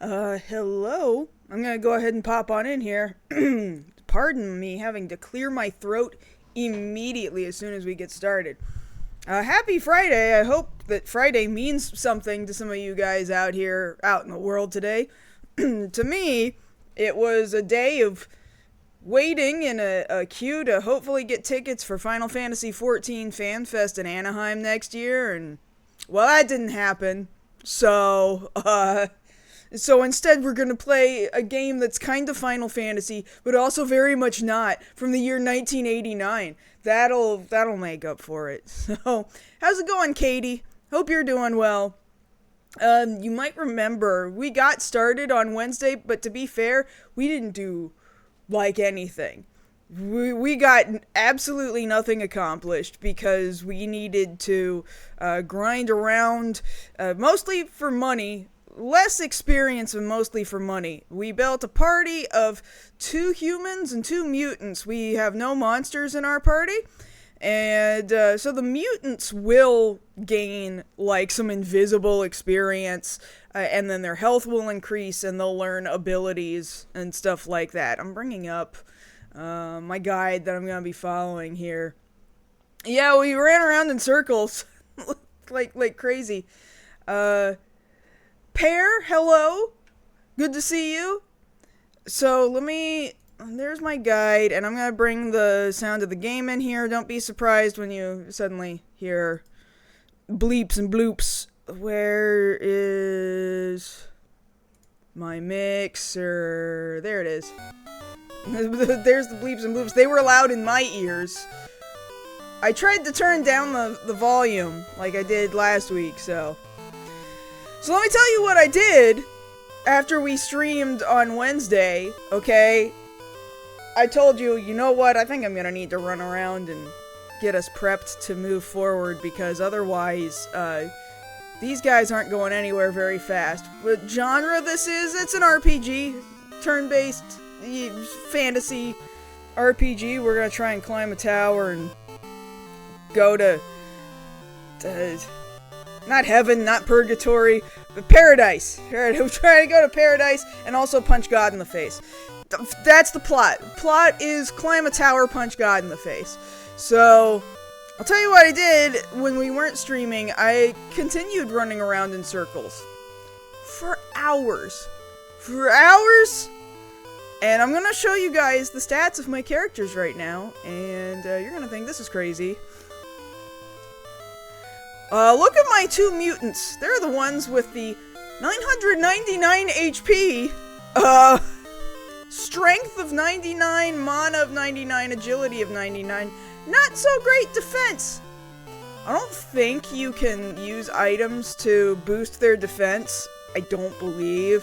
Hello? I'm gonna go ahead and pop on in here. Pardon me having to clear my throat immediately as soon as we get started. Happy Friday. I hope that Friday means something to some of you guys out here, out in the world today. To me, it was a day of waiting in a queue to hopefully get tickets for Final Fantasy XIV Fan Fest in Anaheim next year, and, well, that didn't happen. So instead we're going to play a game that's kind of Final Fantasy, but also very much not, from the year 1989. That'll make up for it. So, how's it going, Katie? Hope you're doing well. You might remember we got started on Wednesday, but to be fair, we didn't do like anything. We got absolutely nothing accomplished because we needed to grind around, mostly for money. Less experience and mostly for money. We built a party of 2 humans and 2 mutants. We have no monsters in our party. And so the mutants will gain like some invisible experience, and then their health will increase and they'll learn abilities and stuff like that. I'm bringing up my guide that I'm going to be following here. Yeah, we ran around in circles like crazy. Pear, hello. Good to see you. So there's my guide, and I'm going to bring the sound of the game in here. Don't be surprised when you suddenly hear bleeps and bloops. Where is my mixer? There it is. There's the bleeps and bloops. They were loud in my ears. I tried to turn down the volume like I did last week, So let me tell you what I did after we streamed on Wednesday, okay? I told you, you know what, I think I'm gonna need to run around and get us prepped to move forward because otherwise, these guys aren't going anywhere very fast. What genre this is, it's an RPG, turn-based fantasy RPG. We're gonna try and climb a tower and go to not heaven, not purgatory, but paradise. Alright, we're trying to go to paradise and also punch God in the face. That's the plot. Plot is climb a tower, punch God in the face. So, I'll tell you what I did when we weren't streaming. I continued running around in circles. For hours. And I'm gonna show you guys the stats of my characters right now. And you're gonna think this is crazy. Look at my 2 mutants. They're the ones with the 999 HP, strength of 99, mana of 99, agility of 99. Not so great defense. I don't think you can use items to boost their defense. I don't believe.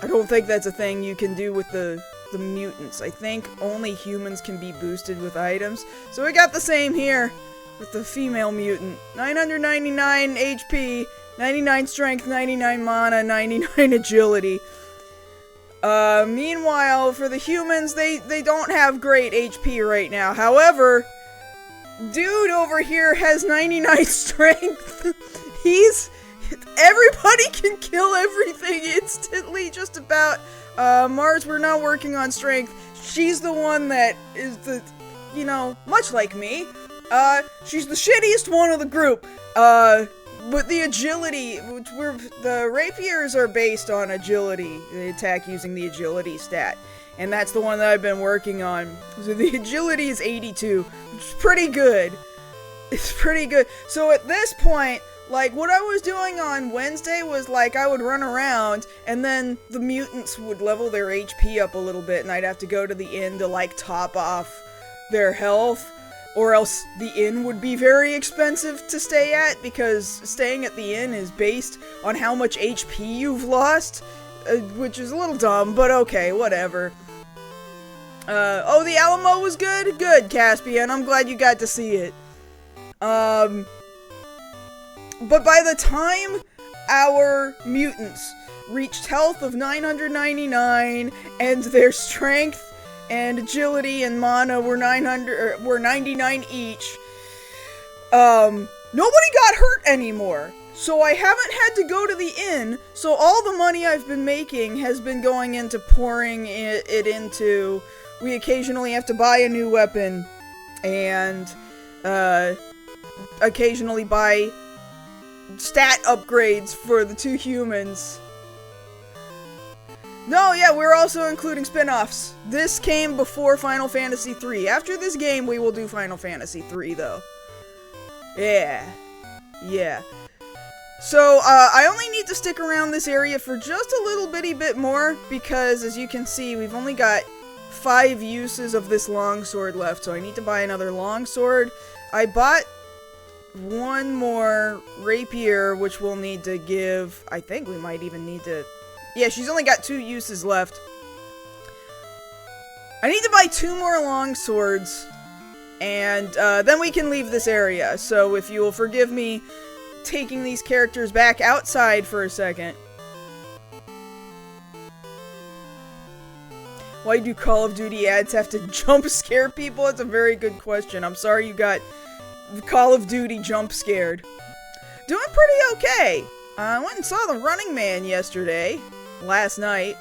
I don't think that's a thing you can do with the mutants. I think only humans can be boosted with items. So we got the same here with the female mutant. 999 HP, 99 strength, 99 mana, 99 agility. Meanwhile, for the humans, they don't have great HP right now. However, dude over here has 99 strength. Everybody can kill everything instantly, just about. Mars, we're not working on strength. She's the one that is much like me. She's the shittiest one of the group. With the agility, the rapiers are based on agility. They attack using the agility stat. And that's the one that I've been working on. So the agility is 82, which is pretty good. It's pretty good. So at this point, like, what I was doing on Wednesday was, like, I would run around, and then the mutants would level their HP up a little bit, and I'd have to go to the inn to, like, top off their health. Or else the inn would be very expensive to stay at, because staying at the inn is based on how much HP you've lost, which is a little dumb, but okay, whatever. Oh, the Alamo was good? Good, Caspian, I'm glad you got to see it. But by the time our mutants reached health of 999, and their strength and agility and mana were 99 each. Nobody got hurt anymore. So I haven't had to go to the inn, so all the money I've been making has been going into pouring it into... We occasionally have to buy a new weapon, and, occasionally buy stat upgrades for the 2 humans. No, yeah, we're also including spin-offs. This came before Final Fantasy III. After this game, we will do Final Fantasy III, though. Yeah. Yeah. So, I only need to stick around this area for just a little bitty bit more, because, as you can see, we've only got 5 uses of this longsword left, so I need to buy another longsword. I bought 1 more rapier, which we'll need to give... I think we might even need to... Yeah, she's only got 2 uses left. I need to buy 2 more longswords, and then we can leave this area. So if you will forgive me taking these characters back outside for a second. Why do Call of Duty ads have to jump scare people? That's a very good question. I'm sorry you got Call of Duty jump scared. Doing pretty okay. I went and saw The Running Man yesterday. Last night.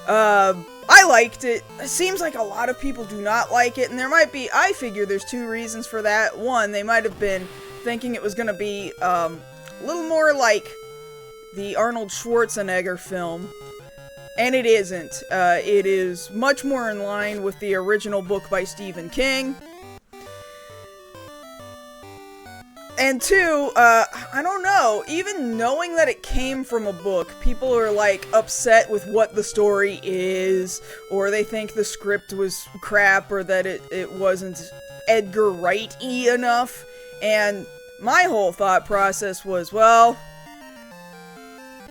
I liked it. It seems like a lot of people do not like it, and there might be, I figure there's 2 reasons for that. One, they might have been thinking it was gonna be, a little more like the Arnold Schwarzenegger film, and it isn't. It is much more in line with the original book by Stephen King. And 2, I don't know, even knowing that it came from a book, people are, like, upset with what the story is, or they think the script was crap, or that it wasn't Edgar Wright-y enough, and my whole thought process was, well,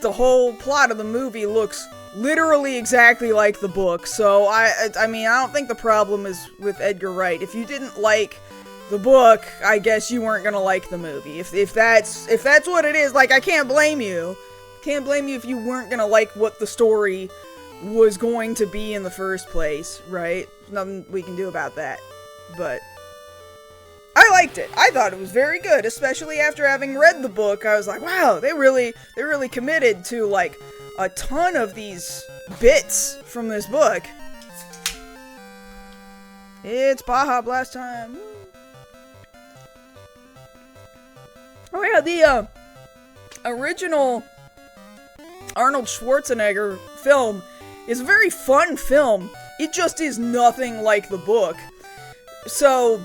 the whole plot of the movie looks literally exactly like the book, so I mean, I don't think the problem is with Edgar Wright. If you didn't like the book, I guess you weren't gonna like the movie. If that's what it is, like, I can't blame you. Can't blame you if you weren't gonna like what the story was going to be in the first place, right? Nothing we can do about that. But I liked it. I thought it was very good, especially after having read the book. I was like, wow, they really committed to, like, a ton of these bits from this book. It's Baja Blast time. Oh yeah, the original Arnold Schwarzenegger film is a very fun film. It just is nothing like the book. So,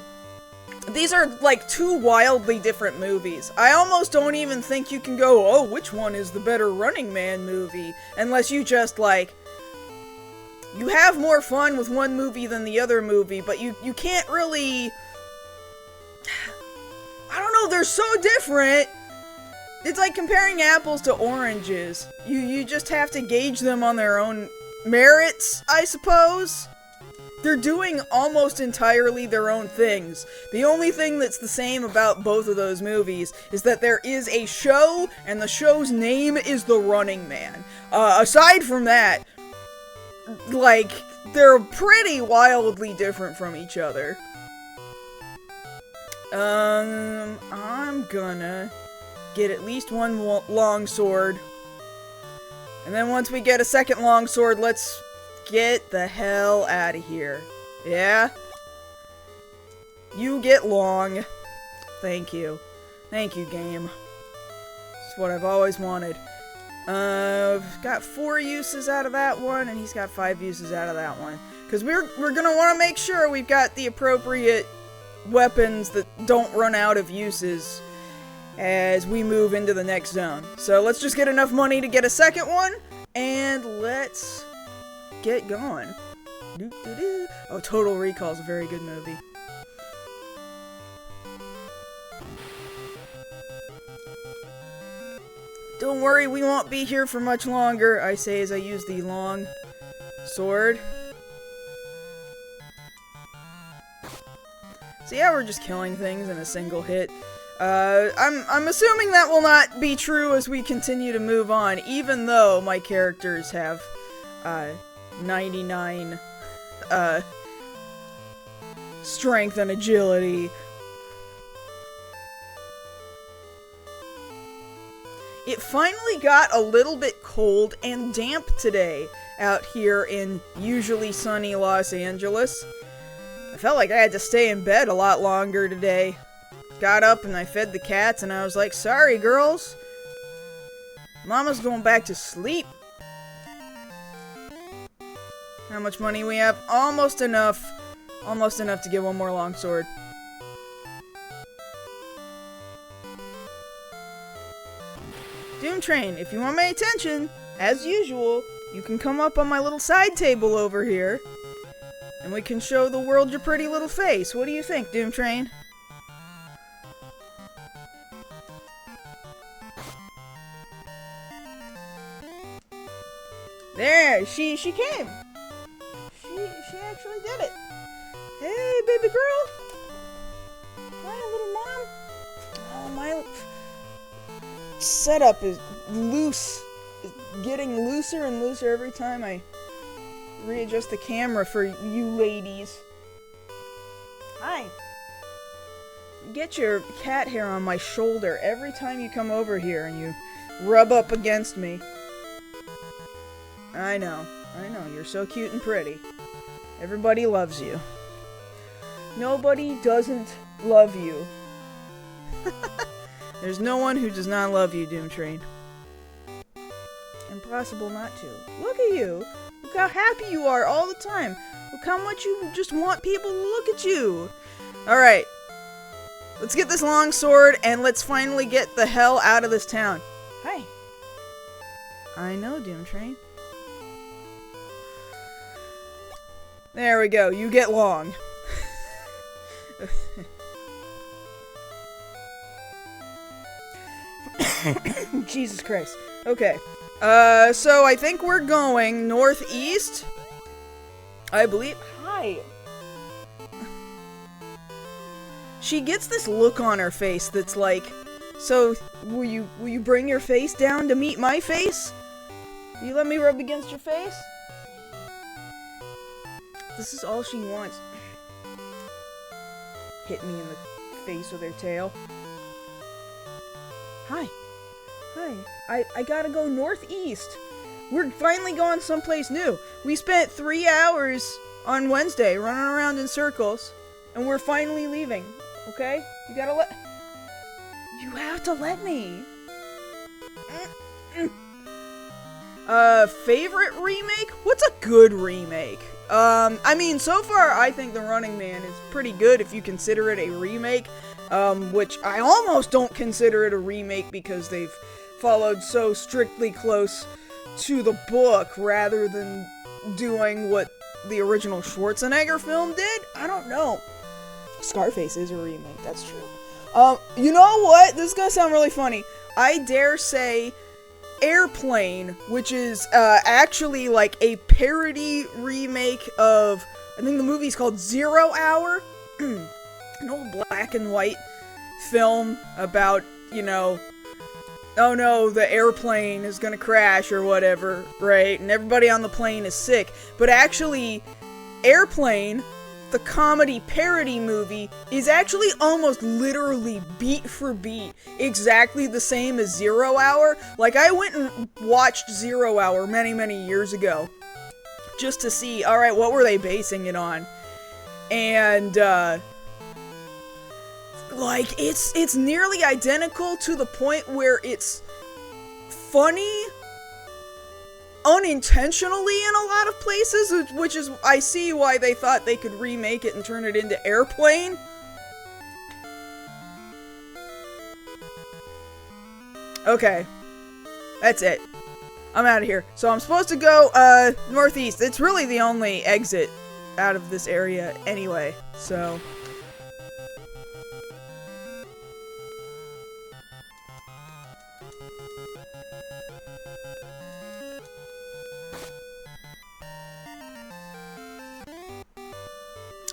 these are like 2 wildly different movies. I almost don't even think you can go, oh, which one is the better Running Man movie? Unless you just, like, you have more fun with one movie than the other movie, but you can't really... I don't know, they're so different. It's like comparing apples to oranges. You just have to gauge them on their own merits, I suppose. They're doing almost entirely their own things. The only thing that's the same about both of those movies is that there is a show, and the show's name is The Running Man. Aside from that, like, they're pretty wildly different from each other. I'm gonna get at least 1 longsword. And then once we get a second longsword, let's get the hell out of here. Yeah? You get long. Thank you. Thank you, game. It's what I've always wanted. Got 4 uses out of that one, and he's got 5 uses out of that one. Because we're gonna want to make sure we've got the appropriate weapons that don't run out of uses as we move into the next zone. So let's just get enough money to get a second one, and let's get going. Oh, Total Recall is a very good movie. Don't worry, we won't be here for much longer, I say as I use the long sword. So yeah, we're just killing things in a single hit. I'm assuming that will not be true as we continue to move on, even though my characters have, 99, strength and agility. It finally got a little bit cold and damp today out here in usually sunny Los Angeles. I felt like I had to stay in bed a lot longer today. Got up and I fed the cats and I was like, sorry girls, Mama's going back to sleep. How much money we have? Almost enough. Almost enough to get one more longsword. Doom Train, if you want my attention, as usual, you can come up on my little side table over here, and we can show the world your pretty little face. What do you think, Doom Train? There, she came. She actually did it. Hey, baby girl. Hi, little mom. Oh, my setup is loose. It's getting looser and looser every time I readjust the camera for you ladies. Hi. You get your cat hair on my shoulder every time you come over here and you rub up against me. I know, you're so cute and pretty. Everybody loves you. Nobody doesn't love you. There's no one who does not love you, Doom Train. Impossible not to. Look at you. Look how happy you are all the time. Look how much you just want people to look at you. Alright. Let's get this longsword and let's finally get the hell out of this town. Hi. I know, Doom Train. There we go. You get long. Jesus Christ. Okay. So I think we're going northeast. I believe. Hi. She gets this look on her face that's like, so will you bring your face down to meet my face? Will you let me rub against your face? This is all she wants. Hit me in the face with her tail. Hi. Hi. I gotta go northeast. We're finally going someplace new. We spent 3 hours on Wednesday running around in circles, and we're finally leaving. Okay? You gotta let... You have to let me. Favorite remake? What's a good remake? I mean, so far, I think The Running Man is pretty good if you consider it a remake, which I almost don't consider it a remake because they've followed so strictly close to the book rather than doing what the original Schwarzenegger film did. I don't know. Scarface is a remake, that's true. You know what? This is gonna sound really funny. I dare say Airplane, which is actually like a parody remake of, I think the movie's called 0 Hour, an old black and white film about, you know, oh no, the airplane is gonna crash or whatever, right? And everybody on the plane is sick. But actually, Airplane, the comedy parody movie, is actually almost literally beat for beat exactly the same as 0 Hour. Like, I went and watched 0 Hour many years ago just to see, alright, what were they basing it on? And, like, it's nearly identical to the point where it's funny unintentionally in a lot of places, which is, I see why they thought they could remake it and turn it into Airplane. Okay. That's it. I'm out of here. So I'm supposed to go, northeast. It's really the only exit out of this area anyway, so...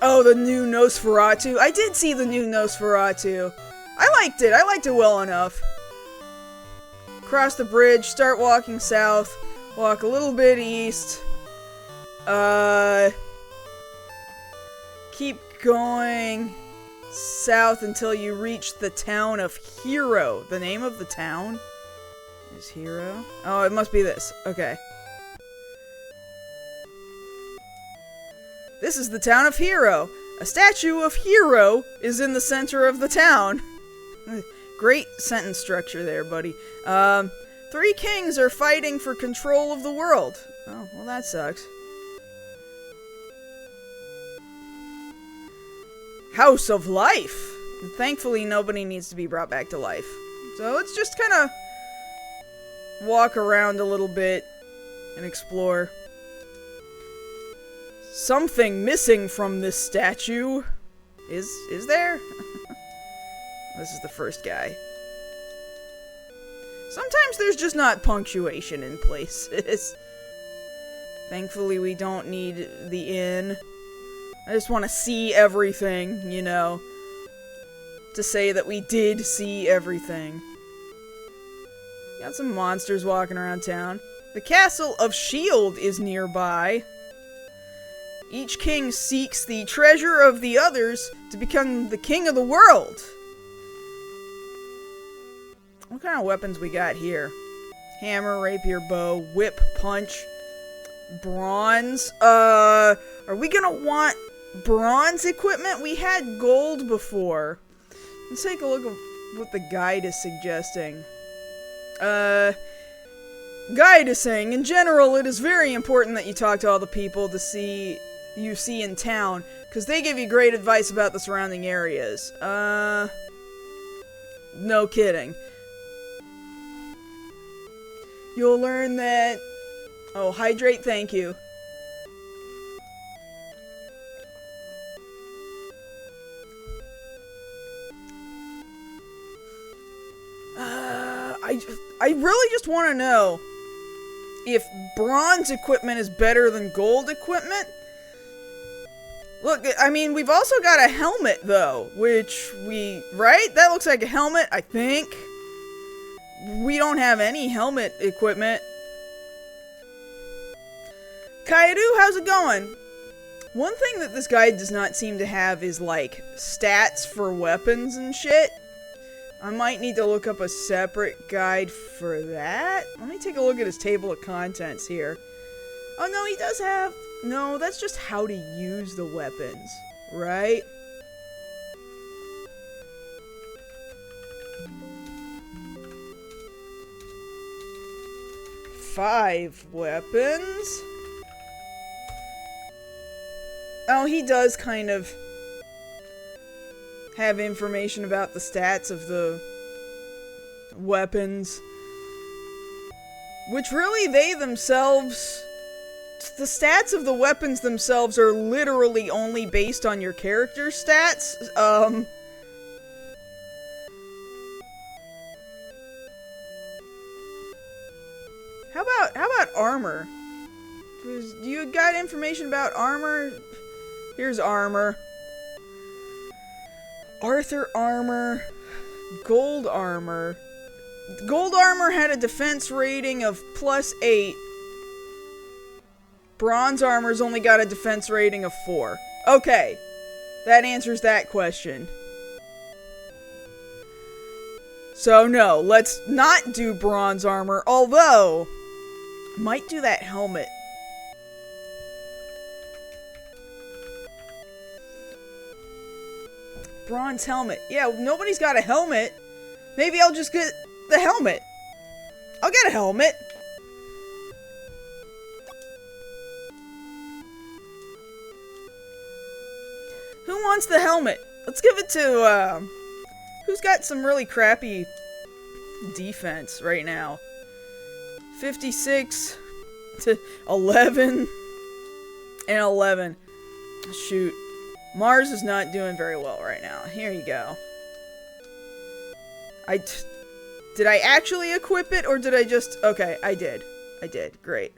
Oh, the new Nosferatu. I did see the new Nosferatu. I liked it. I liked it well enough. Cross the bridge, start walking south, walk a little bit east. Keep going south until you reach the town of Hero. The name of the town Is Hero? Oh, it must be this. Okay. This is the town of Hero. A statue of Hero is in the center of the town. Great sentence structure there, buddy. 3 kings are fighting for control of the world. Oh, well that sucks. House of Life. Thankfully, nobody needs to be brought back to life. So let's just kind of walk around a little bit and explore. Something missing from this statue. Is there? This is the first guy. Sometimes there's just not punctuation in places. Thankfully, we don't need the inn. I just want to see everything, you know. To say that we did see everything. Got some monsters walking around town. The Castle of Shield is nearby. Each king seeks the treasure of the others to become the king of the world. What kind of weapons we got here? Hammer, rapier, bow, whip, punch, bronze. Are we gonna want bronze equipment? We had gold before. Let's take a look at what the guide is suggesting. Guide is saying, in general, it is very important that you talk to all the people you see in town, because they give you great advice about the surrounding areas. No kidding. You'll learn that... Oh, hydrate, thank you. I really just want to know if bronze equipment is better than gold equipment. Look, I mean, we've also got a helmet, though, right? That looks like a helmet, I think. We don't have any helmet equipment. Kaeru, how's it going? One thing that this guide does not seem to have is, like, stats for weapons and shit. I might need to look up a separate guide for that. Let me take a look at his table of contents here. Oh, no, he does have... No, that's just how to use the weapons, right? Five weapons. Oh, he does kind of have information about the stats of the weapons. Which really, they themselves... The stats of the weapons themselves are literally only based on your character's stats. How about armor? Do you got information about armor? Here's armor. Arthur armor. Gold armor. Gold armor had a defense rating of +8. Bronze armor's only got a defense rating of 4. Okay. That answers that question. So no, let's not do bronze armor, although... Might do that helmet. Bronze helmet. Yeah, nobody's got a helmet. Maybe I'll just get the helmet. I'll get a helmet. Who wants the helmet? Let's give it to, who's got some really crappy defense right now? 56 to 11 and 11. Shoot. Mars is not doing very well right now. Here you go. Did I actually equip it, or did I just... Okay, I did. I did. Great.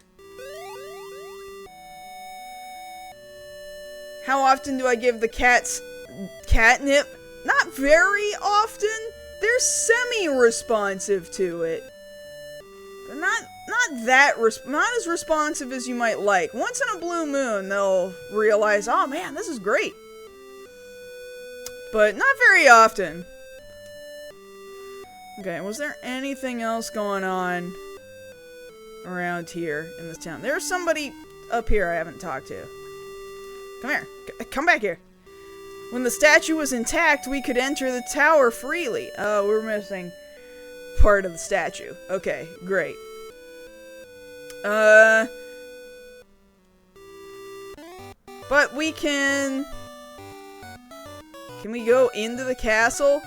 How often do I give the cats catnip? Not very often. They're semi-responsive to it. But not as responsive as you might like. Once in a blue moon, they'll realize, oh man, this is great. But not very often. Okay, was there anything else going on around here in this town? There's somebody up here I haven't talked to. Come here. Come back here. When the statue was intact, we could enter the tower freely. Oh, we're missing part of the statue. Okay, great. But we can... Can we go into the castle?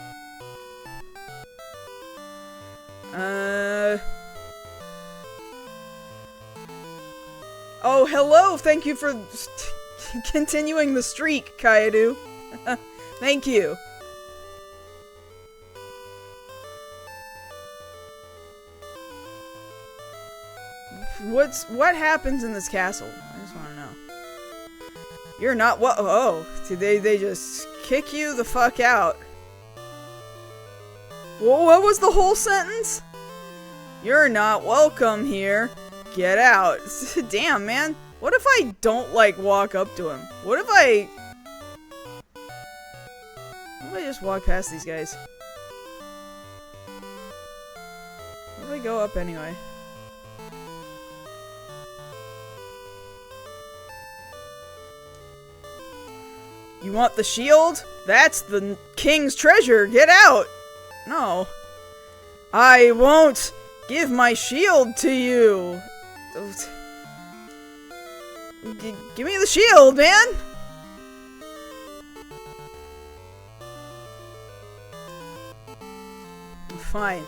Oh, hello! Thank you for continuing the streak, Kaedu. Thank you. What happens in this castle? I just want to know. You're not what? Oh, did they just kick you the fuck out? Well, what was the whole sentence? You're not welcome here. Get out. Damn, man. What if I don't, like, walk up to him? What if I just walk past these guys? What if I go up anyway? You want the shield? That's the king's treasure. Get out! No. I won't give my shield to you. Give me the shield, man! Fine.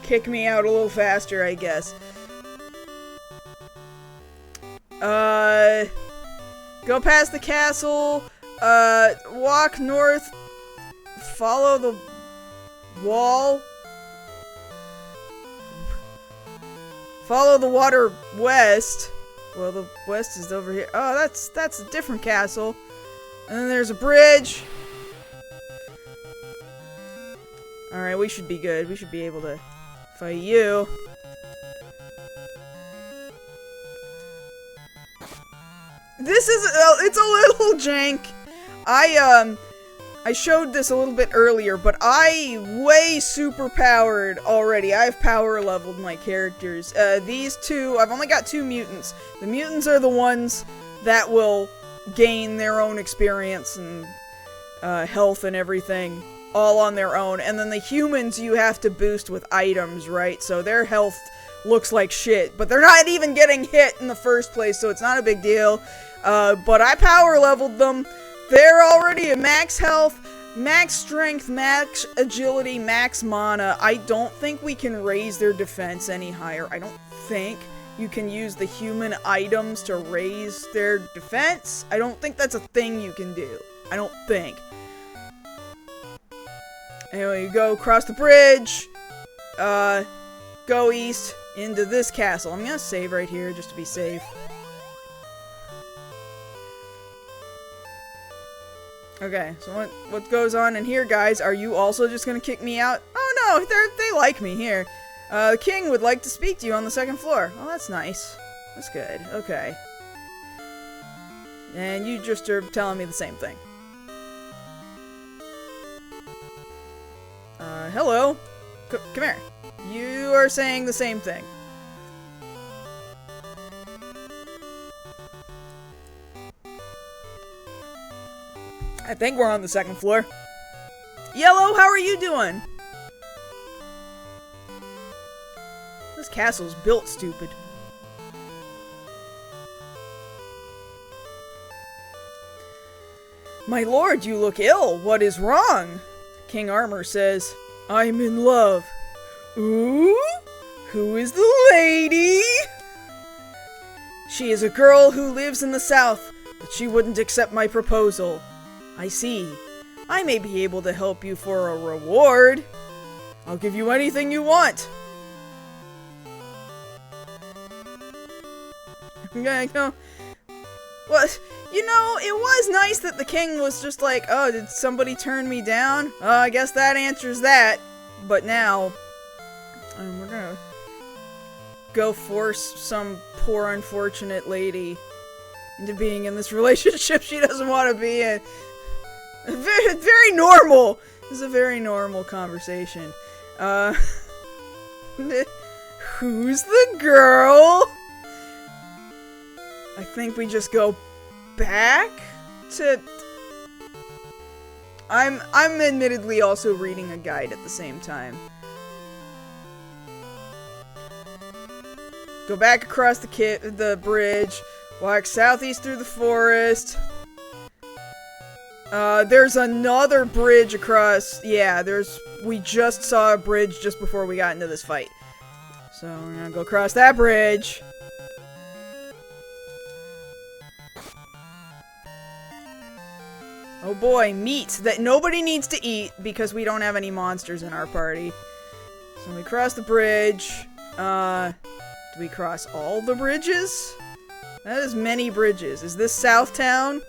Kick me out a little faster, I guess. Go past the castle, walk north, follow the wall, follow the water west. Well, the west is over here. Oh, that's a different castle. And then there's a bridge. Alright, we should be good. We should be able to fight you. This is, it's a little jank. I showed this a little bit earlier, but I way super powered already. I've power leveled my characters. These two, I've only got 2 mutants. The mutants are the ones that will gain their own experience and health and everything all on their own. And then the humans you have to boost with items, right? So their health looks like shit, but they're not even getting hit in the first place, so it's not a big deal. But I power leveled them. They're already at max health, max strength, max agility, max mana. I don't think we can raise their defense any higher. I don't think you can use the human items to raise their defense. I don't think that's a thing you can do. I don't think. Anyway, you go across the bridge, go east into this castle. I'm gonna save right here just to be safe. Okay, so what goes on in here, guys? Are you also just gonna kick me out? Oh no, they like me here. The king would like to speak to you on the 2nd floor. Oh, that's nice. That's good. Okay. And you just are telling me the same thing. Hello? Come here. You are saying the same thing. I think we're on the 2nd floor. Yellow, how are you doing? This castle's built stupid. My lord, you look ill. What is wrong? King Armor says, I'm in love. Ooh? Who is the lady? She is a girl who lives in the south, but she wouldn't accept my proposal. I see. I may be able to help you for a reward. I'll give you anything you want. I'm gonna go... Well, you know, it was nice that the king was just like, oh, did somebody turn me down? I guess that answers that. But now, we're gonna go force some poor unfortunate lady into being in this relationship she doesn't want to be in. Very, very normal. This is a very normal conversation. Who's the girl? I think we just go back to... I'm admittedly also reading a guide at the same time. Go back across the bridge. Walk southeast through the forest. There's another bridge across. Yeah, we just saw a bridge just before we got into this fight. So we're gonna go across that bridge. Oh boy, meat that nobody needs to eat because we don't have any monsters in our party. So we cross the bridge. Do we cross all the bridges? That is many bridges. Is this Southtown?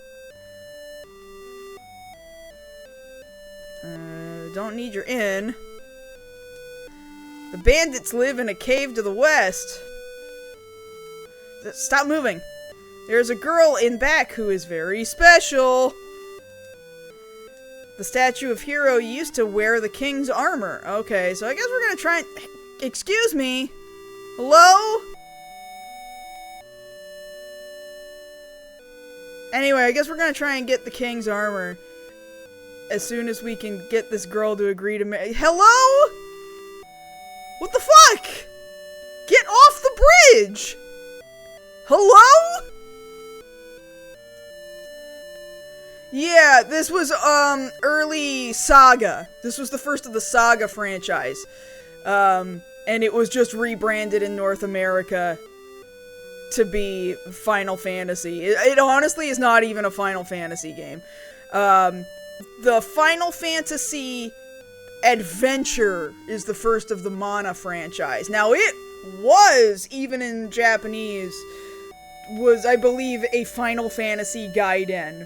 Don't need your inn. The bandits live in a cave to the west. Stop moving. There's a girl in back who is very special. The statue of Hero used to wear the king's armor. Okay, so I guess we're gonna try and... Excuse me? Hello? Anyway, I guess we're gonna try and get the king's armor as soon as we can get this girl to agree to marry. Hello? What the fuck? Get off the bridge! Hello? Yeah, this was, early Saga. This was the first of the Saga franchise. And it was just rebranded in North America to be Final Fantasy. It honestly is not even a Final Fantasy game. The Final Fantasy Adventure is the first of the Mana franchise. Now, it was, even in Japanese, was, I believe, a Final Fantasy Gaiden.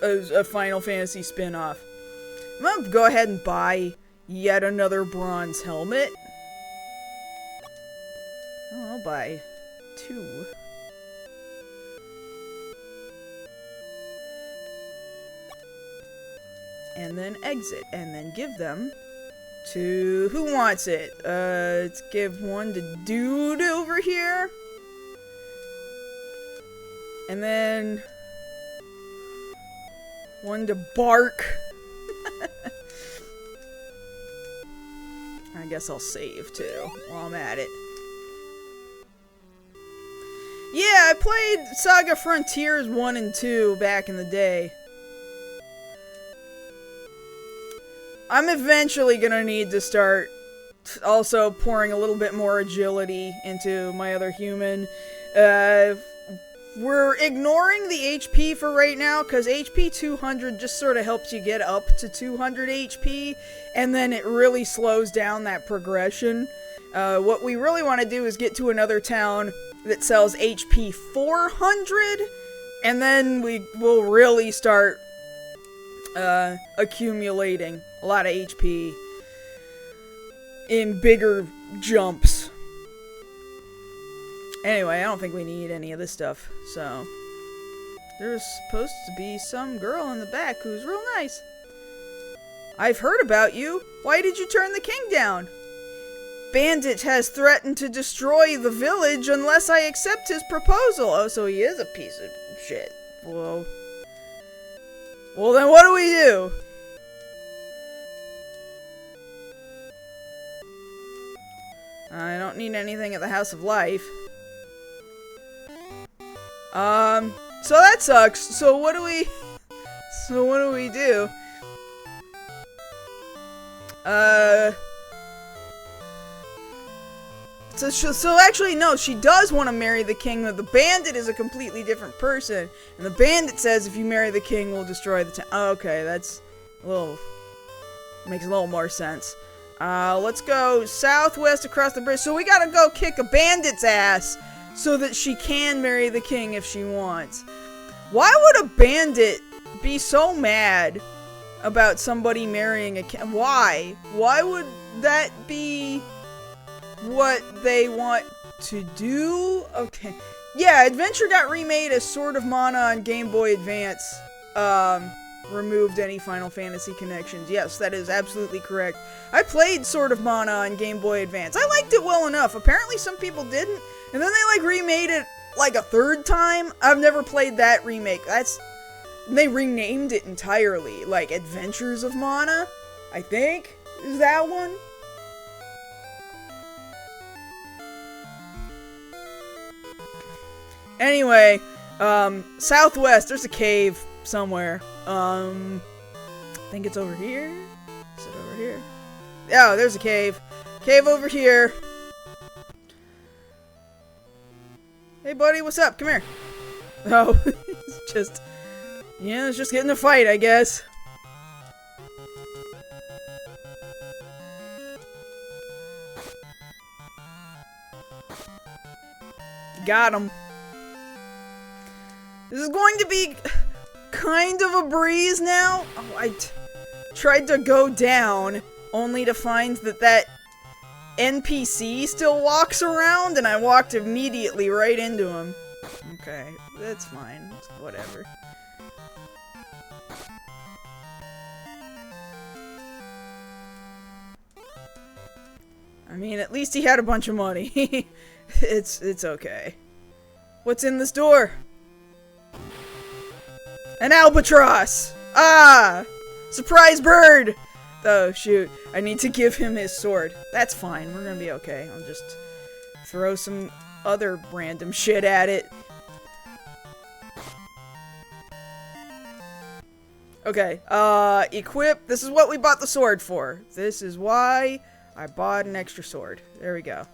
A Final Fantasy spin-off. I'm gonna go ahead and buy yet another bronze helmet. Oh, I'll buy 2. And then exit, and then give them to... Who wants it? Let's give one to Dude over here. And then... one to Bark. I guess I'll save, too, while I'm at it. Yeah, I played Saga Frontiers 1 and 2 back in the day. I'm eventually gonna need to start also pouring a little bit more agility into my other human. We're ignoring the HP for right now, because HP 200 just sort of helps you get up to 200 HP, and then it really slows down that progression. What we really want to do is get to another town that sells HP 400, and then we will really start accumulating a lot of HP in bigger jumps. Anyway, I don't think we need any of this stuff, so... There's supposed to be some girl in the back who's real nice. I've heard about you. Why did you turn the king down? Bandit has threatened to destroy the village unless I accept his proposal. Oh, so he is a piece of shit. Whoa. Well, then what do we do? I don't need anything at the House of Life. So that sucks. So what do we do? So actually, no, she does want to marry the king, but the bandit is a completely different person. And the bandit says, if you marry the king, we'll destroy the town. Okay, that's makes a little more sense. Let's go southwest across the bridge. So we gotta go kick a bandit's ass so that she can marry the king if she wants. Why would a bandit be so mad about somebody marrying a king? Why? Why would that be what they want to do? Okay. Yeah, Adventure got remade as Sword of Mana on Game Boy Advance. removed any Final Fantasy connections. Yes, that is absolutely correct. I played Sword of Mana on Game Boy Advance. I liked it well enough. Apparently some people didn't. And then they, like, remade it, like, a third time. I've never played that remake. They renamed it entirely. Like, Adventures of Mana, I think, is that one? Anyway, southwest, there's a cave somewhere. I think it's over here. Is it over here? Oh, there's a cave. Cave over here. Hey, buddy, what's up? Come here. Oh, it's just... yeah, it's just getting a fight, I guess. Got him. This is going to be kind of a breeze now. Oh, I tried to go down, only to find that NPC still walks around, and I walked immediately right into him. Okay, that's fine. Whatever. I mean, at least he had a bunch of money. It's okay. What's in this door? An albatross! Ah! Surprise bird! Oh, shoot. I need to give him his sword. That's fine. We're gonna be okay. I'll just throw some other random shit at it. Okay, equip. This is what we bought the sword for. This is why I bought an extra sword. There we go.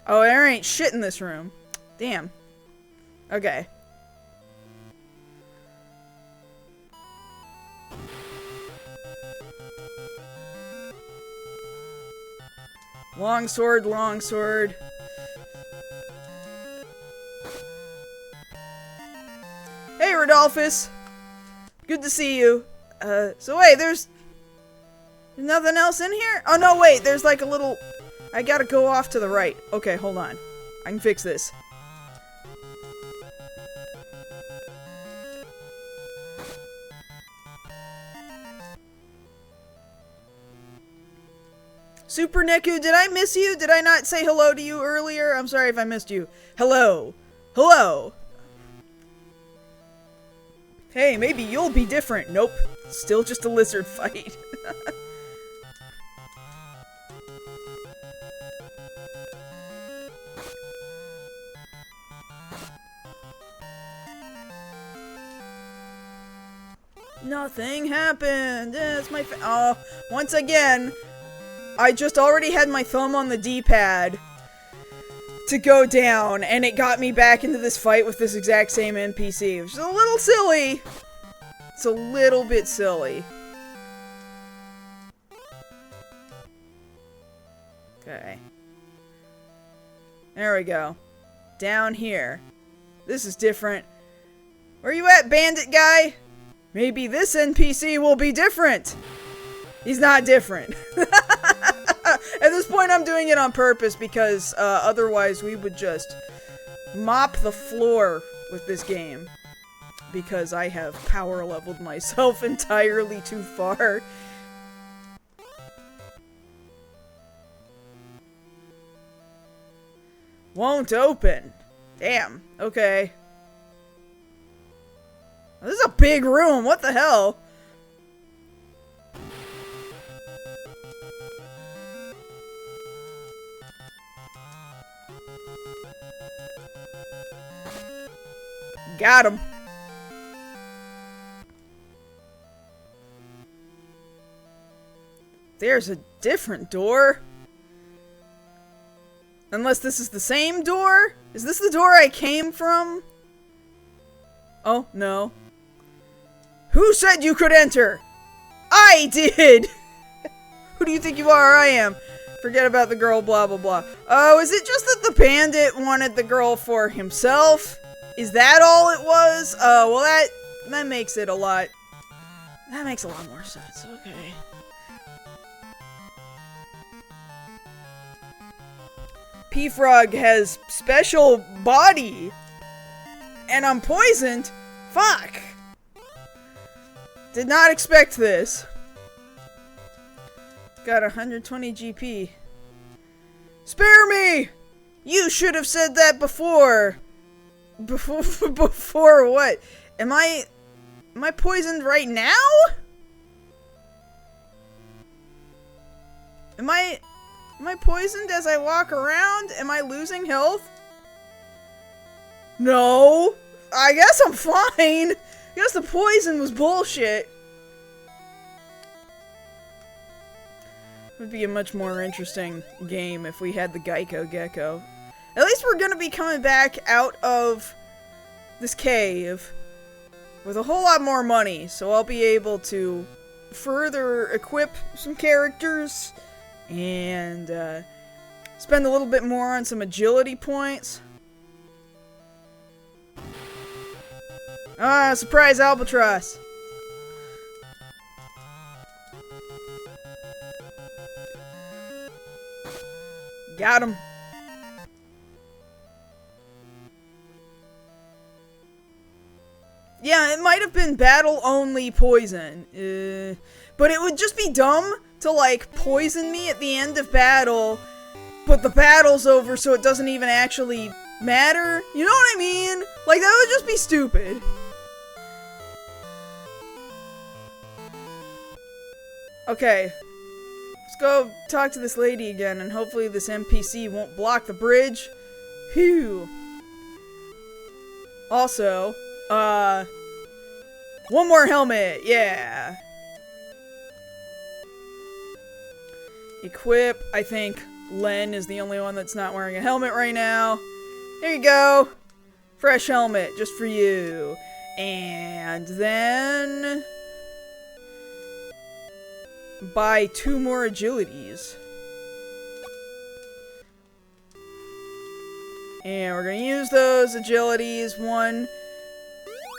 Oh, there ain't shit in this room. Damn. Okay. Long sword, long sword. Hey, Rodolphus! Good to see you. So wait, there's nothing else in here? Oh, no, wait, there's like a little... I gotta go off to the right. Okay, hold on. I can fix this. Super Neku, did I miss you? Did I not say hello to you earlier? I'm sorry if I missed you. Hello. Hello. Hey, maybe you'll be different. Nope. Still just a lizard fight. Nothing happened. It's my oh, once again, I just already had my thumb on the D-pad to go down, and it got me back into this fight with this exact same NPC, which is a little silly. It's a little bit silly. Okay. There we go. Down here. This is different. Where you at, bandit guy? Maybe this NPC will be different. He's not different. At this point, I'm doing it on purpose because otherwise we would just mop the floor with this game. Because I have power leveled myself entirely too far. Won't open. Damn. Okay. This is a big room. What the hell? Got him. There's a different door. Unless this is the same door? Is this the door I came from? Oh, no. Who said you could enter? I did! Who do you think you are? I am. Forget about the girl, blah, blah, blah. Oh, is it just that the bandit wanted the girl for himself? Is that all it was? Oh, well that makes it a lot... That makes a lot more sense. Okay. P-Frog has special body. And I'm poisoned? Fuck. Did not expect this. Got 120 GP. Spare me! You should have said that before. Before what? Am I poisoned right now? Am I poisoned as I walk around? Am I losing health? No. I guess I'm fine. I guess the poison was bullshit. It would be a much more interesting game if we had the Geico Gecko. At least we're gonna be coming back out of this cave with a whole lot more money, so I'll be able to further equip some characters and spend a little bit more on some agility points. Ah, surprise albatross! Got him. Yeah, it might have been battle-only poison. But it would just be dumb to, like, poison me at the end of battle, but the battle's over so it doesn't even actually matter. You know what I mean? Like, that would just be stupid. Okay. Let's go talk to this lady again, and hopefully this NPC won't block the bridge. Phew. Also, one more helmet, yeah. Equip, I think Len is the only one that's not wearing a helmet right now. There you go. Fresh helmet, just for you. And then buy 2 more agilities. And we're gonna use those agilities, one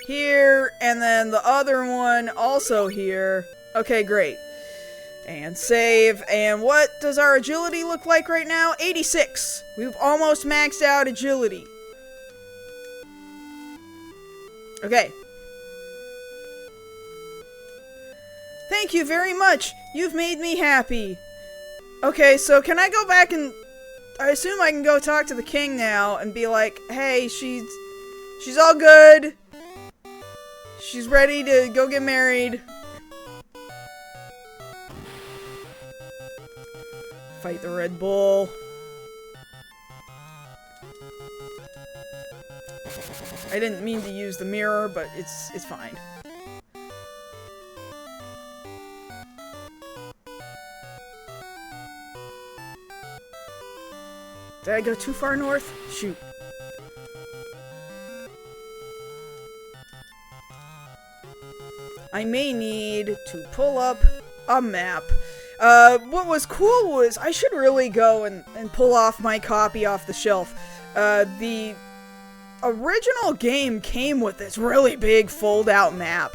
here, and then the other one also here. Okay, great. And save. And what does our agility look like right now? 86. We've almost maxed out agility. Okay. Thank you very much. You've made me happy. Okay, so can I go back and... I assume I can go talk to the king now and be like, hey, she's all good. She's ready to go get married. Fight the Red Bull. I didn't mean to use the mirror, but it's fine. Did I go too far north? Shoot. I may need to pull up a map. What was cool was I should really go and pull off my copy off the shelf. The original game came with this really big fold-out map.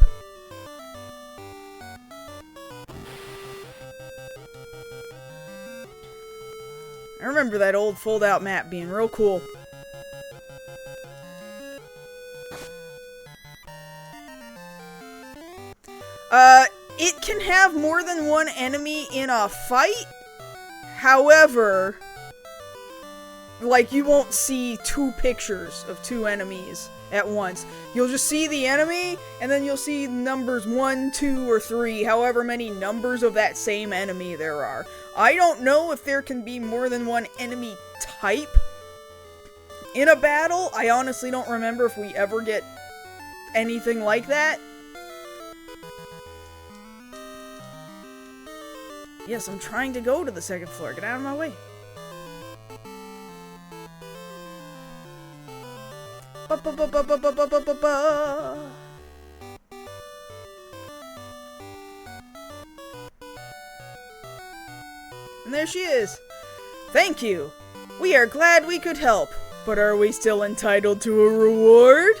I remember that old fold-out map being real cool. It can have more than one enemy in a fight. However, like, you won't see 2 pictures of 2 enemies at once. You'll just see the enemy, and then you'll see numbers 1, 2, or 3, however many numbers of that same enemy there are. I don't know if there can be more than one enemy type in a battle. I honestly don't remember if we ever get anything like that. Yes, I'm trying to go to the 2nd floor. Get out of my way. And there she is. Thank you. We are glad we could help. But are we still entitled to a reward?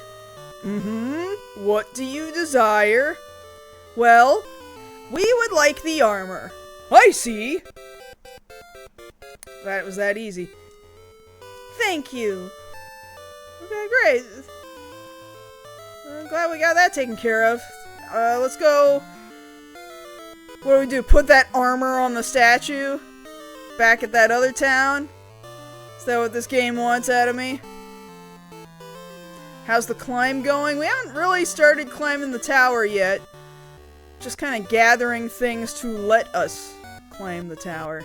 Mm-hmm. What do you desire? Well, we would like the armor. I see. That was that easy. Thank you. Okay, great. I'm glad we got that taken care of. Let's go What do we do? Put that armor on the statue? Back at that other town? Is that what this game wants out of me? How's the climb going? We haven't really started climbing the tower yet. Just kind of gathering things to let us climb the tower.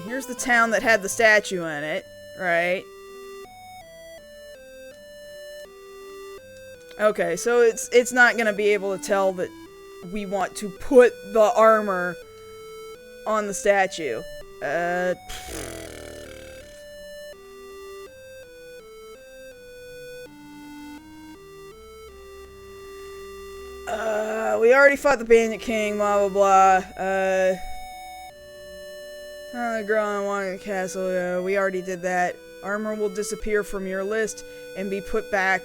Here's the town that had the statue in it, right? Okay, so it's not gonna be able to tell that we want to put the armor on the statue. We already fought the Bandit King, blah blah blah. The girl in Wonka Castle, we already did that. Armor will disappear from your list and be put back.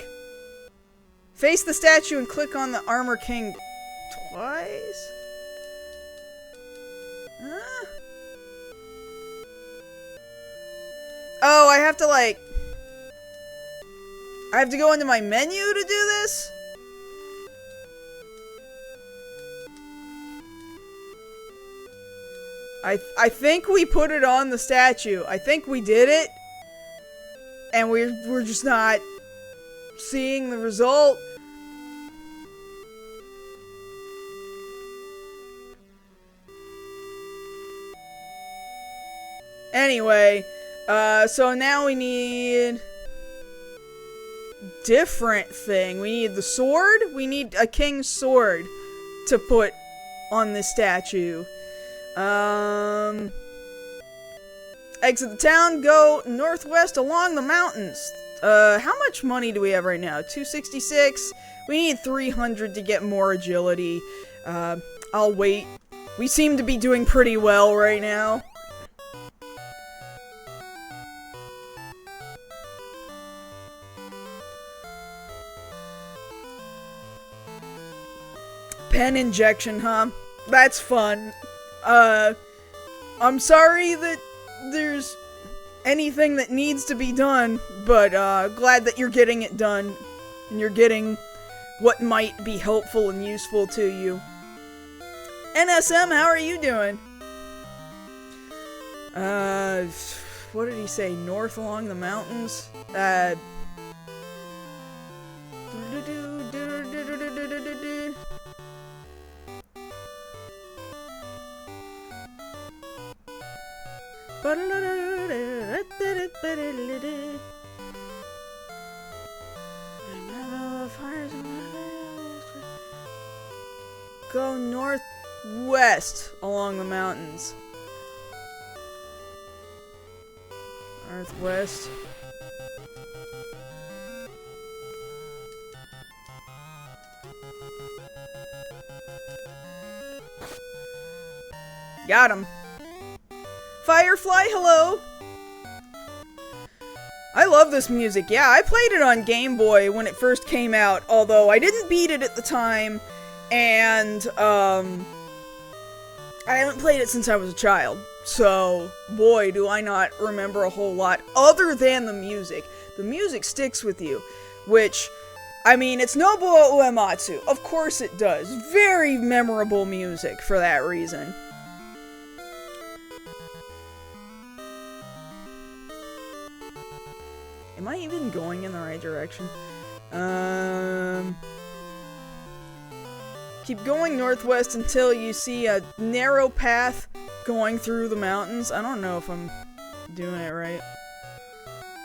Face the statue and click on the Armor King twice? Huh? Oh, I have to I have to go into my menu to do this? I think we put it on the statue. I think we did it. And we're just not seeing the result. Anyway, so now we need different thing. We need the sword. We need a king's sword to put on this statue. Exit the town, go northwest along the mountains. How much money do we have right now? 266. We need 300 to get more agility. I'll wait. We seem to be doing pretty well right now. Pen injection, huh? That's fun. I'm sorry that there's anything that needs to be done, but, glad that you're getting it done, and you're getting what might be helpful and useful to you. NSM, how are you doing? What did he say? North along the mountains? Go northwest along the mountains. Northwest. Got him. Firefly, hello! I love this music. Yeah, I played it on Game Boy when it first came out, although I didn't beat it at the time, and, I haven't played it since I was a child. So, boy, do I not remember a whole lot other than the music. The music sticks with you, which, I mean, it's Nobuo Uematsu. Of course it does. Very memorable music for that reason. Am I even going in the right direction? Keep going northwest until you see a narrow path going through the mountains. I don't know if I'm doing it right.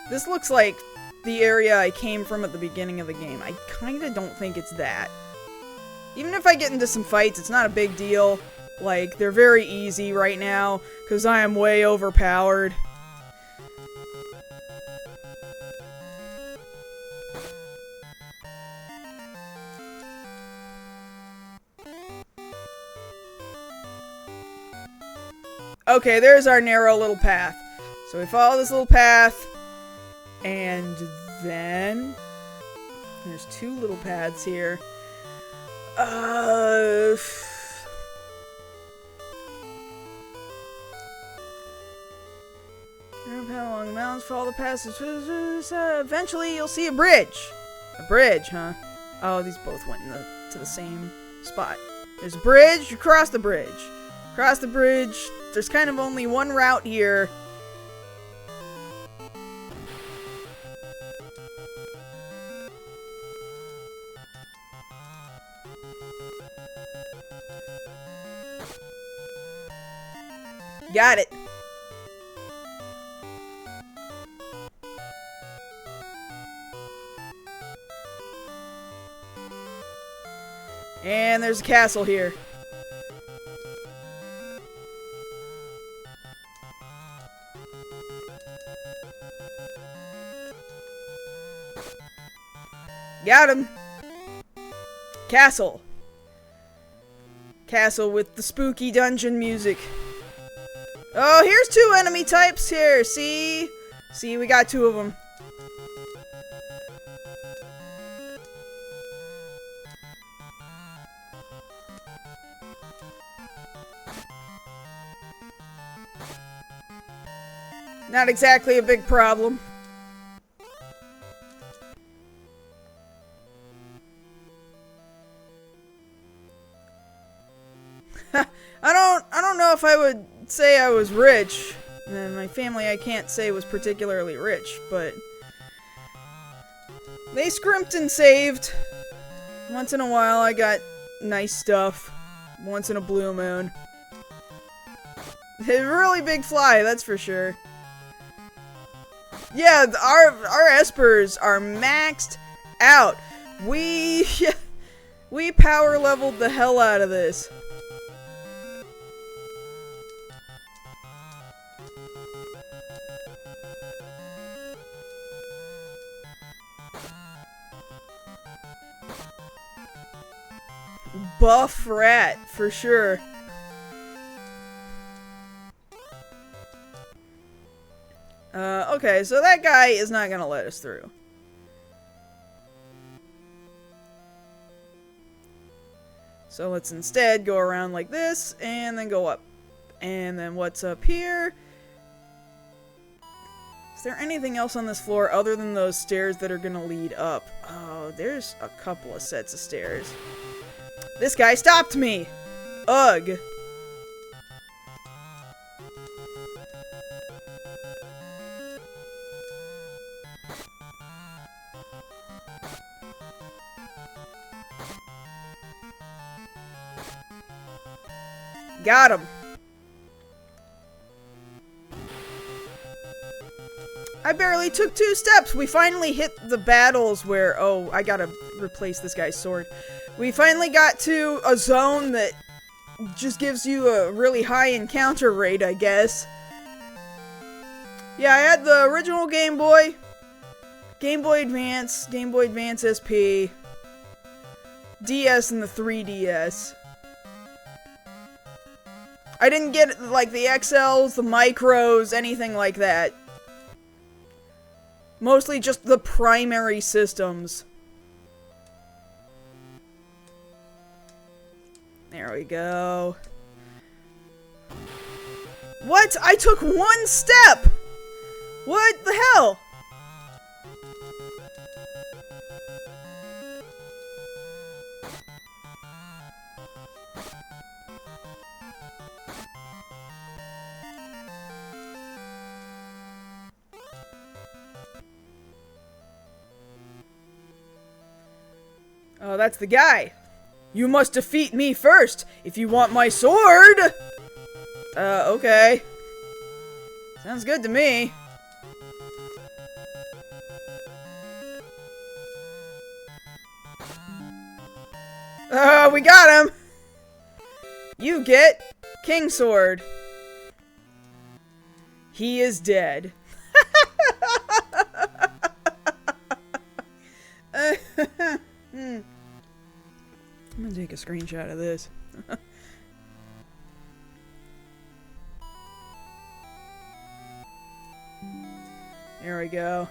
This looks like the area I came from at the beginning of the game. I kinda don't think it's that. Even if I get into some fights, it's not a big deal. Like, they're very easy right now, because I am way overpowered. Okay, there's our narrow little path. So we follow this little path, and then there's two little paths here. Narrow path along the mountains, follow the passage. Eventually, you'll see a bridge. A bridge, huh? Oh, these both went to the same spot. There's a bridge, you cross the bridge. Cross the bridge, there's kind of only one route here. Got it. And there's a castle here. Got him. Castle. Castle with the spooky dungeon music. Oh, here's two enemy types here. See? See, we got two of them. Not exactly a big problem. I don't know if I would say I was rich. And my family I can't say was particularly rich, but they scrimped and saved. Once in a while I got nice stuff. Once in a blue moon. A really big fly, that's for sure. Yeah, our espers are maxed out. We power leveled the hell out of this. Buff rat, for sure. Okay, so that guy is not gonna let us through. So let's instead go around like this, and then go up. And then what's up here? Is there anything else on this floor other than those stairs that are gonna lead up? Oh, there's a couple of sets of stairs. This guy stopped me! Ugh. Got him. I barely took 2 steps. We finally hit the battles where... Oh, I gotta replace this guy's sword. We finally got to a zone that just gives you a really high encounter rate, I guess. Yeah, I had the original Game Boy. Game Boy Advance. Game Boy Advance SP. DS and the 3DS. I didn't get, like, the XLs, the Micros, anything like that. Mostly just the primary systems. There we go. What? I took 1 step! What the hell? Oh, that's the guy. You must defeat me first, if you want my sword! Okay. Sounds good to me. We got him! You get King Sword. He is dead. I'm gonna take a screenshot of this. There we go.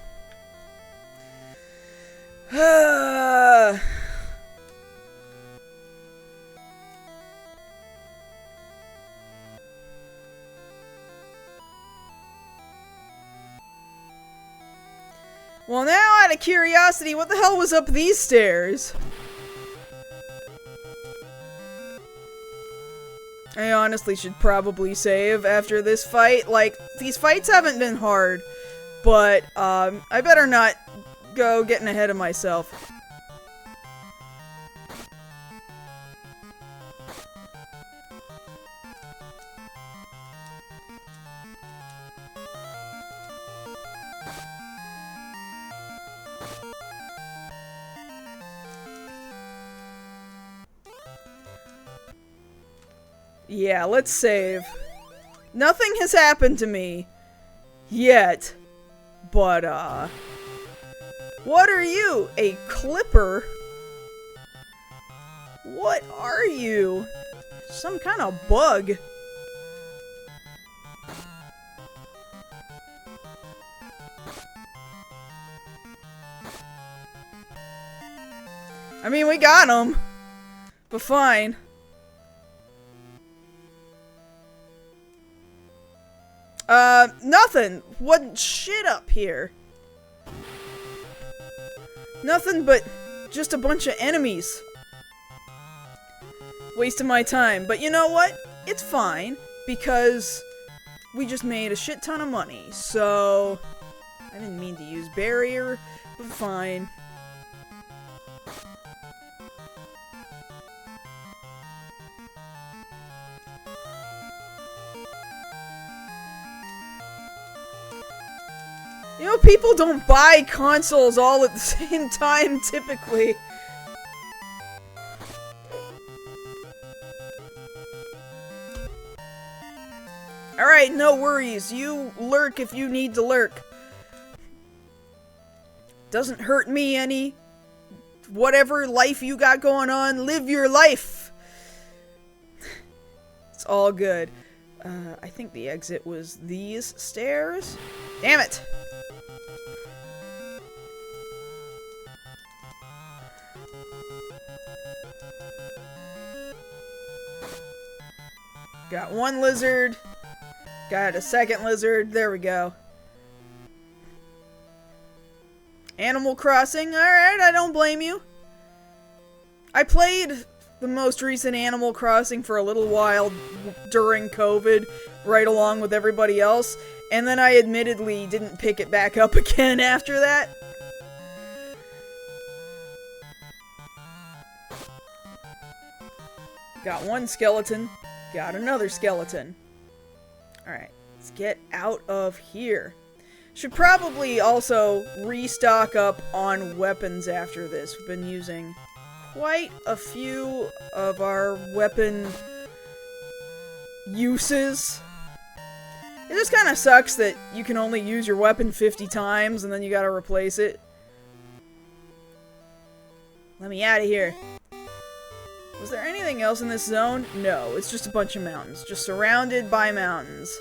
Well, now, out of curiosity, what the hell was up these stairs? I honestly should probably save after this fight. Like, these fights haven't been hard, but, I better not go getting ahead of myself. Yeah, let's save. Nothing has happened to me. Yet. But, what are you? A clipper? What are you? Some kind of bug. I mean, we got him. But fine. Nothing. Wasn't shit up here. Nothing but just a bunch of enemies. Wasting my time. But you know what? It's fine. Because we just made a shit ton of money. So, I didn't mean to use barrier, but fine. You know, people don't buy consoles all at the same time, typically. Alright, no worries. You lurk if you need to lurk. Doesn't hurt me any. Whatever life you got going on, live your life. It's all good. I think the exit was these stairs. Damn it! Got one lizard. Got a second lizard. There we go. Animal Crossing. Alright, I don't blame you. I played the most recent Animal Crossing for a little while during COVID, right along with everybody else, and then I admittedly didn't pick it back up again after that. Got one skeleton. Got another skeleton. Alright, let's get out of here. Should probably also restock up on weapons after this. We've been using quite a few of our weapon uses. It just kind of sucks that you can only use your weapon 50 times and then you gotta replace it. Let me out of here. Was there anything else in this zone? No, it's just a bunch of mountains. Just surrounded by mountains.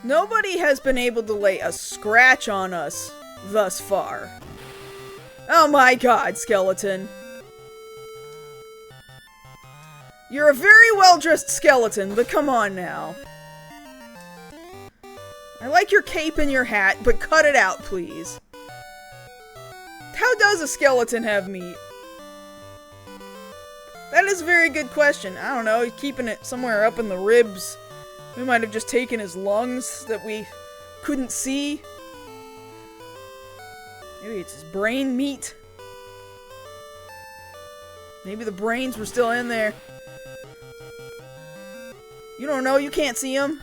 Nobody has been able to lay a scratch on us thus far. Oh my god, skeleton. You're a very well-dressed skeleton, but come on now. I like your cape and your hat, but cut it out, please. How does a skeleton have meat? That is a very good question. I don't know, keeping it somewhere up in the ribs. We might have just taken his lungs that we couldn't see. Maybe it's his brain meat. Maybe the brains were still in there. You don't know, you can't see him.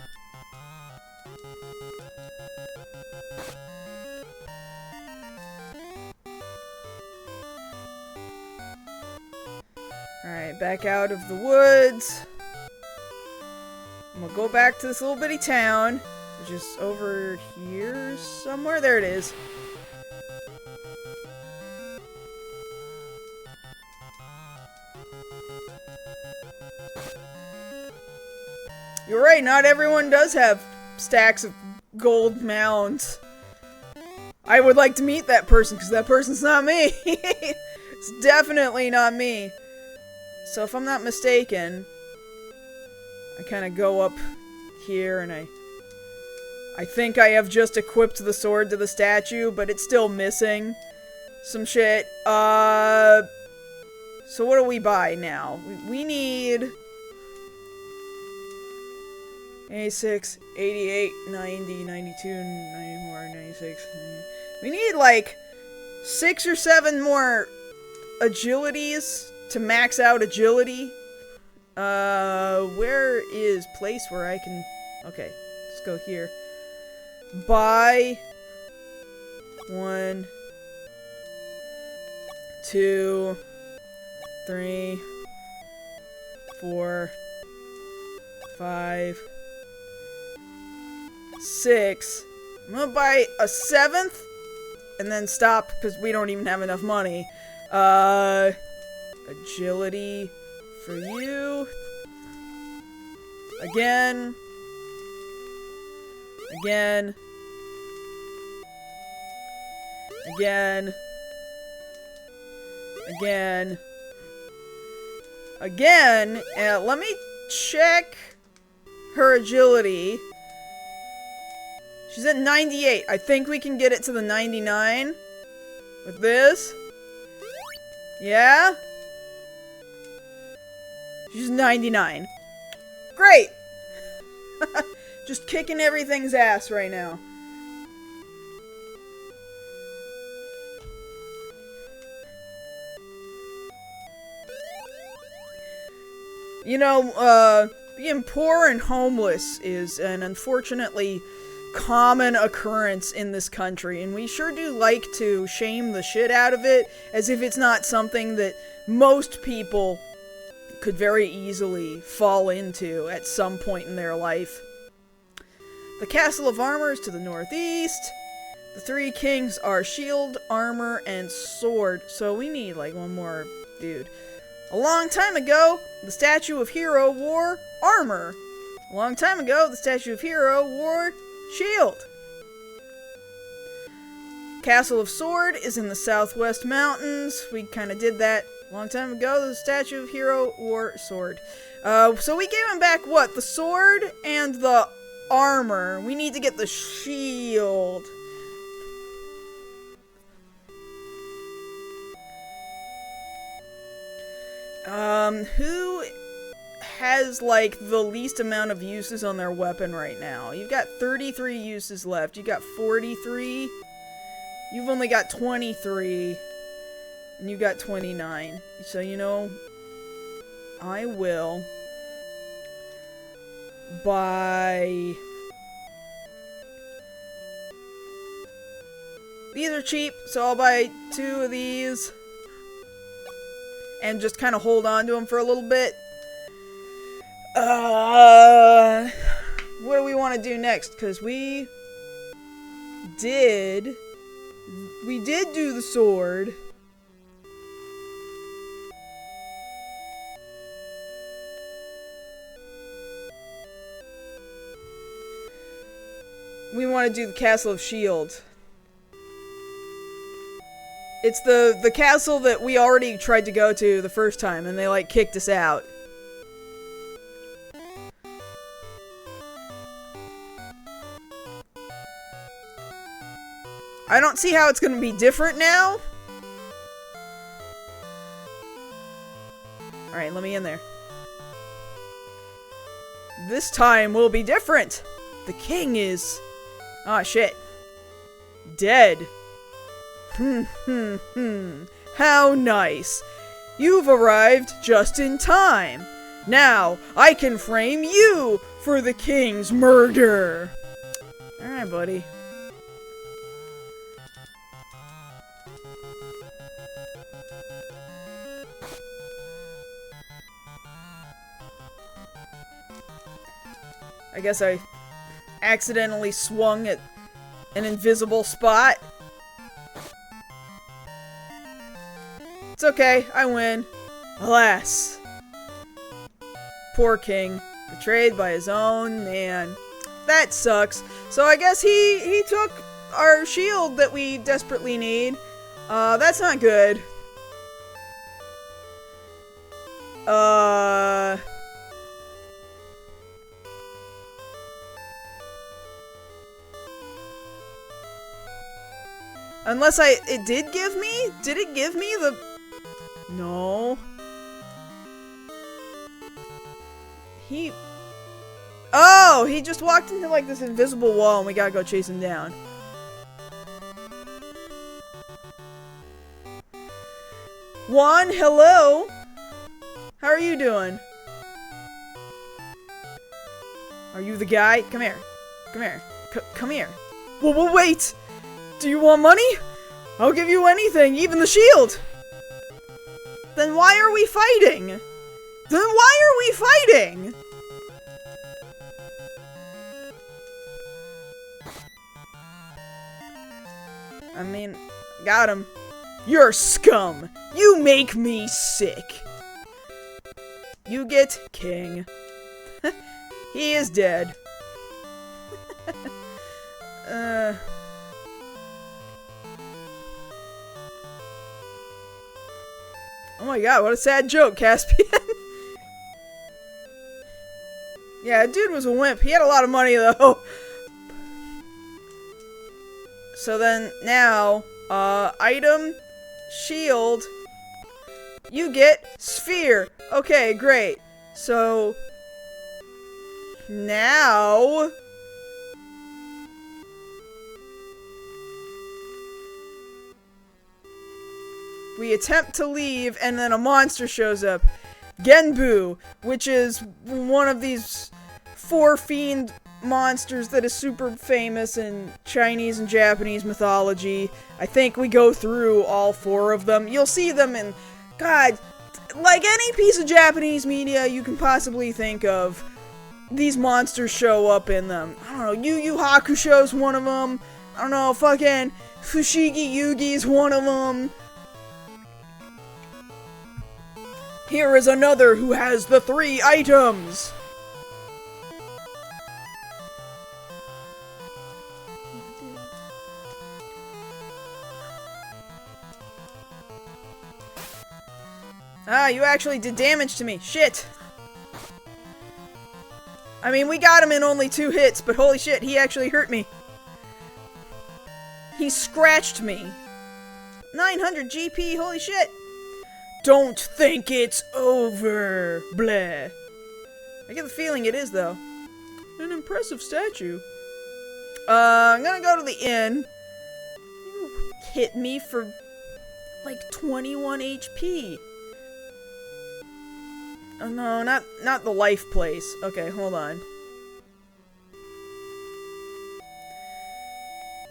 Alright, back out of the woods. I'm gonna go back to this little bitty town, which is over here somewhere. There it is. You're right, not everyone does have stacks of gold mounds. I would like to meet that person, because that person's not me. It's definitely not me. So if I'm not mistaken, I kind of go up here and I think I have just equipped the sword to the statue, but it's still missing some shit. So what do we buy now? We need 86, 88, 90, 92, 94, 96. We need like 6 or 7 more agilities to max out agility. Where is place where I can... Okay, let's go here. Buy 1, 2, 3, 4, 5, 6. I'm gonna buy a 7th and then stop because we don't even have enough money. Agility for you. Again. Again. Again. Again. Again. Let me check her agility. She's at 98. I think we can get it to the 99 with this. Yeah? She's 99. Great! Just kicking everything's ass right now. You know, being poor and homeless is an unfortunately common occurrence in this country, and we sure do like to shame the shit out of it as if it's not something that most people could very easily fall into at some point in their life. The Castle of Armor is to the northeast. The 3 kings are shield, armor, and sword, so we need like one more dude. A long time ago, the Statue of Hero wore armor. A long time ago, the Statue of Hero wore shield. Castle of Sword is in the Southwest Mountains. We kind of did that a long time ago. The Statue of Hero wore sword. So we gave him back what? The sword and the armor. We need to get the shield. Who has, like, the least amount of uses on their weapon right now? You've got 33 uses left. You got 43. You've only got 23. And you got 29. So, you know, I will buy... These are cheap, so I'll buy 2 of these. And just kind of hold on to them for a little bit. What do we want to do next? Because we did do the sword. We want to do the Castle of Shield. It's the castle that we already tried to go to the first time, and they, like, kicked us out. I don't see how it's gonna be different now. Alright, let me in there. This time will be different. The king is... Ah, shit. Dead. How nice. You've arrived just in time. Now, I can frame you for the king's murder. Alright, buddy. I guess I accidentally swung at an invisible spot. It's okay, I win. Alas. Poor king, betrayed by his own man. That sucks. So I guess he took our shield that we desperately need. That's not good. Uh... Unless it did give me? Did it give me the... No. Oh, he just walked into like this invisible wall and we gotta go chase him down. Juan, hello? How are you doing? Are you the guy? Come here. Come here. Come here. Whoa, wait! Do you want money? I'll give you anything, even the shield! Then why are we fighting? Then why are we fighting? I mean, got him. You're scum! You make me sick! You get king. He is dead. Oh my god, what a sad joke, Caspian. Yeah, dude was a wimp. He had a lot of money, though. So then, now, item, shield, you get sphere. Okay, great. So, now... we attempt to leave, and then a monster shows up. Genbu, which is one of these 4 fiend monsters that is super famous in Chinese and Japanese mythology. I think we go through all 4 of them. You'll see them in, God, like any piece of Japanese media you can possibly think of, these monsters show up in them. I don't know, Yu Yu Hakusho's one of them. I don't know, fucking Fushigi Yugi's one of them. Here is another who has the 3 items! Ah, you actually did damage to me. Shit! I mean, we got him in only 2 hits, but holy shit, he actually hurt me. He scratched me. 900 GP, holy shit! Don't think it's over, bleh. I get the feeling it is, though. An impressive statue. I'm gonna go to the inn. You hit me for, like, 21 HP. Oh no, not the life place. Okay, hold on.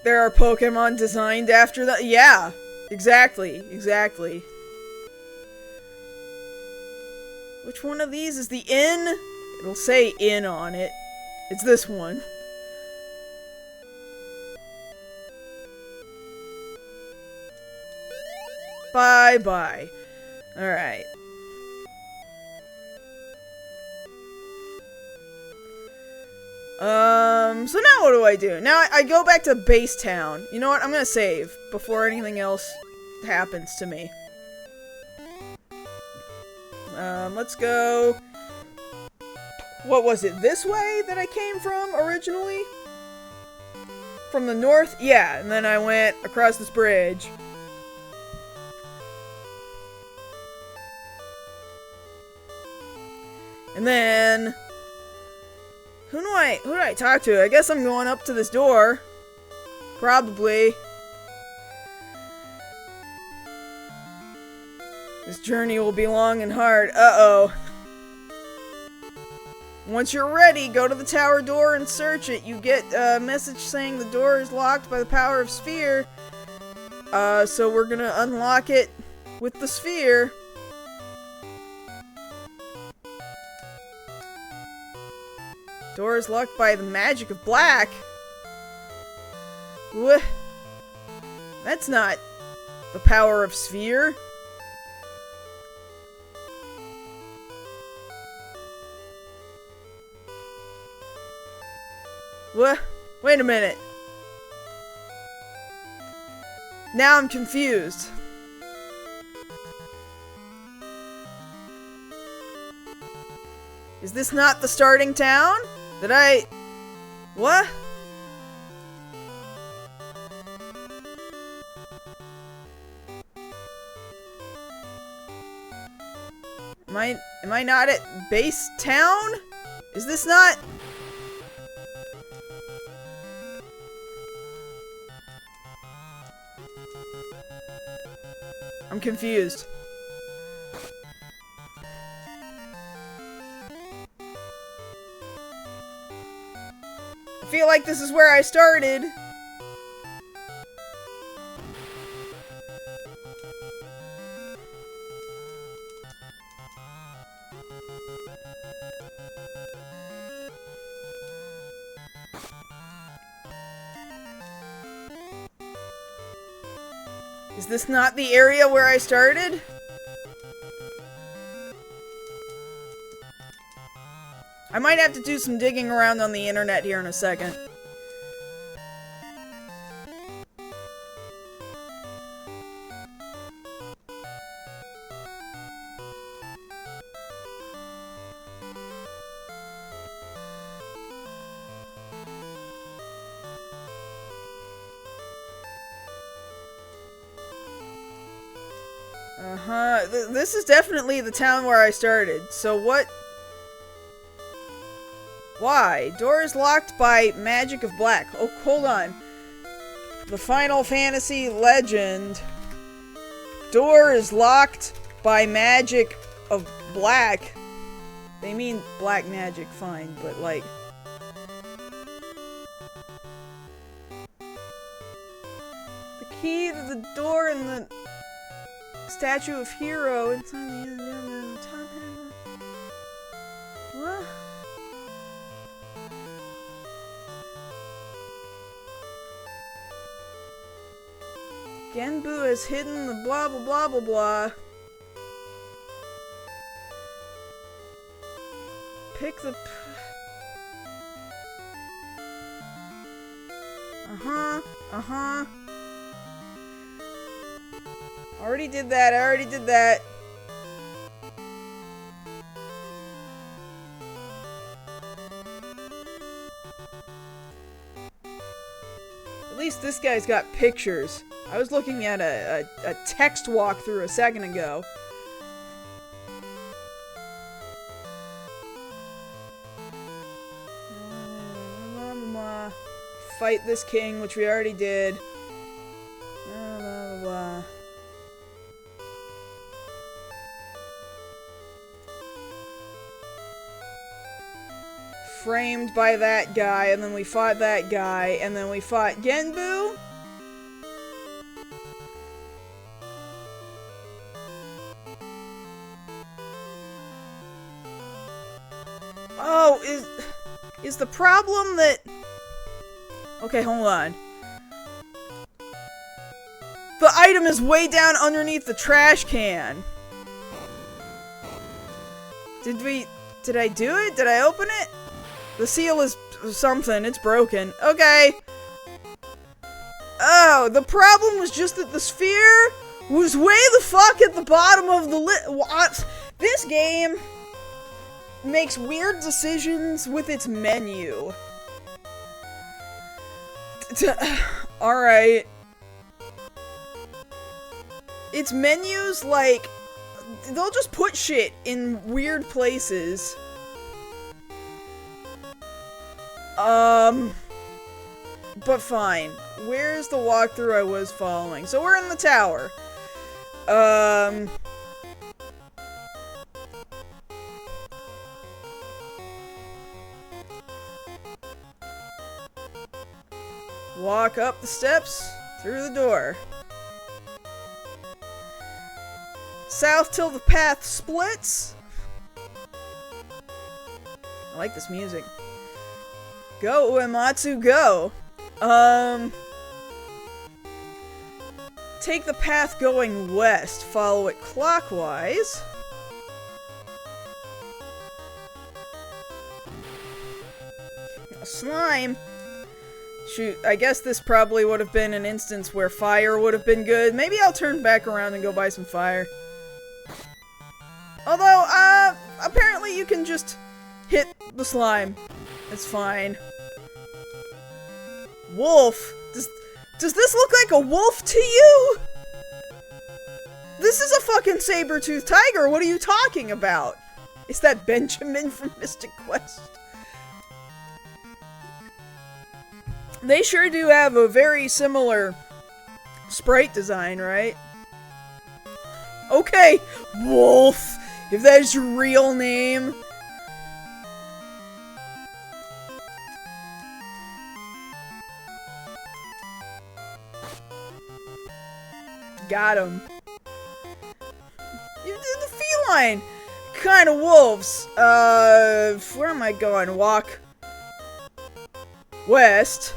There are Pokemon designed after that? Yeah! Exactly, exactly. Which one of these is the inn? It'll say inn on it. It's this one. Bye-bye. Alright. So now what do I do? Now I go back to base town. You know what? I'm gonna save before anything else happens to me. Let's go... What was it? This way that I came from originally? From the north? Yeah, and then I went across this bridge. And then... Who do I talk to? I guess I'm going up to this door. Probably. This journey will be long and hard. Uh-oh. Once you're ready, go to the tower door and search it. You get a message saying the door is locked by the power of sphere. So we're gonna unlock it with the sphere. Door is locked by the magic of black. What? That's not the power of sphere. What? Wait a minute. Now I'm confused. Is this not the starting town? Did I... What? Am I not at base town? Is this not... I'm confused. I feel like this is where I started. Is this not the area where I started? I might have to do some digging around on the internet here in a second. This is definitely the town where I started. So what? Why? Door is locked by magic of black. Oh, hold on. The Final Fantasy legend. Door is locked by magic of black. They mean black magic, fine, but like... The key to the door in the... Statue of Hero inside the top. What? Genbu has hidden the blah blah blah blah blah. Pick the... Already did that, I already did that. At least this guy's got pictures. I was looking at a text walkthrough a second ago. Fight this king, which we already did. Blah, blah, blah. Framed by that guy, and then we fought that guy, and then we fought Genbu? Oh, is the problem that... Okay, hold on. The item is way down underneath the trash can. Did I do it? Did I open it? The seal is something. It's broken. Okay. Oh, the problem was just that the sphere was way the fuck at the bottom of the what? This game makes weird decisions with its menu. Alright. Its menus, like, they'll just put shit in weird places. But fine. Where's the walkthrough I was following? So we're in the tower. Walk up the steps, through the door. South till the path splits. I like this music. Go, Uematsu, go! Take the path going west, follow it clockwise. A slime. Shoot, I guess this probably would have been an instance where fire would have been good. Maybe I'll turn back around and go buy some fire. Although, apparently you can just hit the slime. It's fine. Wolf. Does this look like a wolf to you? This is a fucking saber-toothed tiger. What are you talking about? Is that Benjamin from Mystic Quest? They sure do have a very similar sprite design, right? Okay, Wolf, if that is your real name. Got him. The feline kind of wolves. Where am I going? Walk west.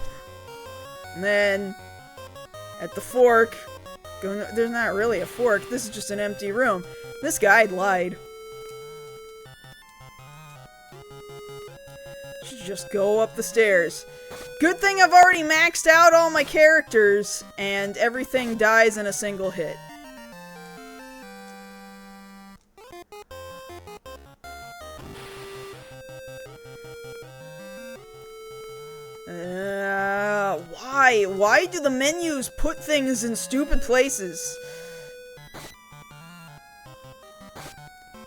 And then at the fork, there's not really a fork. This is just an empty room. This guy lied. Should just go up the stairs. Good thing I've already maxed out all my characters, and everything dies in a single hit. Why? Why do the menus put things in stupid places?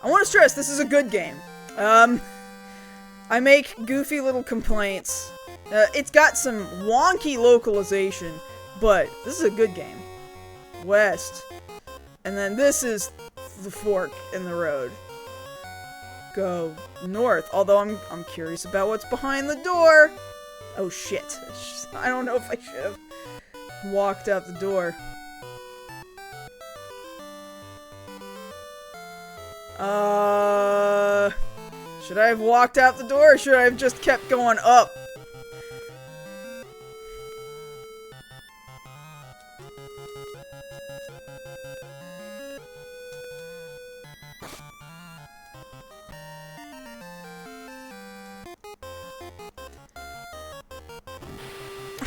I want to stress, this is a good game. I make goofy little complaints. It's got some wonky localization, but this is a good game. West. And then this is the fork in the road. Go north. Although I'm curious about what's behind the door. Oh shit. I don't know if I should have walked out the door. Should I have walked out the door or should I have just kept going up?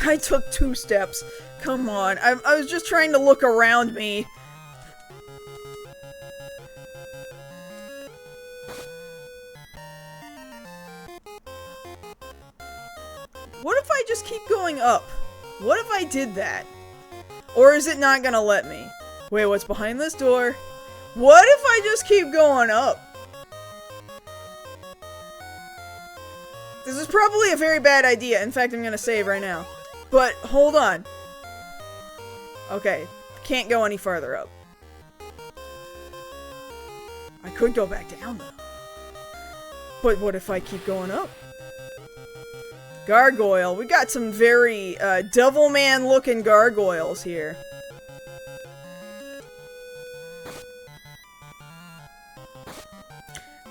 I took 2 steps. Come on. I was just trying to look around me. What if I just keep going up? What if I did that? Or is it not gonna let me? Wait, what's behind this door? What if I just keep going up? This is probably a very bad idea. In fact, I'm gonna save right now. But, hold on. Okay, can't go any farther up. I could go back down, though. But what if I keep going up? Gargoyle. We got some very, Devilman-looking gargoyles here.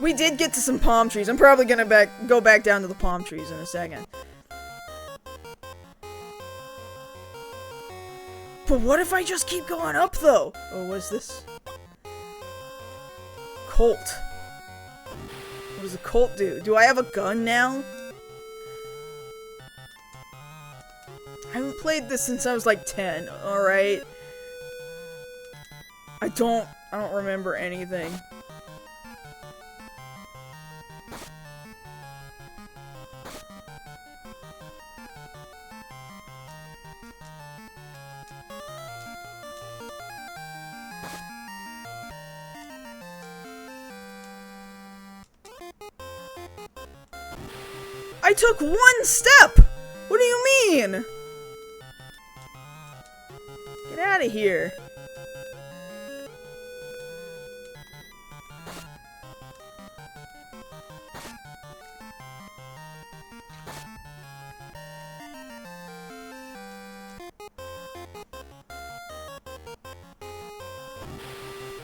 We did get to some palm trees. I'm probably gonna go back down to the palm trees in a second. But what if I just keep going up, though? Oh, what's this? Colt. What does a Colt do? Do I have a gun now? I haven't played this since I was like 10, alright? I don't remember anything. I took 1 step! What do you mean? Get out of here.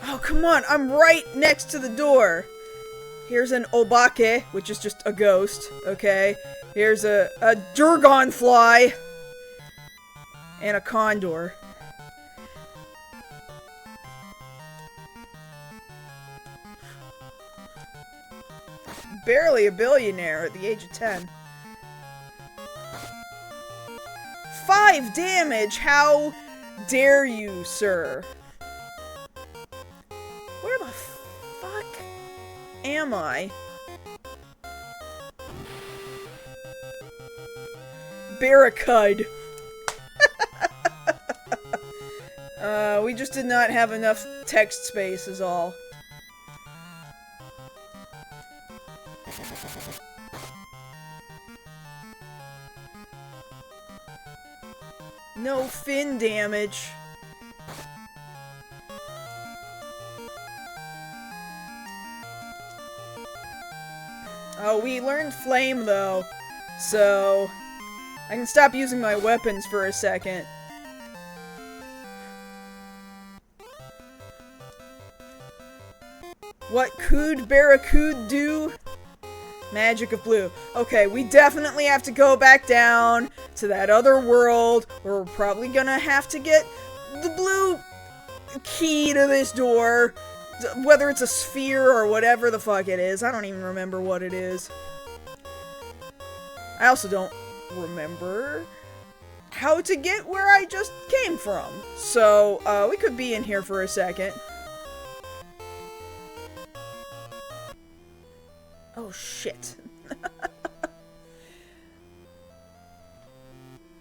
Oh, come on, I'm right next to the door. Here's an obake, which is just a ghost, okay? Here's a dragonfly. And a condor. Barely a billionaire at the age of 10. 5 damage! How dare you, sir? Where the fuck am I? Barracuda. We just did not have enough text space is all. No fin damage. Oh, we learned flame though, so I can stop using my weapons for a second. What could Barracuda do? Magic of blue. Okay, we definitely have to go back down to that other world where we're probably gonna have to get the blue key to this door. Whether it's a sphere or whatever the fuck it is. I don't even remember what it is. I also don't remember how to get where I just came from. So, we could be in here for a second. Oh, shit.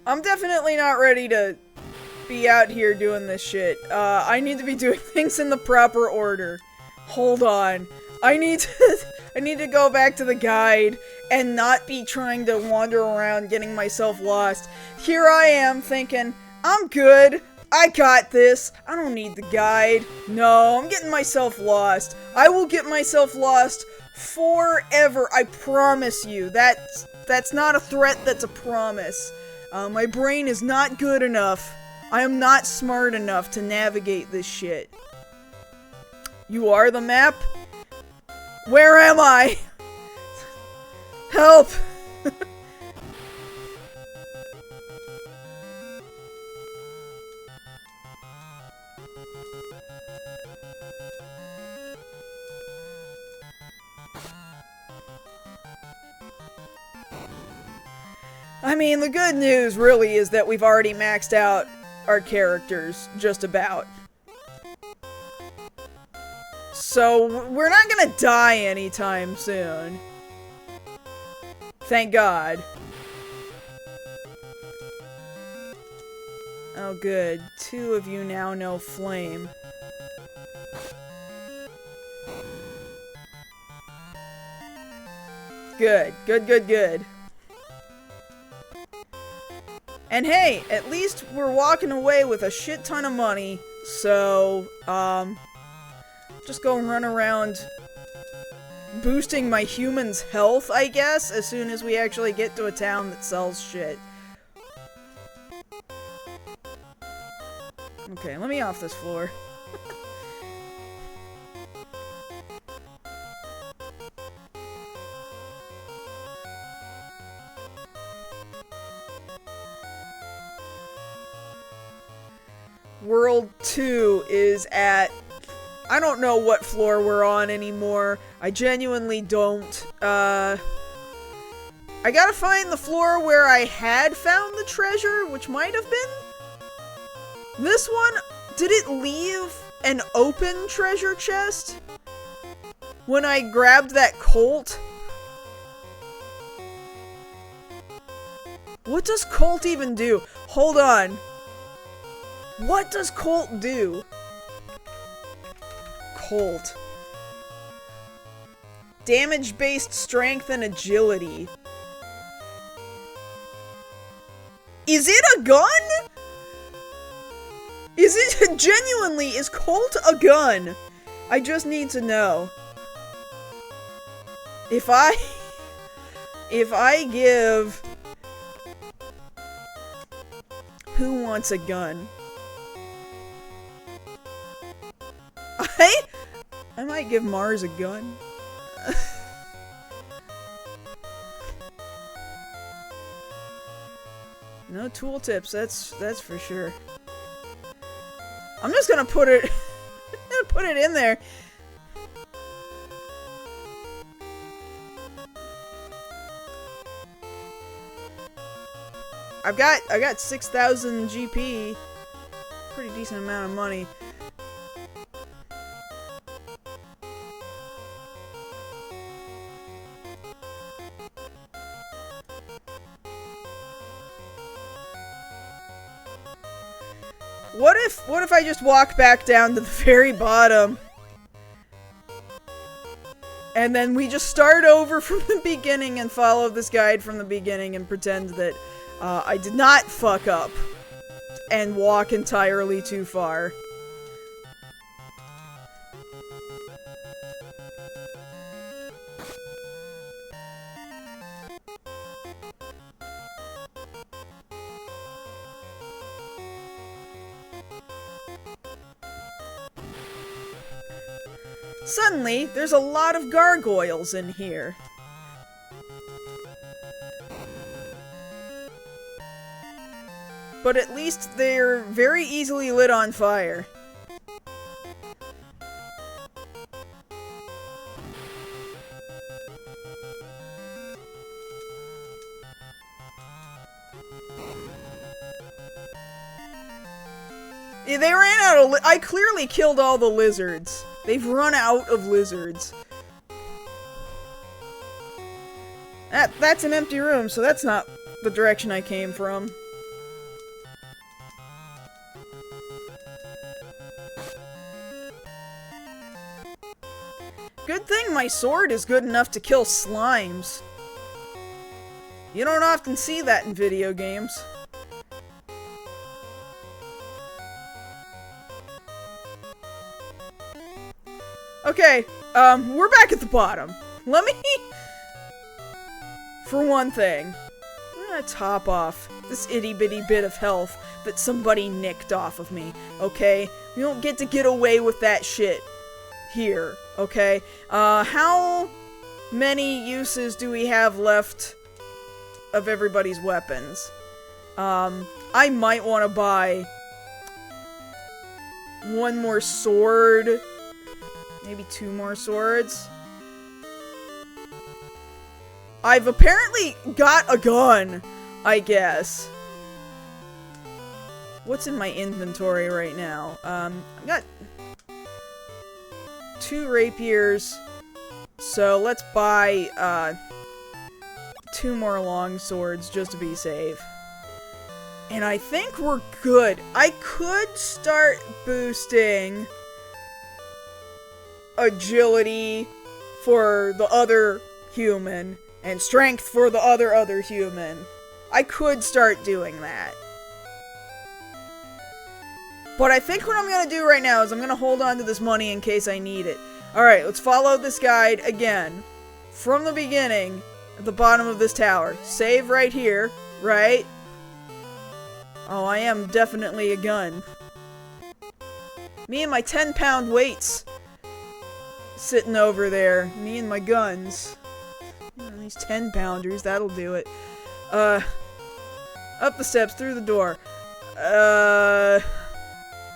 I'm definitely not ready to be out here doing this shit. I need to be doing things in the proper order. Hold on. I need to go back to the guide and not be trying to wander around getting myself lost. Here I am thinking, I'm good. I got this. I don't need the guide. No, I'm getting myself lost. I will get myself lost forever. I promise you. That's not a threat, that's a promise. My brain is not good enough. I am not smart enough to navigate this shit. You are the map? Where am I? Help! I mean, the good news really is that we've already maxed out our characters, just about. So, we're not gonna die anytime soon. Thank God. Oh good, 2 of you now know flame. Good, good, good, good. And hey, at least we're walking away with a shit ton of money, so, just go run around boosting my human's health, I guess, as soon as we actually get to a town that sells shit. Okay, let me off this floor. World 2 is at... I don't know what floor we're on anymore. I genuinely don't. I gotta find the floor where I had found the treasure, which might have been this one. Did it leave an open treasure chest when I grabbed that Colt? What does Colt even do? Hold on. What does Colt do? Colt. Damage-based strength and agility. Is it a gun? Is it genuinely, is Colt a gun? I just need to know. If I give... Who wants a gun? I might give Mars a gun. No tooltips, that's for sure. I'm just gonna put it put it in there. I got 6,000 GP. Pretty decent amount of money. What if I just walk back down to the very bottom? And then we just start over from the beginning and follow this guide from the beginning and pretend that I did not fuck up and walk entirely too far. Suddenly, there's a lot of gargoyles in here. But at least they're very easily lit on fire. Yeah, they ran out of I clearly killed all the lizards. They've run out of lizards. That's an empty room, so that's not the direction I came from. Good thing my sword is good enough to kill slimes. You don't often see that in video games. Okay, we're back at the bottom. Let me... For one thing, I'm gonna top off this itty-bitty bit of health that somebody nicked off of me, okay? We don't get to get away with that shit here, okay? How many uses do we have left of everybody's weapons? I might want to buy one more sword... Maybe 2 more swords. I've apparently got a gun, I guess. What's in my inventory right now? I've got 2 rapiers. So let's buy, 2 more long swords just to be safe. And I think we're good. I could start boosting agility for the other human and strength for the other human. I could start doing that. But I think what I'm gonna do right now is I'm gonna hold on to this money in case I need it. Alright, let's follow this guide again. From the beginning, at the bottom of this tower. Save right here, right? Oh, I am definitely a gun. Me and my 10-pound weights. Sitting over there. Me and my guns. These 10-pounders, that'll do it. Up the steps, through the door.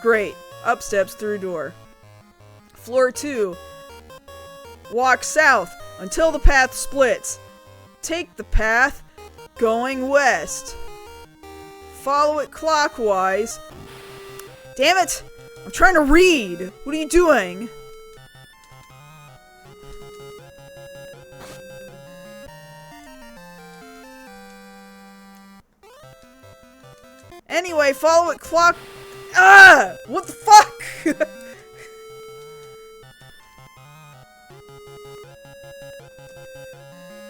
Great. Up steps, through door. Floor 2. Walk south until the path splits. Take the path going west. Follow it clockwise. Damn it! I'm trying to read! What are you doing? Anyway, follow it clock... Ah! What the fuck?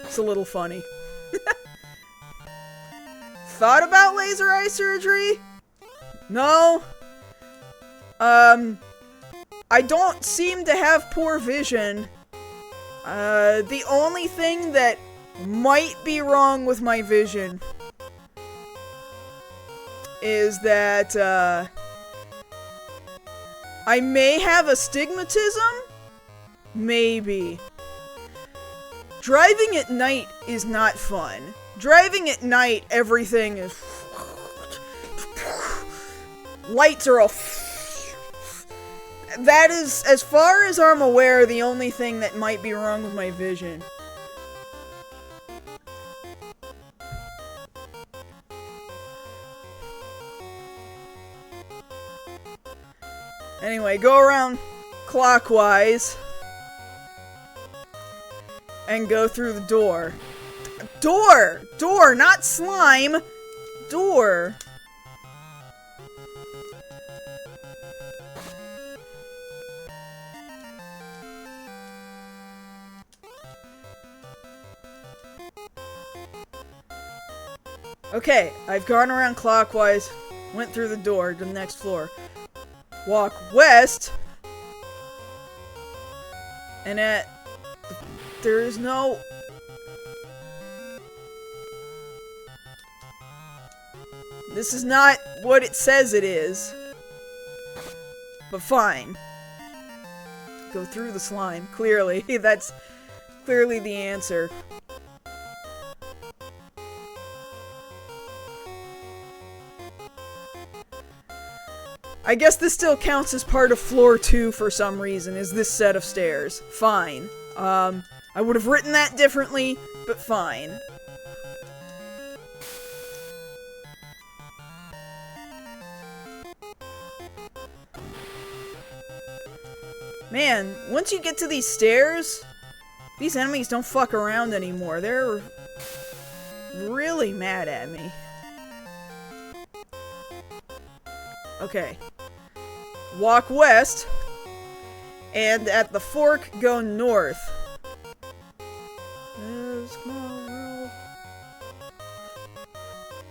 It's a little funny. Thought about laser eye surgery? No. I don't seem to have poor vision. The only thing that might be wrong with my vision is that, I may have astigmatism? Maybe. Driving at night is not fun. Driving at night, everything is... Lights are all... That is, as far as I'm aware, the only thing that might be wrong with my vision. Anyway, go around clockwise and go through the door. Door! Door, not slime! Door. Okay, I've gone around clockwise, went through the door to the next floor. Walk west, and there is no... This is not what it says it is. But fine. Go through the slime, clearly. That's clearly the answer. I guess this still counts as part of floor 2 for some reason, is this set of stairs. Fine. I would have written that differently, but fine. Man, once you get to these stairs, these enemies don't fuck around anymore. They're really mad at me. Okay. Walk west, and at the fork, go north.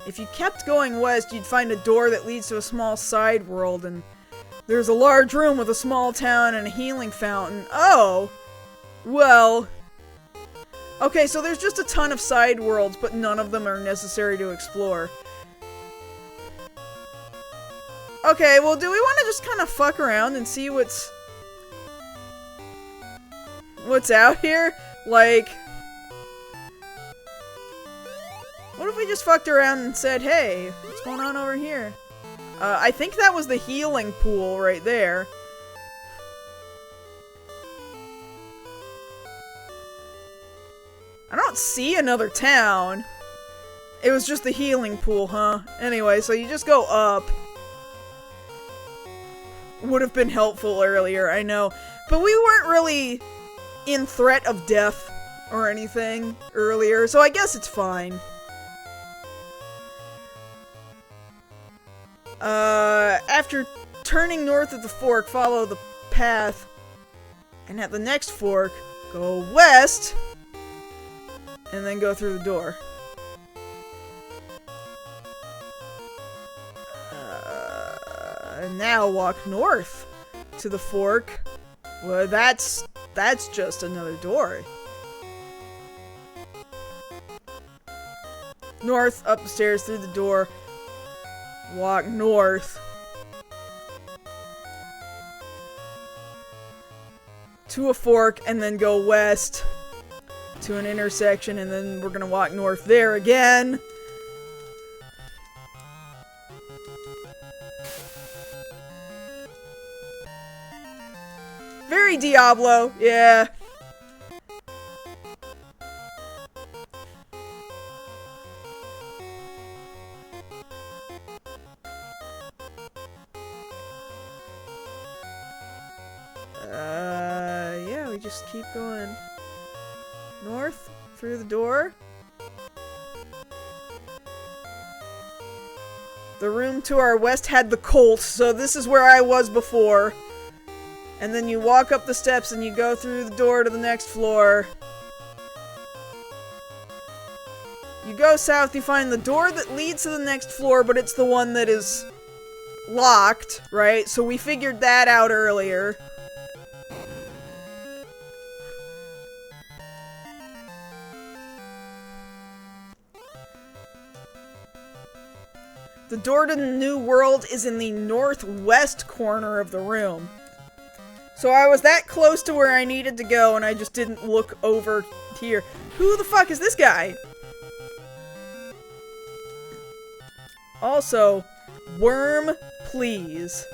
If you kept going west, you'd find a door that leads to a small side world, and there's a large room with a small town and a healing fountain. Oh! Well... Okay, so there's just a ton of side worlds, but none of them are necessary to explore. Okay, well, do we want to just kind of fuck around and see what's out here? Like... What if we just fucked around and said, hey, what's going on over here? I think that was the healing pool right there. I don't see another town. It was just the healing pool, huh? Anyway, so you just go up. Would have been helpful earlier, I know. But we weren't really in threat of death or anything earlier, so I guess it's fine. After turning north at the fork, follow the path, and at the next fork, go west, and then go through the door. And now walk north to the fork. Well, that's just another door. North, up the stairs, through the door. Walk north to a fork, and then go west to an intersection, and then we're gonna walk north there again. Very Diablo, yeah. Yeah, we just keep going north through the door. The room to our west had the Colt, so this is where I was before. And then you walk up the steps and you go through the door to the next floor. You go south, you find the door that leads to the next floor, but it's the one that is locked, right? So we figured that out earlier. The door to the new world is in the northwest corner of the room. So I was that close to where I needed to go, and I just didn't look over here. Who the fuck is this guy? Also, worm, please.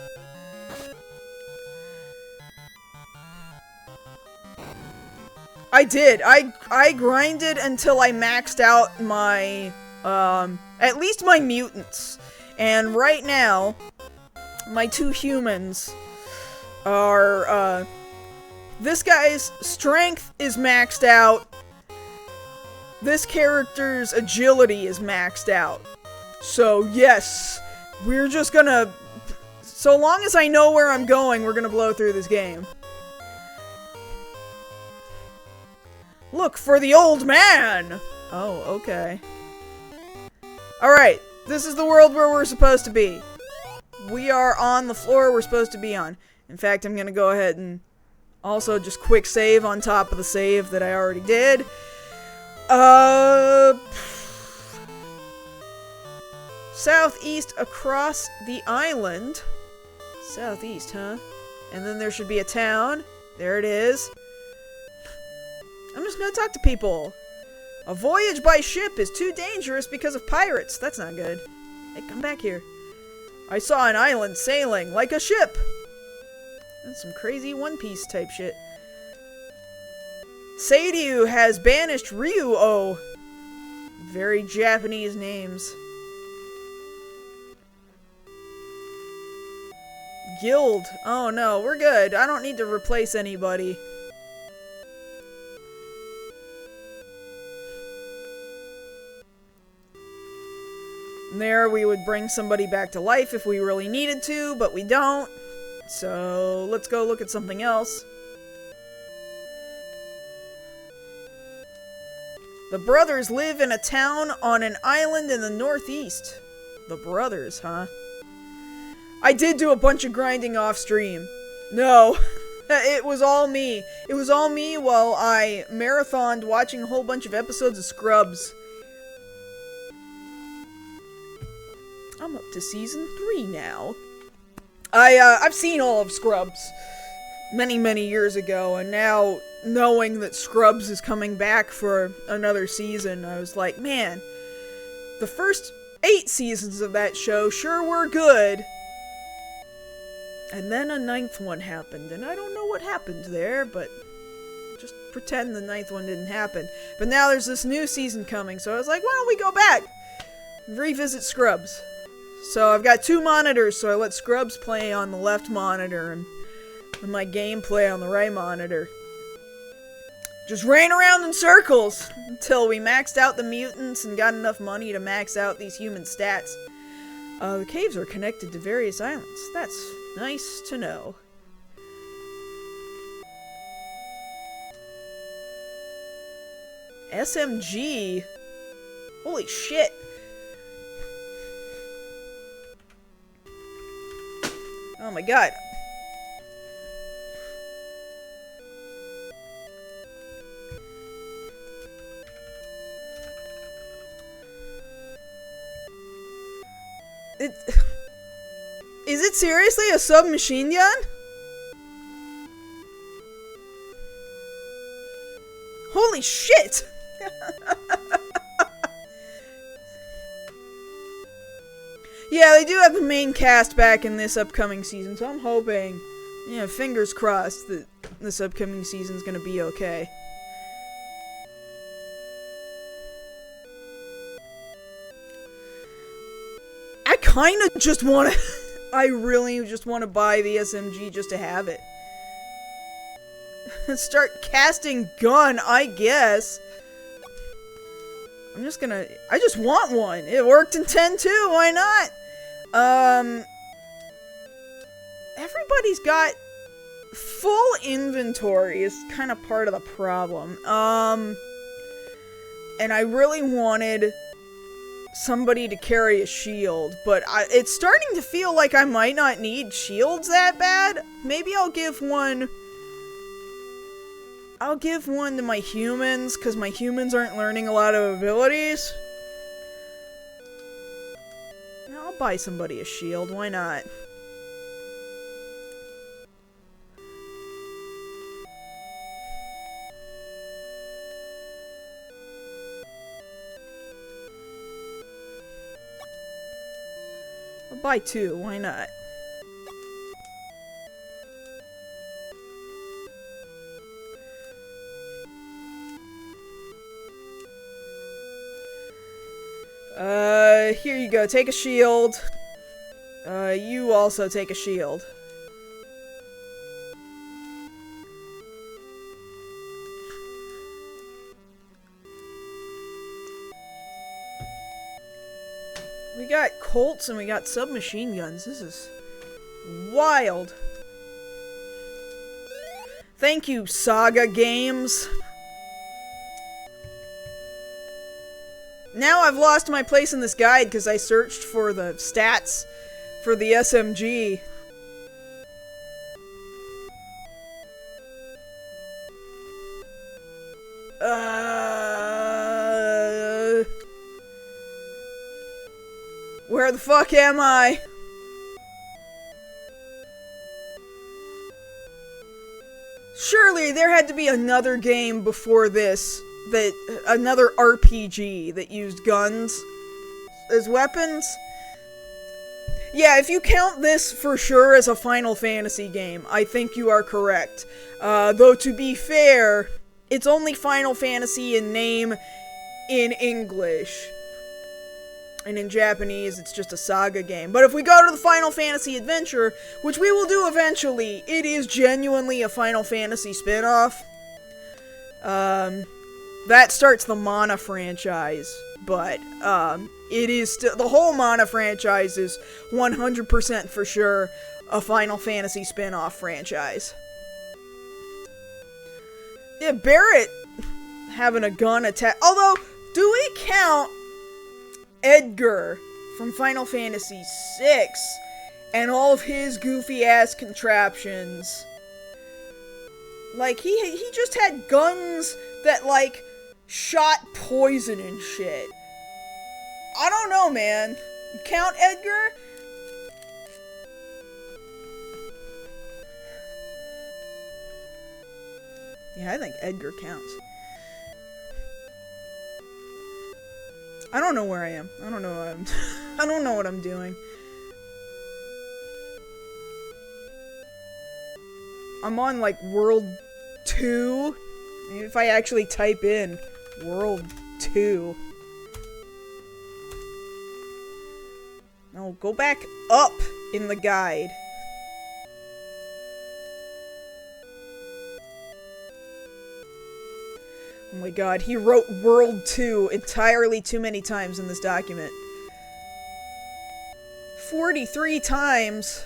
I did. I grinded until I maxed out my, at least my mutants. And right now, my 2 humans are, this guy's strength is maxed out. This character's agility is maxed out. So, yes, we're just gonna... So long as I know where I'm going, we're gonna blow through this game. Look for the old man! Oh, okay. Alright, this is the world where we're supposed to be. We are on the floor we're supposed to be on. In fact, I'm gonna go ahead and also just quick save on top of the save that I already did. Southeast across the island. Southeast, huh? And then there should be a town. There it is. I'm just gonna talk to people. A voyage by ship is too dangerous because of pirates. That's not good. Hey, come back here. I saw an island sailing like a ship. That's some crazy One Piece type shit. Seiryu has banished Ryuo. Very Japanese names. Guild. Oh no, we're good. I don't need to replace anybody. There, we would bring somebody back to life if we really needed to, but we don't. So, let's go look at something else. The brothers live in a town on an island in the northeast. The brothers, huh? I did do a bunch of grinding off stream. No, it was all me. It was all me while I marathoned watching a whole bunch of episodes of Scrubs. I'm up to season 3 now. I've seen all of Scrubs many years ago, and now knowing that Scrubs is coming back for another season, I was like, man, the first 8 seasons of that show sure were good. And then a 9th one happened, and I don't know what happened there, but just pretend the 9th one didn't happen. But now there's this new season coming, so I was like, why don't we go back and revisit Scrubs? So I've got 2 monitors, so I let Scrubs play on the left monitor and my gameplay on the right monitor. Just ran around in circles until we maxed out the mutants and got enough money to max out these human stats. The caves are connected to various islands. That's nice to know. SMG? Holy shit. Oh my god. Is it seriously a submachine gun? Holy shit! Yeah, they do have the main cast back in this upcoming season, so I'm hoping, yeah, fingers crossed that this upcoming season's gonna be okay. I kinda just wanna... I really just wanna buy the SMG just to have it. Start casting gun, I guess. I'm just gonna... I just want one. It worked in 10 too, why not? Everybody's got full inventory is kind of part of the problem. And I really wanted somebody to carry a shield, but it's starting to feel like I might not need shields that bad. Maybe I'll give one to my humans, because my humans aren't learning a lot of abilities. I'll buy somebody a shield, why not? I'll buy 2, why not? Here you go, take a shield. You also take a shield. We got Colts and we got submachine guns. This is wild. Thank you, Saga Games. Now I've lost my place in this guide because I searched for the stats for the SMG. Where the fuck am I? Surely there had to be another game before this, another RPG that used guns as weapons. Yeah, if you count this for sure as a Final Fantasy game, I think you are correct. Though to be fair, it's only Final Fantasy in name in English. And in Japanese, it's just a Saga game. But if we go to the Final Fantasy Adventure, which we will do eventually, it is genuinely a Final Fantasy spin-off. That starts the Mana franchise, but it is still, the whole Mana franchise is 100% for sure a Final Fantasy spin-off franchise. Yeah, Barret having a gun attack. Although, do we count Edgar from Final Fantasy VI and all of his goofy ass contraptions? Like, he just had guns that, like, shot poison and shit. I don't know, man. Count Edgar? Yeah, I think Edgar counts. I don't know where I am. I don't know I don't know what I'm doing. I'm on, like, World 2. Maybe if I actually type in World 2. No, go back up in the guide. Oh my god, he wrote World 2 entirely too many times in this document. 43 times.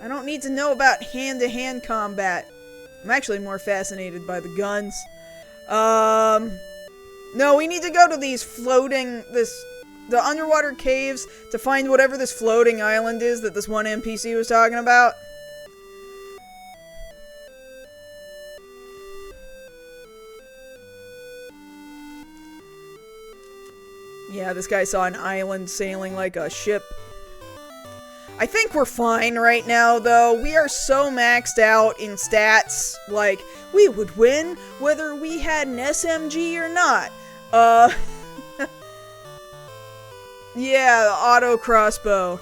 I don't need to know about hand-to-hand combat. I'm actually more fascinated by the guns. No, we need to go to these the underwater caves to find whatever this floating island is that this one NPC was talking about. Yeah, this guy saw an island sailing like a ship. I think we're fine right now, though. We are so maxed out in stats. Like, we would win whether we had an SMG or not. Yeah, the auto crossbow.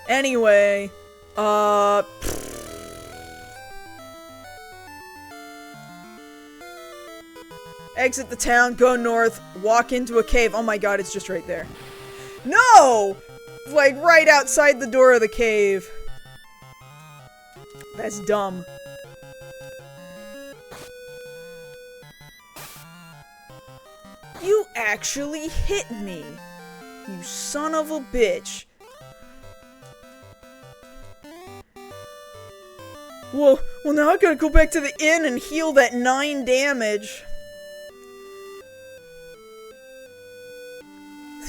Anyway, exit the town, go north, walk into a cave. Oh my god, it's just right there. No! Like, right outside the door of the cave. That's dumb. You actually hit me. You son of a bitch. Well, now I gotta go back to the inn and heal that 9 damage.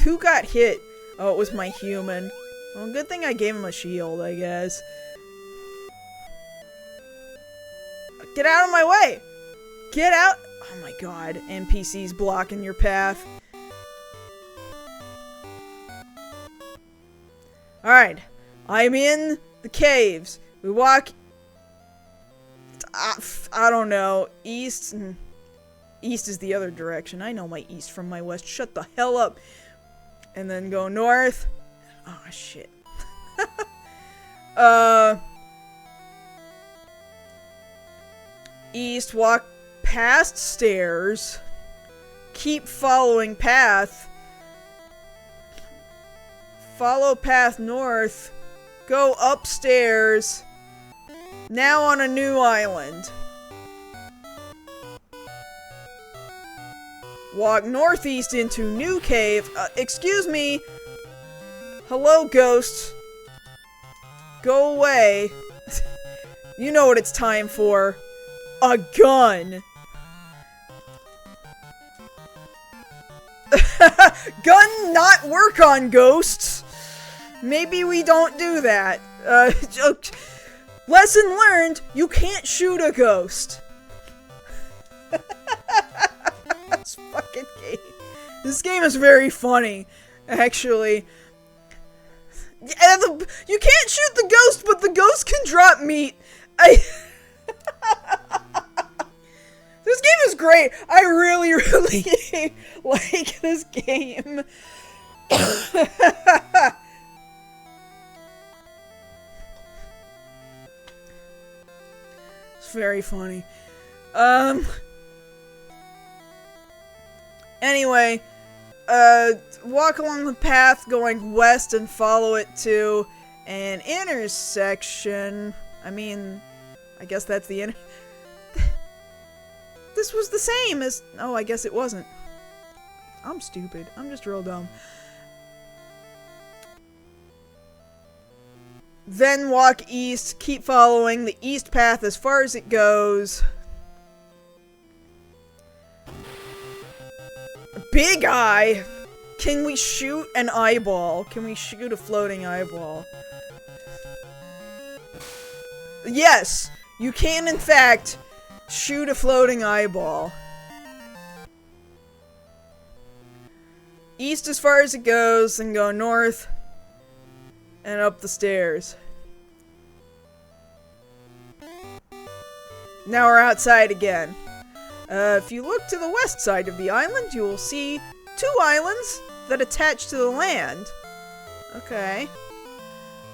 Who got hit? Oh, it was my human. Well, good thing I gave him a shield, I guess. Get out of my way! Get out! Oh my god, NPCs blocking your path. Alright, I'm in the caves. We walk... I don't know. East? East is the other direction. I know my east from my west. Shut the hell up. And then go north. Oh, shit. East, walk past stairs. Keep following path. Follow path north. Go upstairs. Now on a new island. Walk northeast into new cave. Excuse me. Hello, ghosts. Go away. You know what it's time for. A gun. Gun not work on ghosts. Maybe we don't do that. Lesson learned, you can't shoot a ghost. This fucking game. This game is very funny, actually. And you can't shoot the ghost, but the ghost can drop meat. This game is great. I really, really like this game. It's very funny. Anyway, walk along the path going west and follow it to an intersection. I mean, I guess that's the This was the same as... Oh, I guess it wasn't. I'm stupid. I'm just real dumb. Then walk east, keep following the east path as far as it goes. Big Eye! Can we shoot an eyeball? Can we shoot a floating eyeball? Yes! You can, in fact, shoot a floating eyeball. East as far as it goes, then go north and up the stairs. Now we're outside again. If you look to the west side of the island, you will see 2 islands that attach to the land. Okay.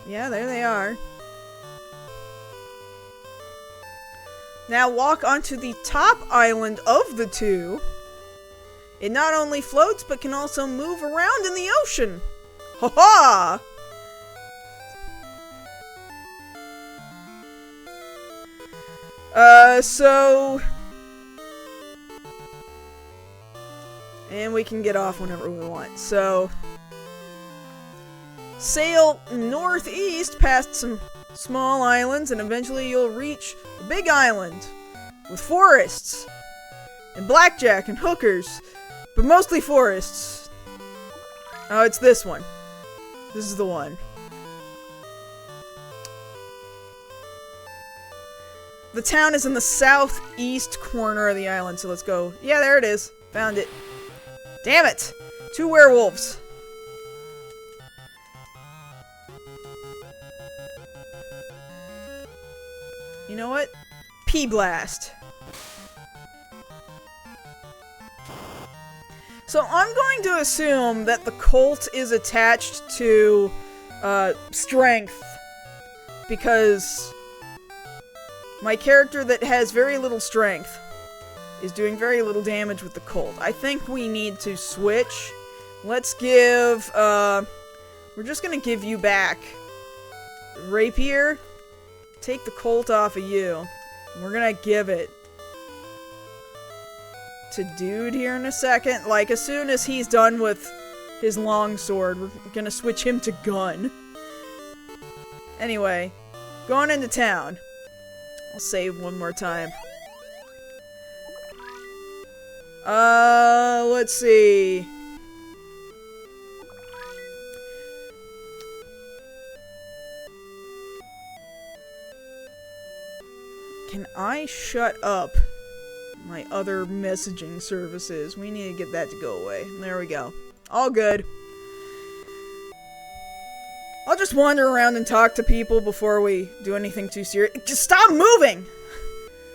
Yeah, there they are. Now walk onto the top island of the 2. It not only floats, but can also move around in the ocean. Ha-ha! And we can get off whenever we want. So, sail northeast past some small islands, and eventually you'll reach a big island with forests and blackjack and hookers, but mostly forests. Oh, it's this one. This is the one. The town is in the southeast corner of the island, so let's go. Yeah, there it is. Found it. Damn it! 2 werewolves. You know what? P-Blast. So I'm going to assume that the Colt is attached to strength, because my character that has very little strength is doing very little damage with the Colt. I think we need to switch. Let's give, we're just gonna give you back Rapier. Take the Colt off of you. We're gonna give it to Dude here in a second. Like, as soon as he's done with his longsword, we're gonna switch him to gun. Anyway, going into town. I'll save one more time. Let's see. Can I shut up my other messaging services? We need to get that to go away. There we go. All good. I'll just wander around and talk to people before we do anything too serious. Just stop moving!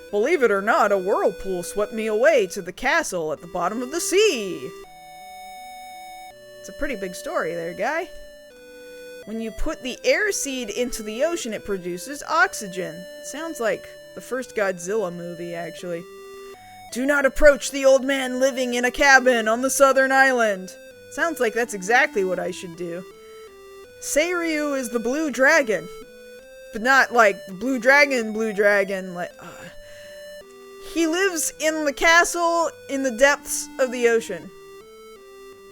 Believe it or not, a whirlpool swept me away to the castle at the bottom of the sea. It's a pretty big story there, guy. When you put the air seed into the ocean, it produces oxygen. Sounds like the first Godzilla movie, actually. Do not approach the old man living in a cabin on the southern island. Sounds like that's exactly what I should do. Seiryu is the blue dragon. But not like the blue dragon, like... He lives in the castle in the depths of the ocean.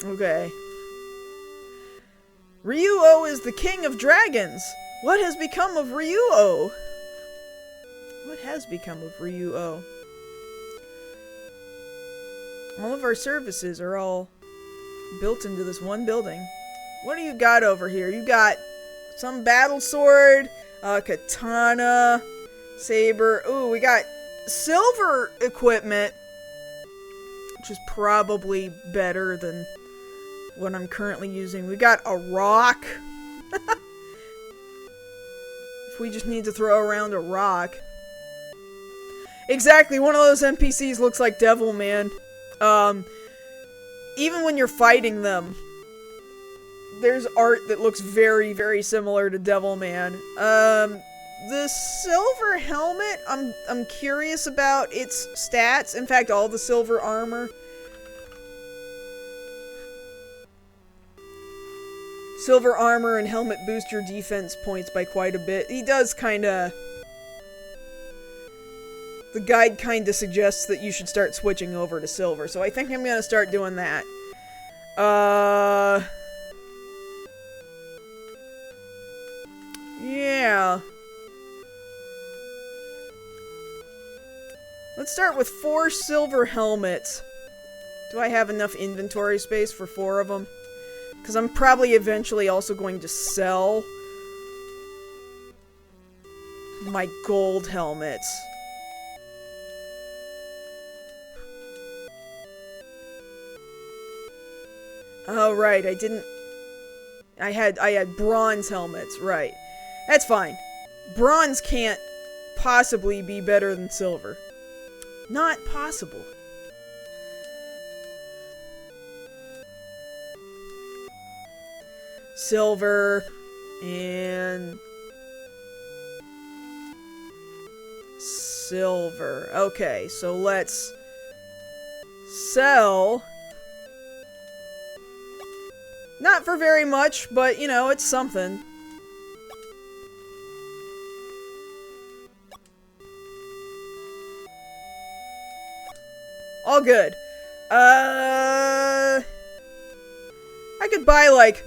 Okay. Ryuo is the king of dragons. What has become of Ryuo? What has become of Ryuo? All of our services are all built into this one building. What do you got over here? You got some battle sword, katana, saber. Ooh, we got silver equipment, which is probably better than what I'm currently using. We got a rock. If we just need to throw around a rock. Exactly, one of those NPCs looks like Devilman. Even when you're fighting them, there's art that looks very, very similar to Devilman. The silver helmet, I'm curious about its stats. In fact, all the silver armor. Silver armor and helmet boost your defense points by quite a bit. He does kinda... The guide kinda suggests that you should start switching over to silver, so I think I'm gonna start doing that. Yeah. Let's start with 4 silver helmets. Do I have enough inventory space for 4 of them? Because I'm probably eventually also going to sell my gold helmets. Oh, right, I didn't... I had bronze helmets, right. That's fine. Bronze can't possibly be better than silver. Not possible. Silver and silver. Okay, so let's sell. Not for very much, but you know, it's something. All good. I could buy like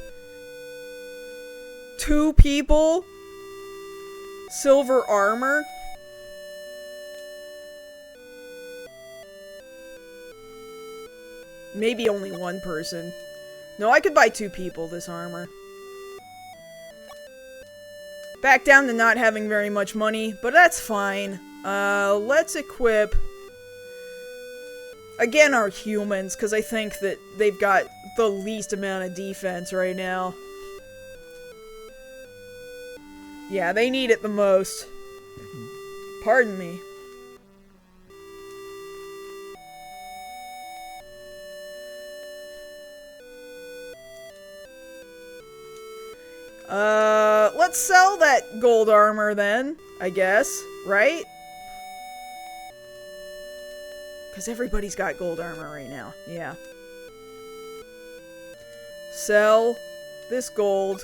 2 people silver armor. Maybe only 1 person. No, I could buy 2 people this armor. Back down to not having very much money, but that's fine. Let's equip... Again, our humans, because I think that they've got the least amount of defense right now. Yeah, they need it the most. Pardon me. Let's sell that gold armor then, I guess, right? Because everybody's got gold armor right now, yeah. Sell this gold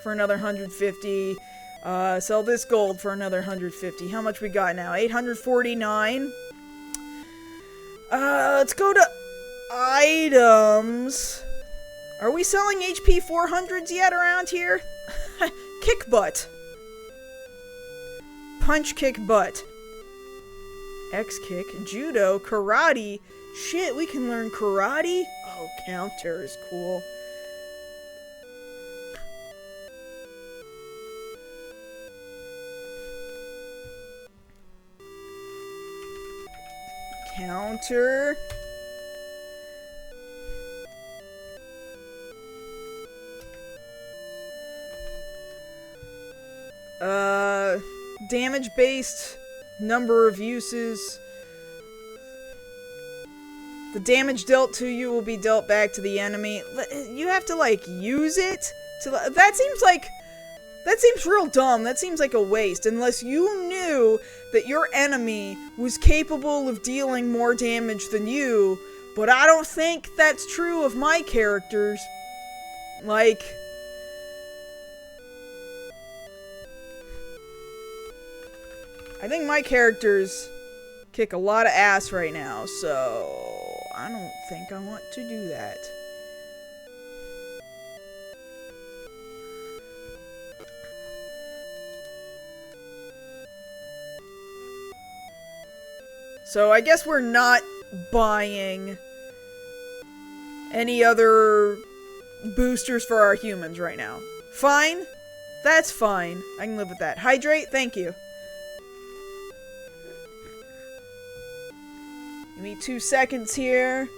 for another 150. Sell this gold for another 150. How much we got now? 849. Let's go to items. Are we selling HP 400s yet around here? Kick butt. Punch, kick butt. X-kick, judo, karate. Shit, we can learn karate? Oh, counter is cool. Counter. Damage-based number of uses. The damage dealt to you will be dealt back to the enemy. You have to, like, use it to... That seems real dumb. That seems like a waste. Unless you knew that your enemy was capable of dealing more damage than you. But I don't think that's true of my characters. Like... I think my characters kick a lot of ass right now, so I don't think I want to do that. So I guess we're not buying any other boosters for our humans right now. Fine. That's fine. I can live with that. Hydrate, thank you. Give me 2 seconds here.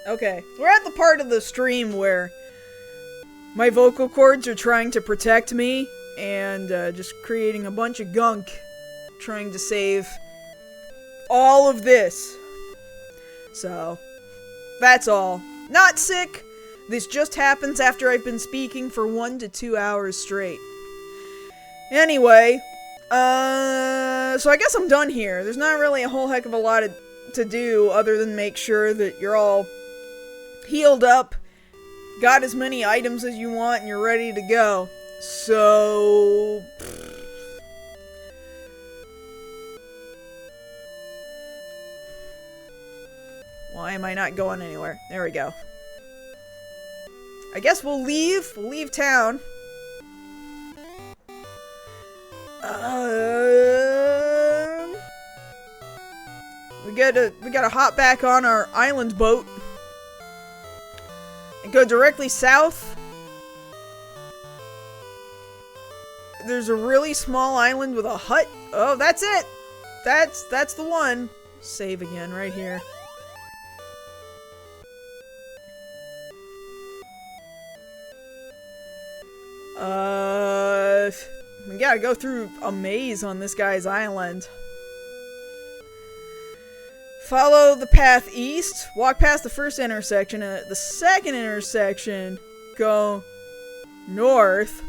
Okay, we're at the part of the stream where my vocal cords are trying to protect me and just creating a bunch of gunk, trying to save all of this. So, that's all. Not sick. This just happens after I've been speaking for 1 to 2 hours straight. Anyway, so I guess I'm done here. There's not really a whole heck of a lot to do other than make sure that you're all healed up, got as many items as you want, and you're ready to go. So... why am I not going anywhere? There we go. I guess we'll leave. We'll leave town. We gotta hop back on our island boat and go directly south. There's a really small island with a hut. Oh, that's it. That's the one. Save again right here. We gotta go through a maze on this guy's island. Follow the path east, walk past the first intersection, and at the second intersection, go north,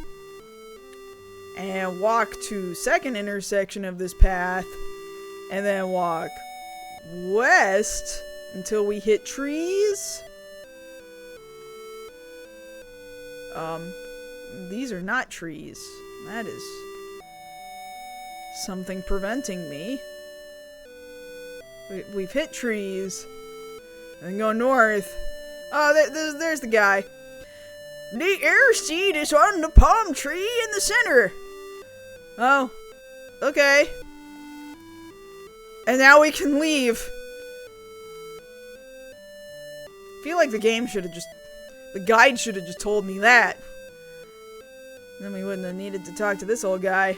and walk to second intersection of this path, and then walk west until we hit trees. These are not trees. That is something preventing me. We've hit trees. And go north. Oh, there's the guy. The air seed is on the palm tree in the center. Oh, okay. And now we can leave. I feel like the game should have just... the guide should have just told me that. Then we wouldn't have needed to talk to this old guy.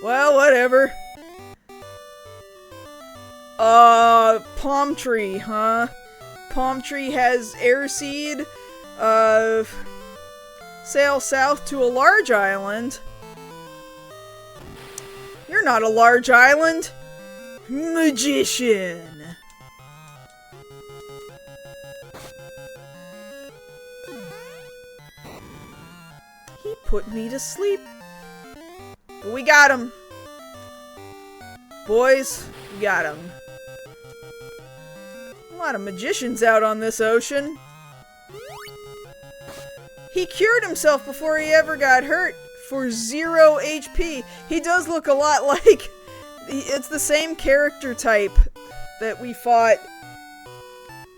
Well, whatever. Palm tree, huh? Palm tree has air seed. Sail south to a large island. You're not a large island. Magician. He put me to sleep. But we got him. Boys, we got him. A lot of magicians out on this ocean. He cured himself before he ever got hurt for 0 HP. He does look a lot like... it's the same character type that we fought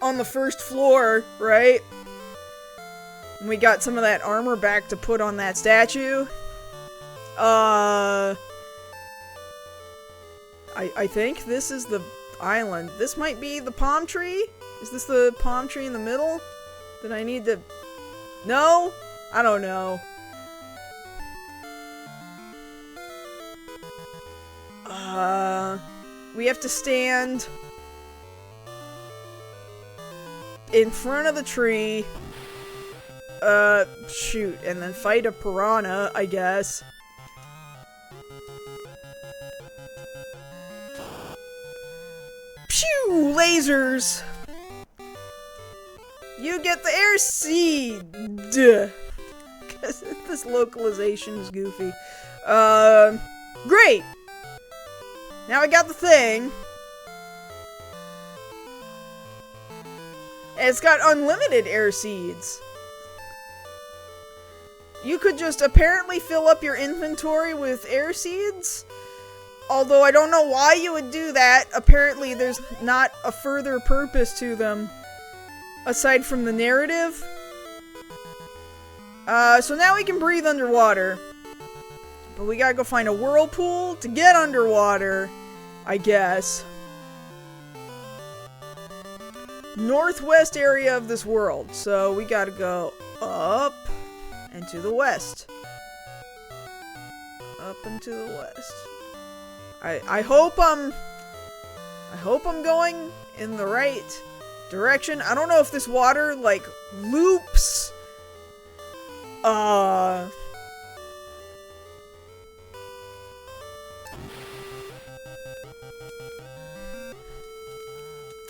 on the first floor, right? And we got some of that armor back to put on that statue. I think this is the island. This might be the palm tree? Is this the palm tree in the middle? That I need to... No? I don't know. We have to stand in front of the tree. Shoot. And then fight a piranha, I guess. Pew! Lasers! You get the air seed! Because this localization is goofy. Great! Now I got the thing. And it's got unlimited air seeds. You could just apparently fill up your inventory with air seeds. Although I don't know why you would do that. Apparently there's not a further purpose to them. Aside from the narrative. So now we can breathe underwater. But we gotta go find a whirlpool to get underwater, I guess. Northwest area of this world. So we gotta go up and to the west. Up and to the west. I hope I'm going in the right direction. I don't know if this water, like, loops.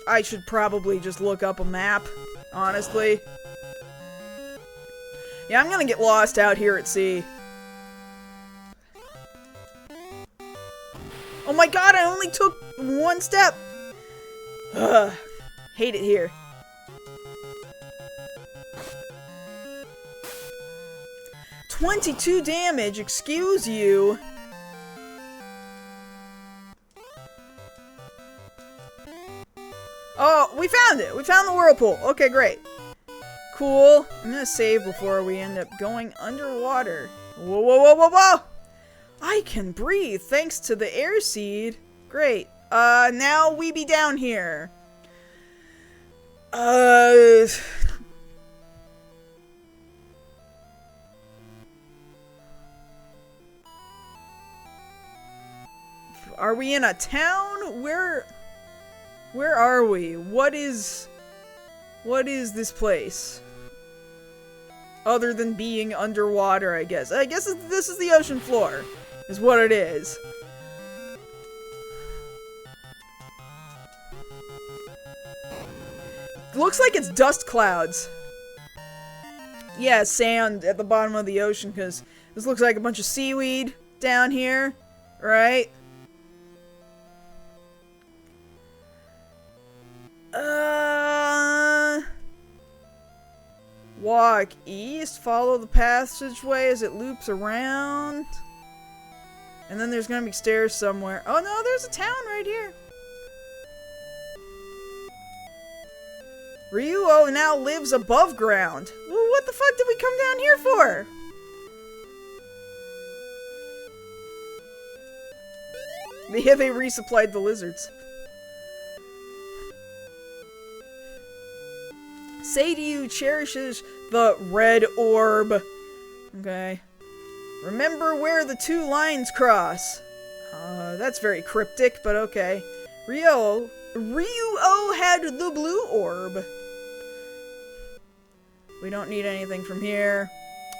I should probably just look up a map, honestly. Yeah, I'm gonna get lost out here at sea. Oh my god, I only took one step! Ugh, hate it here. $22 damage, excuse you. Oh, we found it! We found the whirlpool. Okay, great. Cool. I'm gonna save before we end up going underwater. Whoa, whoa, whoa, whoa, whoa! I can breathe thanks to the air seed. Great. Now we be down here. Are we in a town? Where are we? What is this place? Other than being underwater, I guess. I guess this is the ocean floor, is what it is. Looks like it's dust clouds. Yeah, sand at the bottom of the ocean, because this looks like a bunch of seaweed down here, right? Walk east, follow the passageway as it loops around. And then there's gonna be stairs somewhere. Oh no, there's a town right here. Ryuo now lives above ground. Well, what the fuck did we come down here for? Yeah, they resupplied the lizards. Seiryu cherishes the red orb. Okay. Remember where the two lines cross. That's very cryptic, but okay. Ryuo had the blue orb. We don't need anything from here.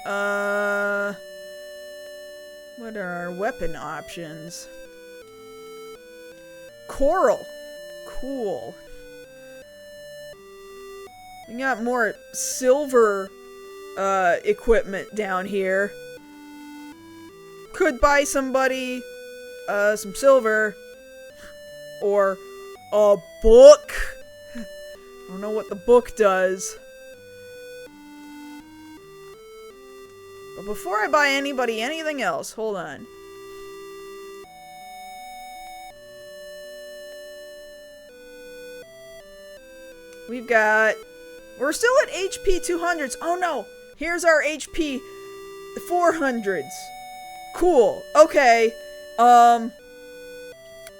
What are our weapon options? Coral. Cool. We got more silver equipment down here. Could buy somebody some silver or a book. I don't know what the book does. But before I buy anybody anything else, hold on. We've got... We're still at HP 200s. Oh no! Here's our HP 400s. Cool. Okay.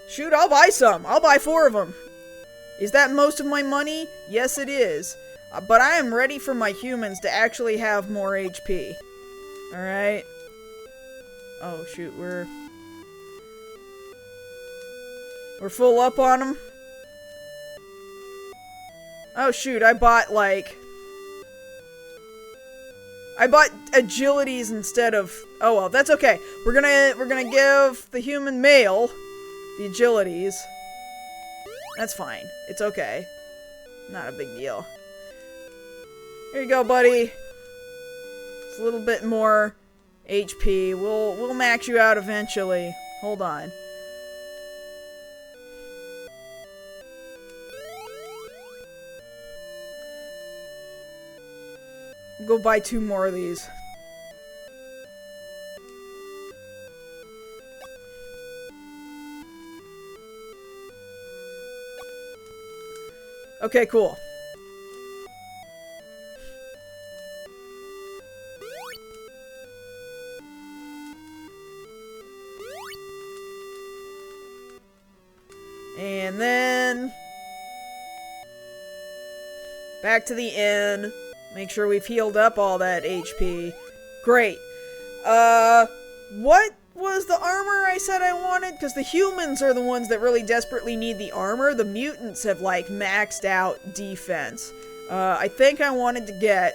Shoot, I'll buy some. I'll buy 4 of them. Is that most of my money? Yes, it is. But I am ready for my humans to actually have more HP. Alright. Oh, shoot, we're full up on them. Oh, shoot, I bought agilities instead of... Oh, well, that's okay. We're gonna give the human male the agilities. That's fine. It's okay. Not a big deal. Here you go, buddy. It's a little bit more HP. We'll max you out eventually. Hold on. Go buy 2 more of these. Okay, cool. And then back to the inn. Make sure we've healed up all that HP. Great. What was the armor I said I wanted? Because the humans are the ones that really desperately need the armor. The mutants have, like, maxed out defense. I think I wanted to get...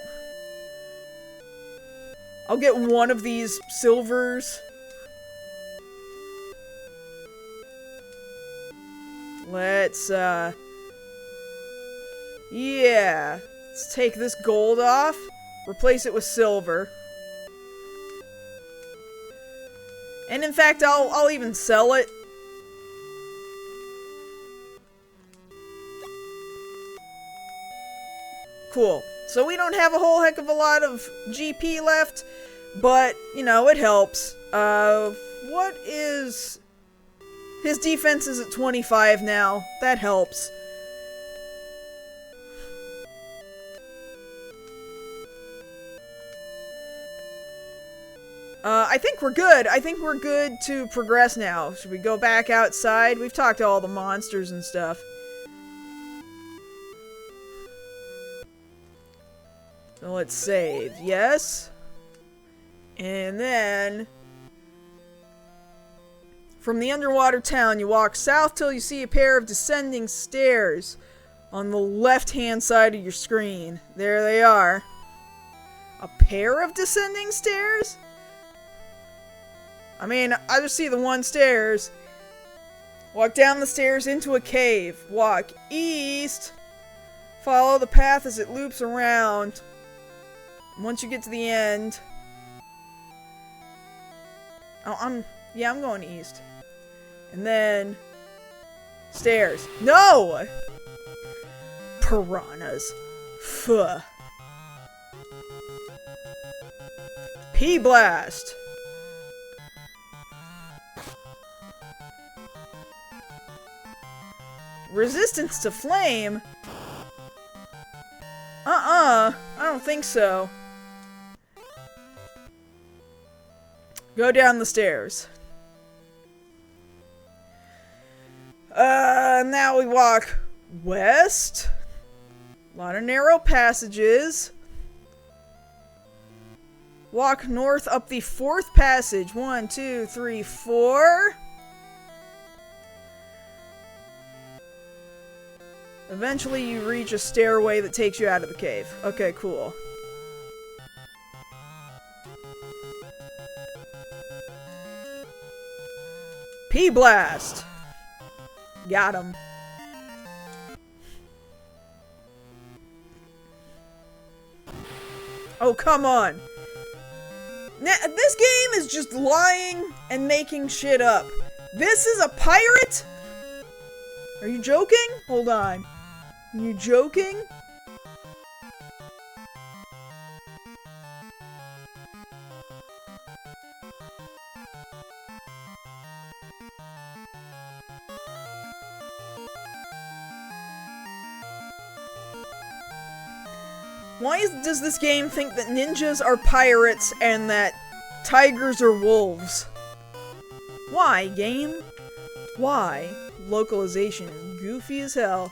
I'll get one of these silvers. Let's, yeah. Let's take this gold off. Replace it with silver. And in fact, I'll even sell it. Cool. So we don't have a whole heck of a lot of GP left, but, you know, it helps. What is... His defense is at 25 now. That helps. I think we're good. I think we're good to progress now. Should we go back outside? We've talked to all the monsters and stuff. So let's save. Yes. And then... From the underwater town, you walk south till you see a pair of descending stairs on the left-hand side of your screen. There they are. A pair of descending stairs? I mean, I just see the one stairs. Walk down the stairs into a cave. Walk east. Follow the path as it loops around. Once you get to the end... Oh, I'm going east. And then... Stairs. No! Piranhas. Fuh. P-Blast. Resistance to flame? I don't think so. Go down the stairs. Now we walk west. A lot of narrow passages. Walk north up the 4th passage. 1, 2, 3, 4. Eventually you reach a stairway that takes you out of the cave. Okay, cool. P-Blast! Got him. Oh, come on. This game is just lying and making shit up. This is a pirate? Are you joking? Hold on. Are you joking? Why does this game think that ninjas are pirates and that tigers are wolves? Why, game? Why? Localization is goofy as hell.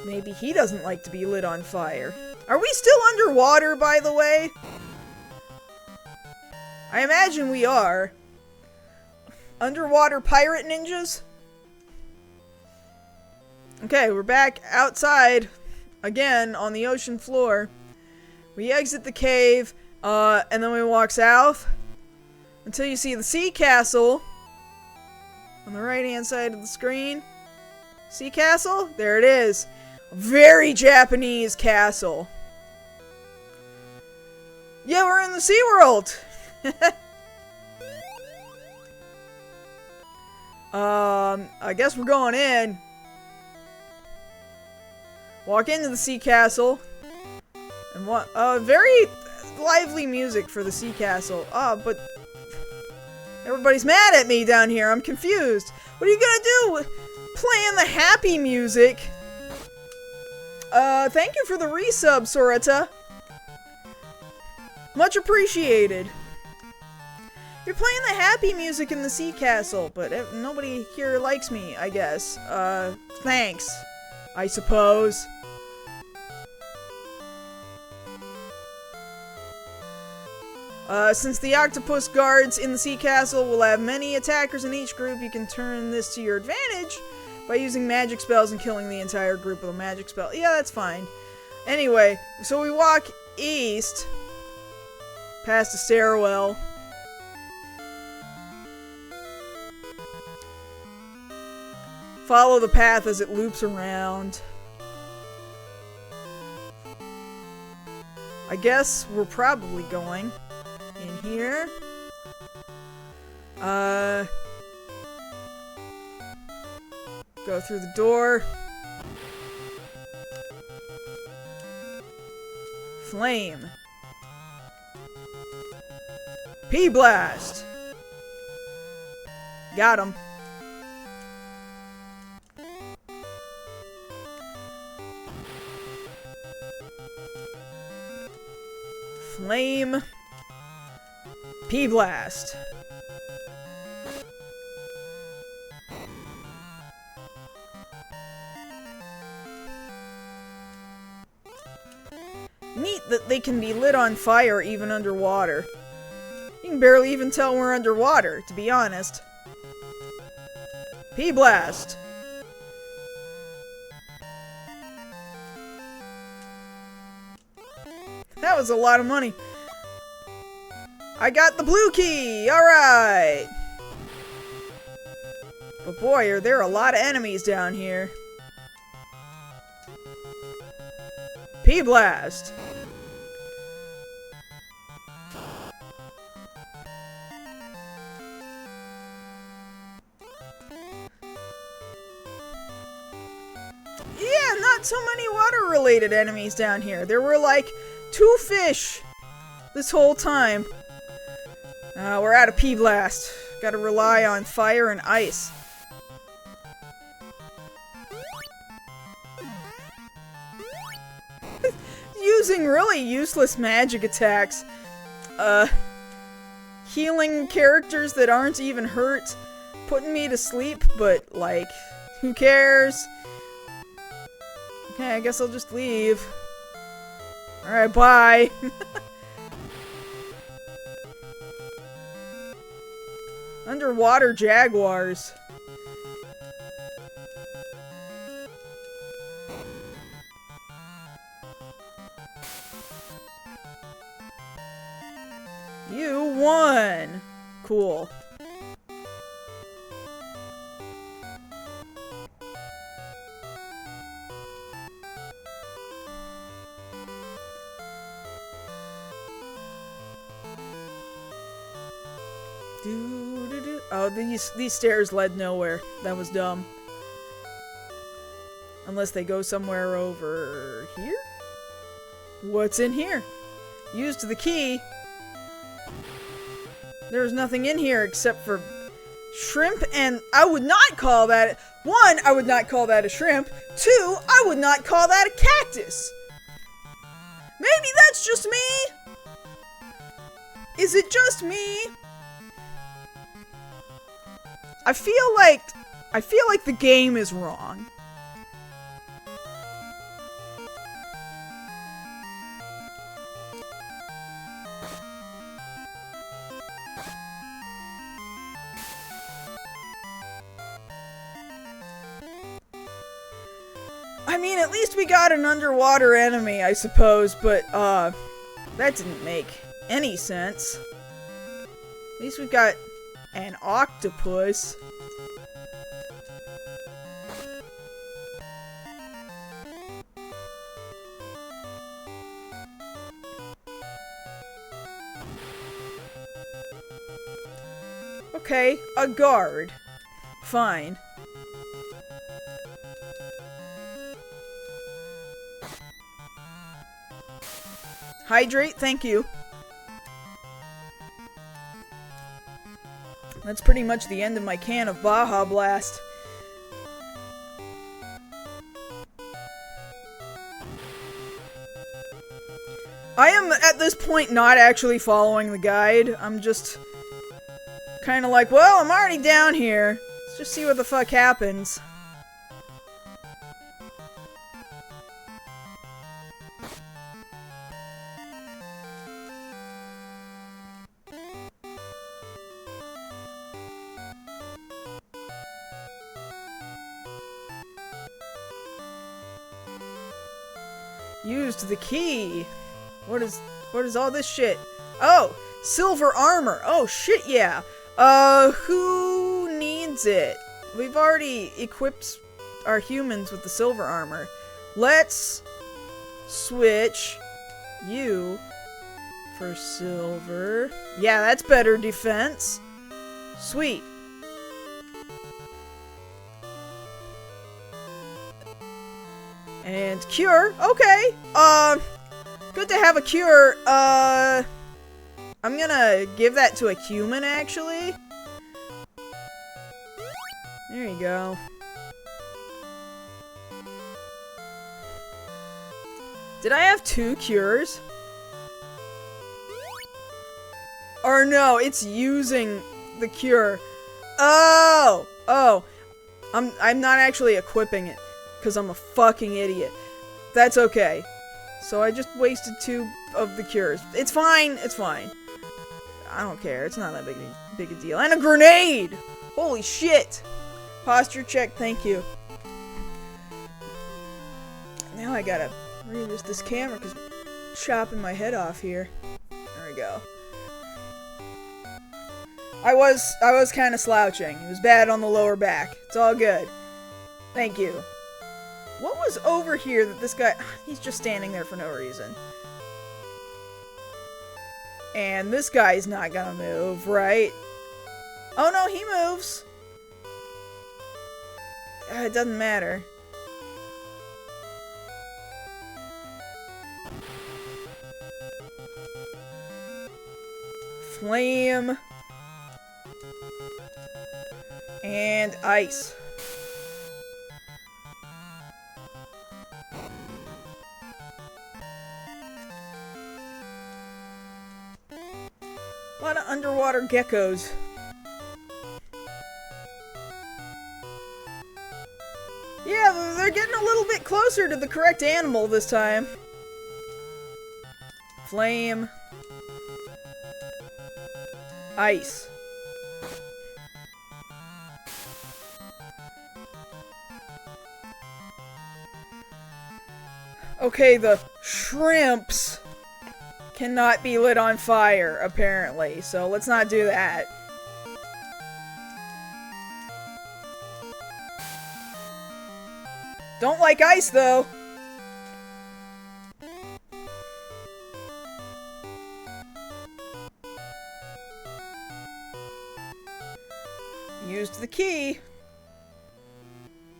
Maybe he doesn't like to be lit on fire. Are we still underwater, by the way? I imagine we are. Underwater pirate ninjas? Okay, we're back outside. Again, on the ocean floor. We exit the cave, and then we walk south until you see the sea castle on the right-hand side of the screen. Sea castle? There it is. A very Japanese castle. Yeah, we're in the SeaWorld! I guess we're going in. Walk into the sea castle. And what? Very lively music for the sea castle. But everybody's mad at me down here. I'm confused. What are you gonna do? Playing the happy music. Thank you for the resub, Sorata. Much appreciated. You're playing the happy music in the sea castle, but nobody here likes me, I guess. Thanks, I suppose. Since the octopus guards in the sea castle will have many attackers in each group, you can turn this to your advantage by using magic spells and killing the entire group with a magic spell. Yeah, that's fine. Anyway, so we walk east, past a stairwell. Follow the path as it loops around. I guess we're probably going in here. Go through the door. Flame. P-Blast! Got him. Flame. P-Blast. Neat that they can be lit on fire even underwater. You can barely even tell we're underwater, to be honest. P-Blast. That was a lot of money. I got the blue key! Alright! But boy, are there a lot of enemies down here. P-Blast! Yeah, not so many water-related enemies down here. There were like 2 fish this whole time. We're out of P-Blast. Gotta rely on fire and ice. Using really useless magic attacks. Healing characters that aren't even hurt. Putting me to sleep, but like, who cares? Okay, I guess I'll just leave. Alright, bye. Underwater jaguars. You won! Cool. Oh, these stairs led nowhere. That was dumb. Unless they go somewhere over here? What's in here? Used the key. There's nothing in here except for shrimp, and I would not call that... 1, I would not call that a shrimp. 2, I would not call that a cactus. Maybe that's just me? Is it just me? I feel like the game is wrong. I mean, at least we got an underwater enemy, I suppose, but, that didn't make any sense. At least we've got an octopus. Okay, a guard. Fine. Hydrate, thank you. That's pretty much the end of my can of Baja Blast. I am, at this point, not actually following the guide. I'm just kind of like, well, I'm already down here. Let's just see what the fuck happens. Used the key. What is all this shit? Oh, silver armor. Oh shit, yeah. Who needs it? We've already equipped our humans with the silver armor. Let's switch you for silver. Yeah, that's better defense. Sweet. And cure. Okay. Good to have a cure. I'm gonna give that to a human, actually. There you go. Did I have 2 cures? Or no, it's using the cure. Oh! Oh. I'm not actually equipping it, because I'm a fucking idiot. That's okay. So I just wasted 2 of the cures. It's fine, it's fine. I don't care, it's not that big a deal. And a grenade! Holy shit! Posture check, thank you. Now I gotta readjust this camera because I'm chopping my head off here. There we go. I was kind of slouching. It was bad on the lower back. It's all good. Thank you. What was over here that this guy... He's just standing there for no reason. And this guy's not gonna move, right? Oh no, he moves! It doesn't matter. Flame. And ice. A lot of underwater geckos. Yeah, they're getting a little bit closer to the correct animal this time. Flame. Ice. Okay, the shrimps cannot be lit on fire, apparently, so let's not do that. Don't like ice, though. Used the key.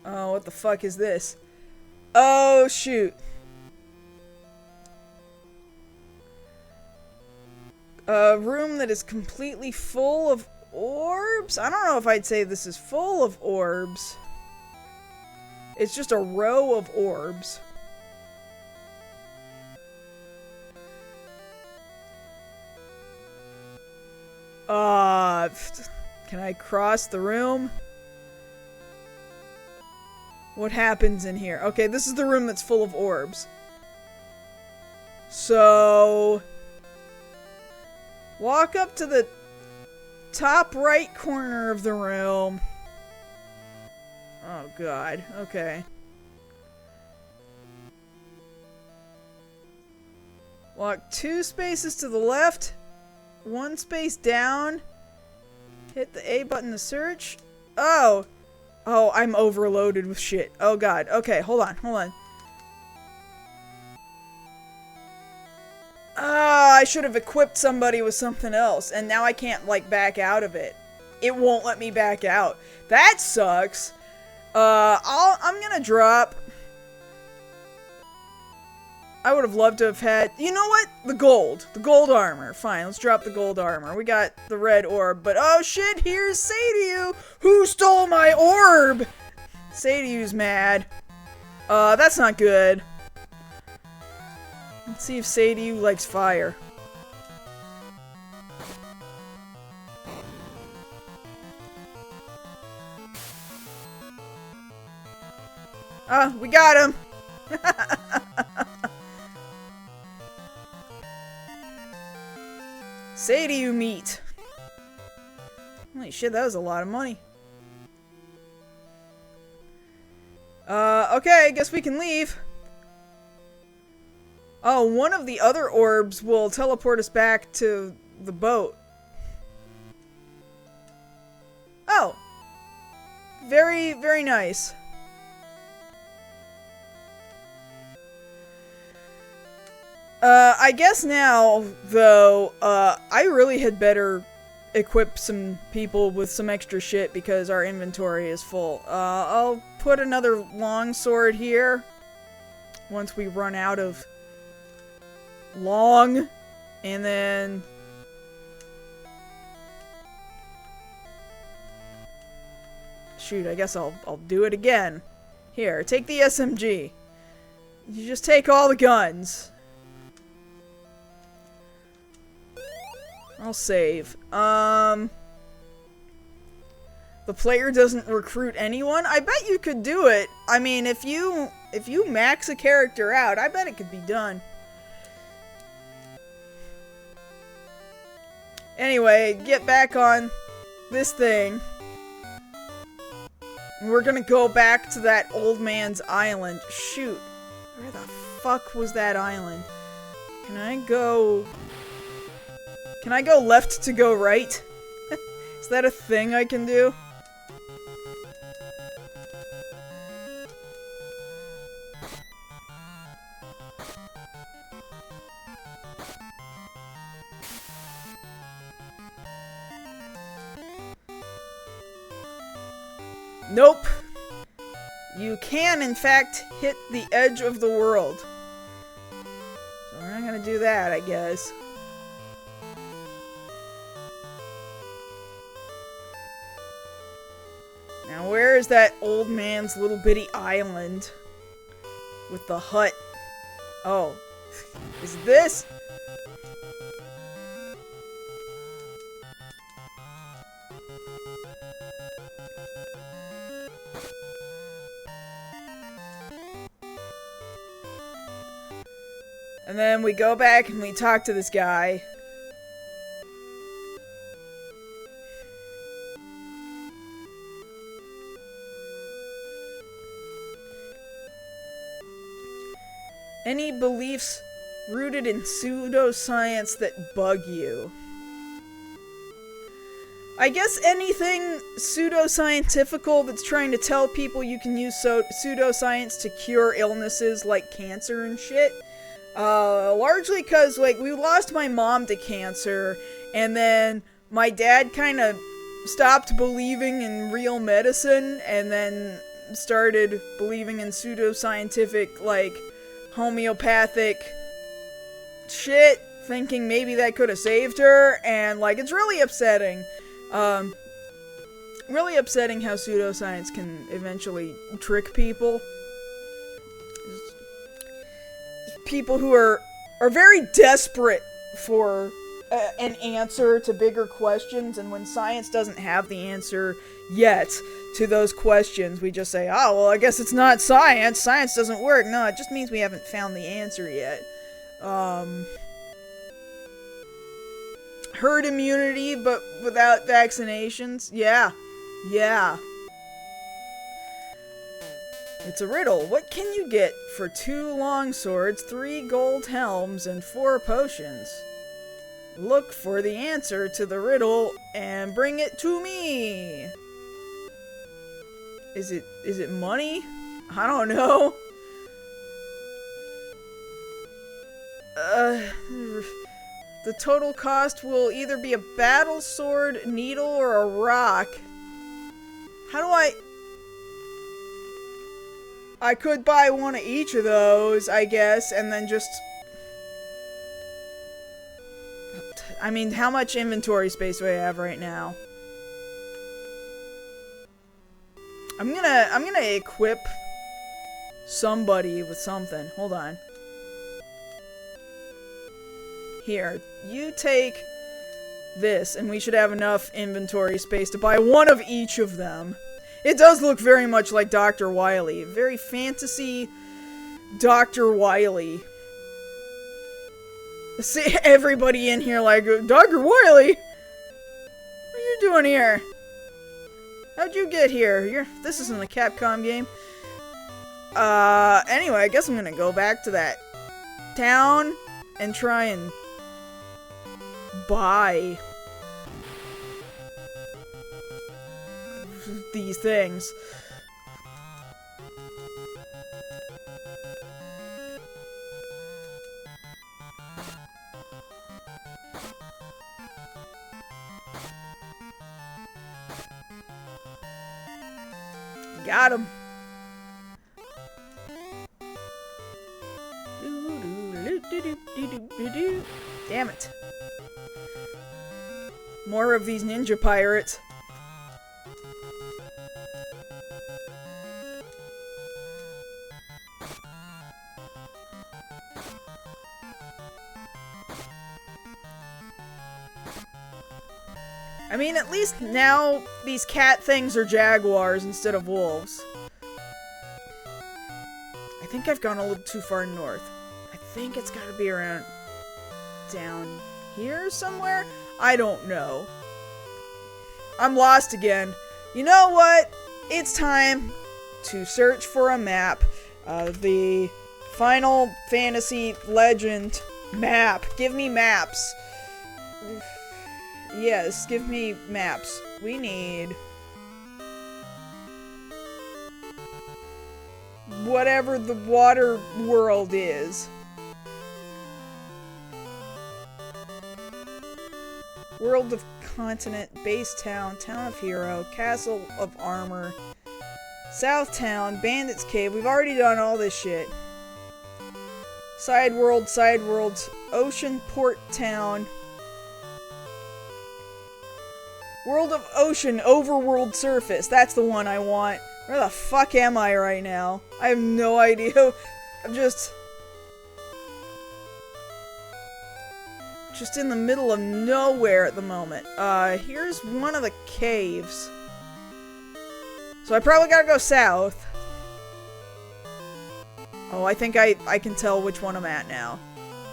Oh, what the fuck is this? Oh, shoot. A room that is completely full of orbs? I don't know if I'd say this is full of orbs. It's just a row of orbs. Can I cross the room? What happens in here? Okay, this is the room that's full of orbs. So... walk up to the top right corner of the room. Oh god, okay. Walk 2 spaces to the left, 1 space down. Hit the A button to search. Oh! Oh, I'm overloaded with shit. Oh god, okay, hold on, hold on. I should have equipped somebody with something else, and now I can't, like, back out of it. It won't let me back out. That sucks! I'm gonna drop... I would have loved to have had... You know what? The gold. The gold armor. Fine, let's drop the gold armor. We got the red orb, but oh shit, here's Sadie! Who stole my orb? Sadie's mad. That's not good. Let's see if Sadie likes fire. We got him! Sadie, you meet. Holy shit, that was a lot of money. Okay, I guess we can leave. Oh, one of the other orbs will teleport us back to the boat. Oh. Very, very nice. I guess now, though, I really had better equip some people with some extra shit because our inventory is full. I'll put another longsword here once we run out of long, and then shoot, I guess I'll do it again. Here, take the SMG. You just take all the guns. I'll save. The player doesn't recruit anyone? I bet you could do it. I mean, if you max a character out, I bet it could be done. Anyway, get back on this thing. We're gonna go back to that old man's island. Shoot. Where the fuck was that island? Can I go left to go right? Is that a thing I can do? Nope. You can, in fact, hit the edge of the world. So we're not gonna do that, I guess. Now, where is that old man's little bitty island with the hut? Oh, is this? And then we go back and we talk to this guy. Any beliefs rooted in pseudoscience that bug you? I guess anything pseudoscientifical that's trying to tell people you can use pseudoscience to cure illnesses like cancer and shit. Largely because, like, we lost my mom to cancer, and then my dad kind of stopped believing in real medicine, and then started believing in pseudoscientific, like, homeopathic shit, thinking maybe that could have saved her, and, like, it's really upsetting. Really upsetting how pseudoscience can eventually trick people. People who are very desperate for an answer to bigger questions, and when science doesn't have the answer yet to those questions, we just say, oh, well, I guess it's not science. Science doesn't work. No, it just means we haven't found the answer yet. Herd immunity, but without vaccinations? Yeah. Yeah. It's a riddle. What can you get for 2 long swords, 3 gold helms, and 4 potions? Look for the answer to the riddle and bring it to me. Is it money? I don't know. The total cost will either be a battle sword, needle, or a rock. How do I... I could buy one of each of those, I guess, and then just... I mean, how much inventory space do I have right now? I'm gonna equip somebody with something. Hold on. Here, you take this, and we should have enough inventory space to buy one of each of them. It does look very much like Dr. Wily. Very fantasy Dr. Wily. See everybody in here like, Dr. Wily? What are you doing here? How'd you get here? This isn't a Capcom game. Anyway, I guess I'm gonna go back to that town and try and buy these things. Got him. Damn it. More of these ninja pirates. I mean, at least now these cat things are jaguars instead of wolves. I think I've gone a little too far north. I think it's gotta be around down here somewhere? I don't know. I'm lost again. You know what? It's time to search for a map. The Final Fantasy Legend map. Give me maps. Yes, give me maps. We need... whatever the water world is. World of Continent, Base Town, Town of Hero, Castle of Armor, South Town, Bandit's Cave. We've already done all this shit. Side worlds, Ocean Port Town. World of Ocean, Overworld Surface. That's the one I want. Where the fuck am I right now? I have no idea. I'm just in the middle of nowhere at the moment. Here's one of the caves. So I probably gotta go south. Oh, I think I can tell which one I'm at now.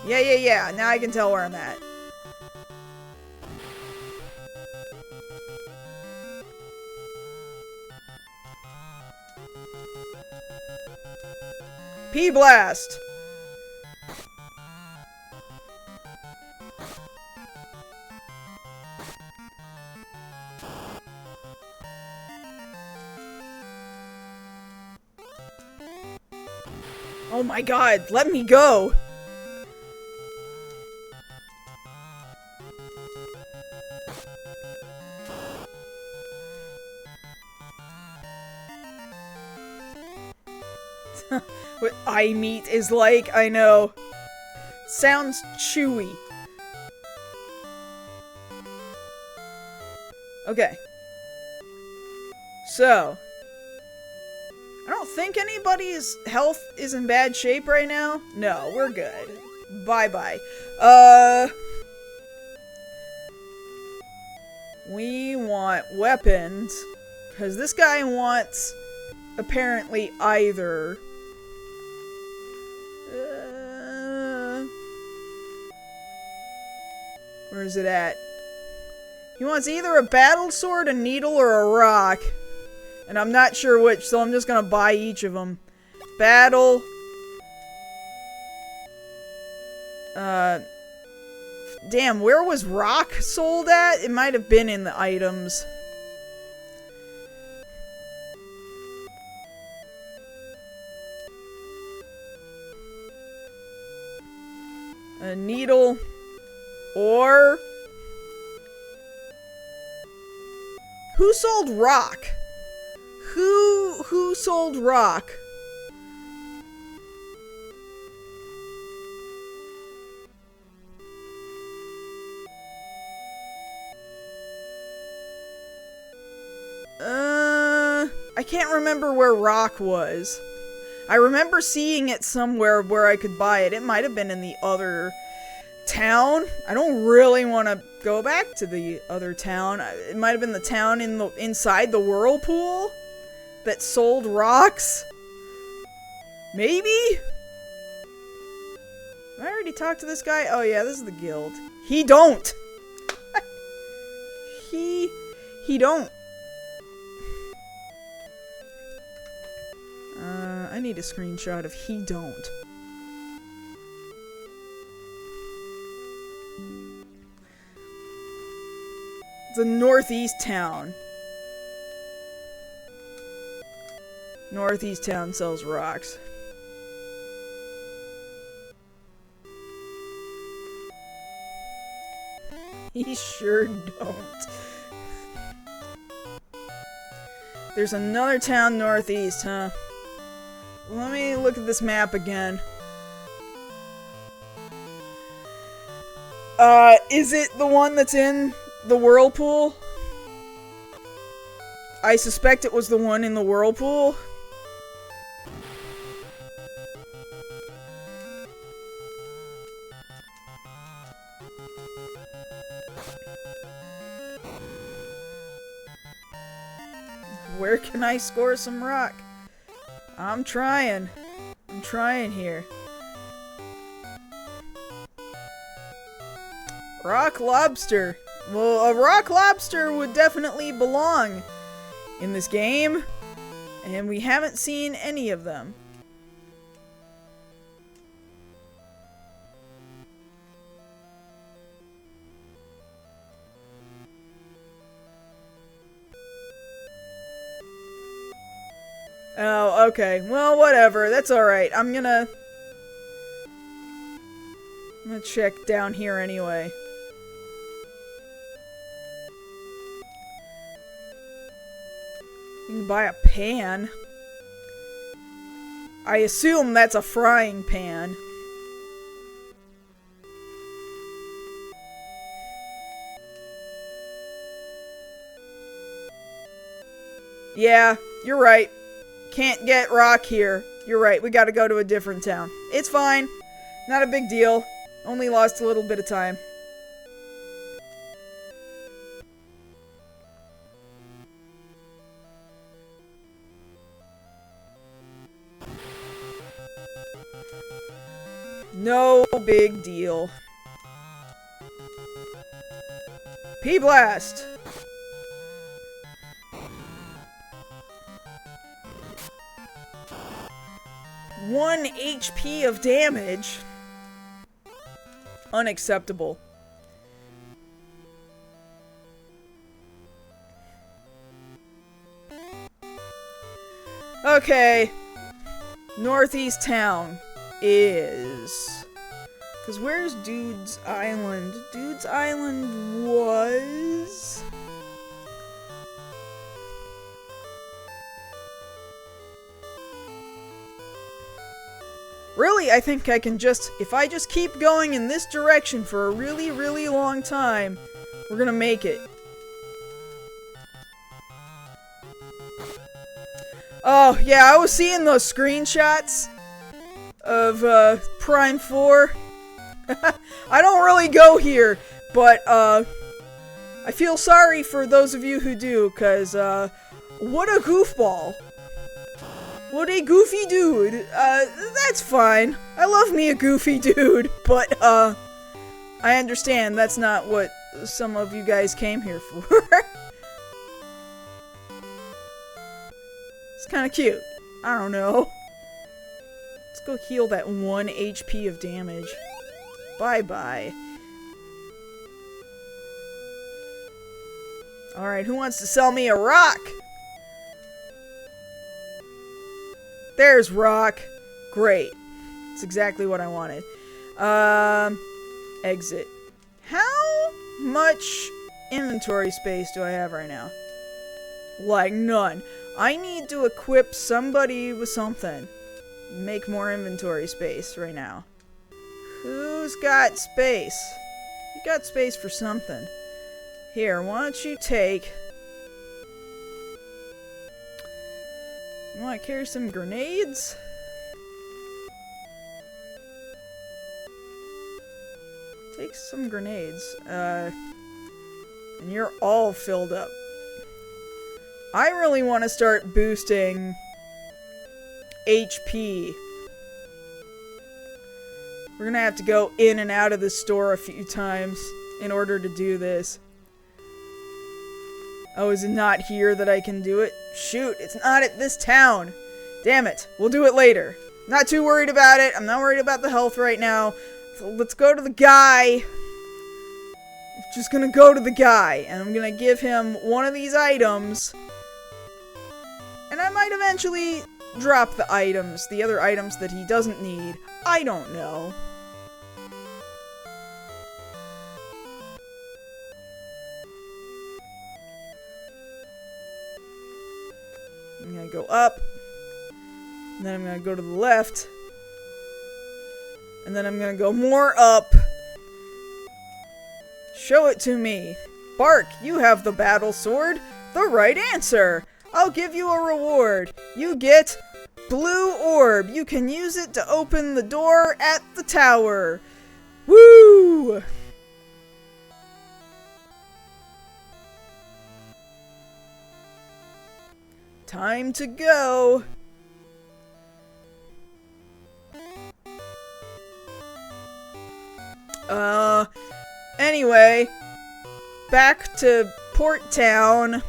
Yeah. Now I can tell where I'm at. P-Blast! Oh my god, let me go! What eye meat is like, I know. Sounds chewy. Okay. So. I don't think anybody's health is in bad shape right now. No, we're good. Bye-bye. We want weapons. Because this guy wants, apparently, either... where is it at? He wants either a battle sword, a needle, or a rock. And I'm not sure which, so I'm just gonna buy each of them. Battle. Damn, where was rock sold at? It might have been in the items. A needle. Or... who sold rock? Who sold rock? can't remember where rock was. I remember seeing it somewhere where I could buy it. It might have been in the other town. I don't really want to go back to the other town. It might have been the town inside the whirlpool that sold rocks. Maybe? Did I already talked to this guy? Oh yeah, this is the guild. He don't. he don't. I need a screenshot of he don't. It's a northeast town. Northeast town sells rocks. He sure don't. There's another town northeast, huh? Let me look at this map again. Is it the one that's in the whirlpool? I suspect it was the one in the whirlpool. Where can I score some rock? I'm trying. I'm trying here. Rock lobster. Well, a rock lobster would definitely belong in this game, and we haven't seen any of them. Oh, okay. Well, whatever. That's alright. I'm gonna check down here anyway. You can buy a pan. I assume that's a frying pan. Yeah, you're right. Can't get rock here. You're right, we gotta go to a different town. It's fine. Not a big deal. Only lost a little bit of time. No big deal. P-Blast! One HP of damage? Unacceptable. Okay. Northeast town is... Because where's Dude's Island? Dude's Island was... Really, I think I can just... If I just keep going in this direction for a really, really long time, we're gonna make it. Oh, yeah, I was seeing those screenshots of, Prime 4. I don't really go here, but, I feel sorry for those of you who do, cause, what a goofball. What a goofy dude. That's fine. I love me a goofy dude, but, I understand that's not what some of you guys came here for. It's kinda cute. I don't know. Let's go heal that 1 HP of damage. Bye-bye. Alright, who wants to sell me a rock? There's rock. Great. That's exactly what I wanted. Exit. How much inventory space do I have right now? Like, none. I need to equip somebody with something. Make more inventory space right now. Who's got space? You got space for something. Here, why don't you take... You want to carry some grenades? Take some grenades. And you're all filled up. I really want to start boosting HP. We're gonna have to go in and out of the store a few times in order to do this. Oh, is it not here that I can do it? Shoot, it's not at this town. Damn it. We'll do it later. Not too worried about it. I'm not worried about the health right now. So let's go to the guy. Just gonna go to the guy, and I'm gonna give him one of these items. And I might eventually drop the items, the other items that he doesn't need. I don't know. I'm gonna go up, and then I'm gonna go to the left, and then I'm gonna go more up. Show it to me. Bark, you have the battle sword. The right answer. I'll give you a reward. You get blue orb. You can use it to open the door at the tower. Woo! Time to go. Anyway, back to Port Town.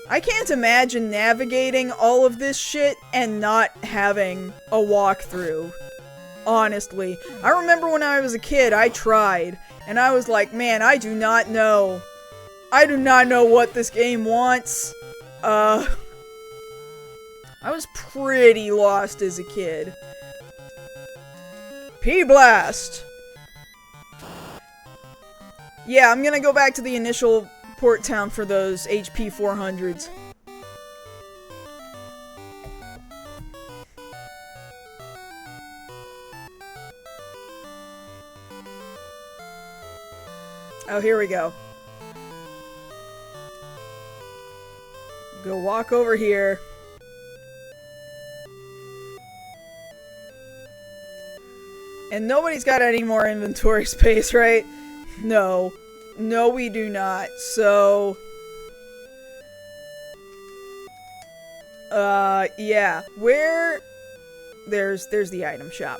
I can't imagine navigating all of this shit and not having a walkthrough. Honestly. I remember when I was a kid, I tried. And I was like, man, I do not know. I do not know what this game wants. I was pretty lost as a kid. P-Blast! Yeah, I'm gonna go back to the initial Port Town for those HP 400s. Oh, here we go. Go walk over here. And nobody's got any more inventory space, right? No. No, we do not. So... yeah. Where... There's the item shop.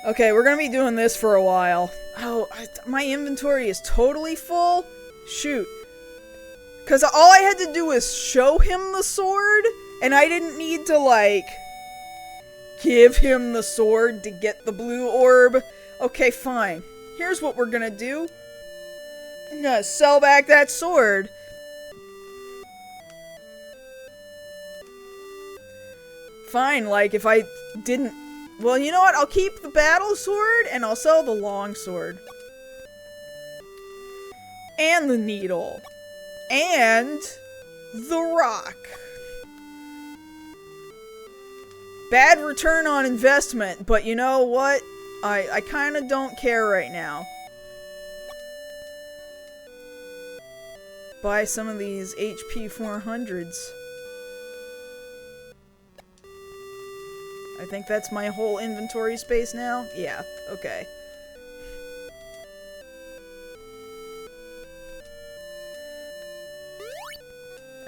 Okay, we're gonna be doing this for a while. Oh, my inventory is totally full? Shoot. Because all I had to do was show him the sword, and I didn't need to, like, give him the sword to get the blue orb. Okay, fine. Here's what we're gonna do. I'm gonna sell back that sword. Fine, like, if I didn't... Well, you know what? I'll keep the battle sword, and I'll sell the long sword. And the needle. And the rock. Bad return on investment, but you know what? I kind of don't care right now. Buy some of these HP 400s. I think that's my whole inventory space now? Yeah, okay.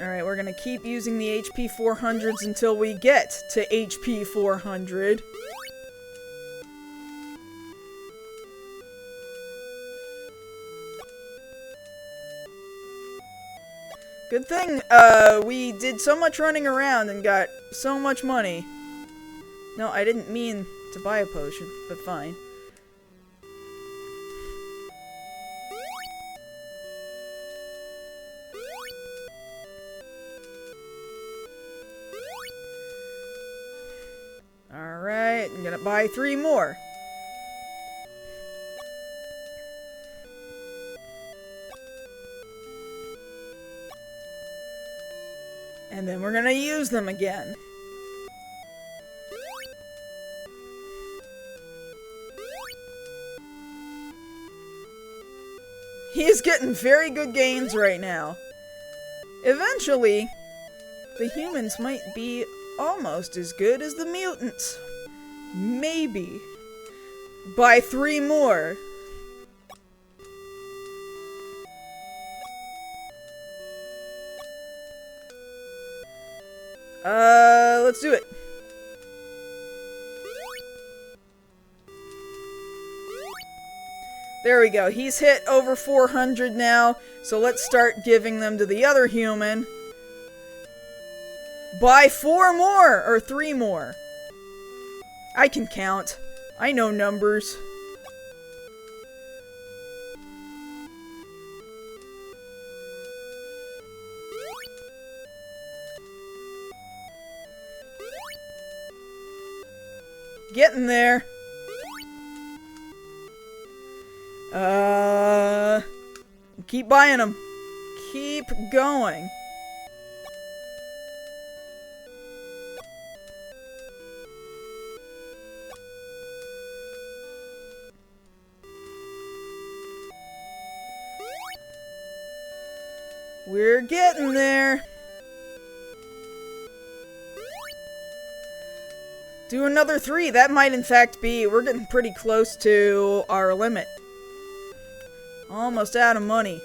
Alright, we're gonna keep using the HP 400s until we get to HP 400. Good thing, we did so much running around and got so much money. No, I didn't mean to buy a potion, but fine. Alright, I'm gonna buy 3 more. And then we're gonna use them again. He's getting very good gains right now. Eventually, the humans might be almost as good as the mutants. Maybe. By 3 more. Let's do it. There we go. He's hit over 400 now, so let's start giving them to the other human. By 4 more, or 3 more. I can count. I know numbers. Getting there. Keep buying them. Keep going. We're getting there. Do another 3. That might in fact be... We're getting pretty close to our limit. Almost out of money.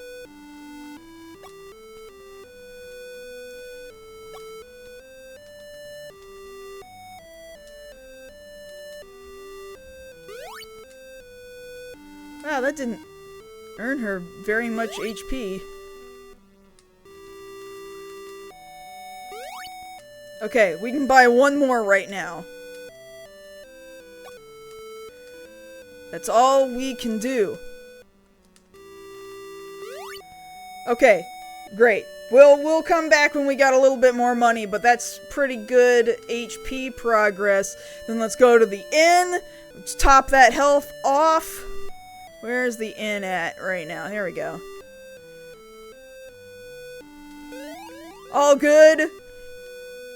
Wow, that didn't earn her very much HP. Okay, we can buy 1 more right now. That's all we can do. Okay, great. We'll come back when we got a little bit more money, but that's pretty good HP progress. Then let's go to the inn. Let's top that health off. Where's the inn at right now? Here we go. All good.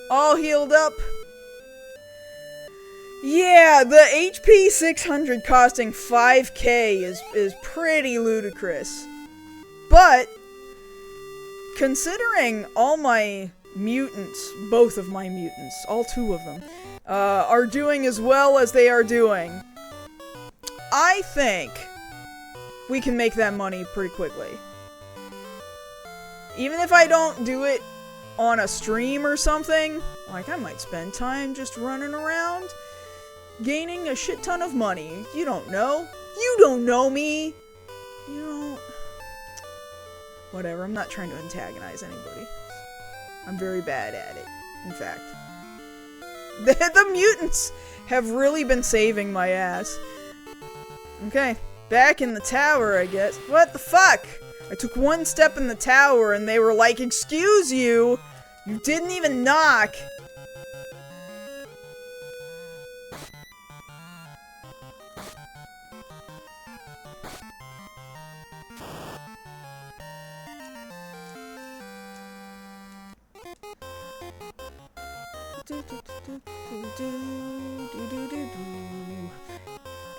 All healed up. Yeah, the HP 600 costing 5k is pretty ludicrous. But considering all my mutants, both of my mutants, all 2 of them, are doing as well as they are doing, I think we can make that money pretty quickly. Even if I don't do it on a stream or something, like I might spend time just running around, gaining a shit ton of money. You don't know. You don't know me. You don't... Whatever, I'm not trying to antagonize anybody. I'm very bad at it, in fact. The mutants have really been saving my ass. Okay, back in the tower, I guess. What the fuck? I took 1 step in the tower and they were like, "Excuse you! You didn't even knock!"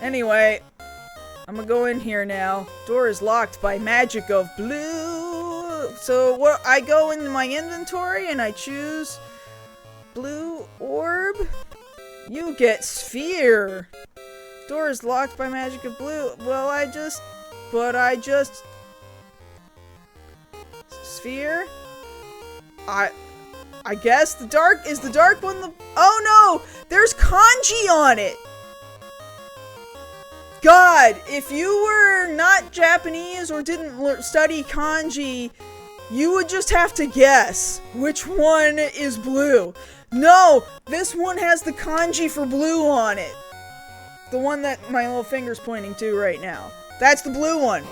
Anyway, I'm gonna go in here now. Door is locked by magic of blue. So what? I go into my inventory and I choose blue orb. You get sphere. Door is locked by magic of blue. Well, I just sphere. I guess the dark one the... Oh no! There's kanji on it! God, if you were not Japanese or didn't study kanji, you would just have to guess which one is blue. No! This one has the kanji for blue on it. The one that my little finger's pointing to right now. That's the blue one.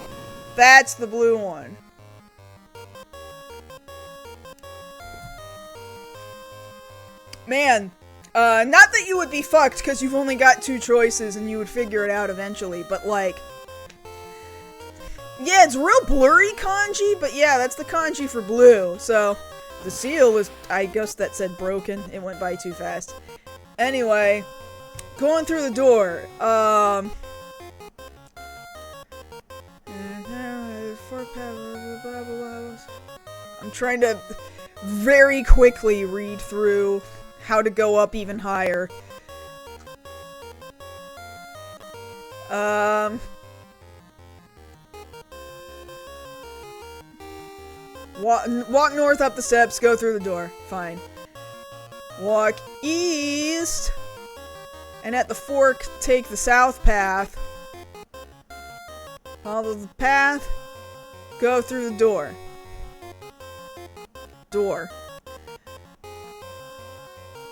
That's the blue one. Man, not that you would be fucked because you've only got 2 choices and you would figure it out eventually, but like... Yeah, it's real blurry kanji, but yeah, that's the kanji for blue, so... The seal was, I guess that said broken. It went by too fast. Anyway, going through the door. I'm trying to very quickly read through how to go up even higher. Walk north up the steps, go through the door. Fine. Walk east, and at the fork, take the south path. Follow the path, go through the door. Door.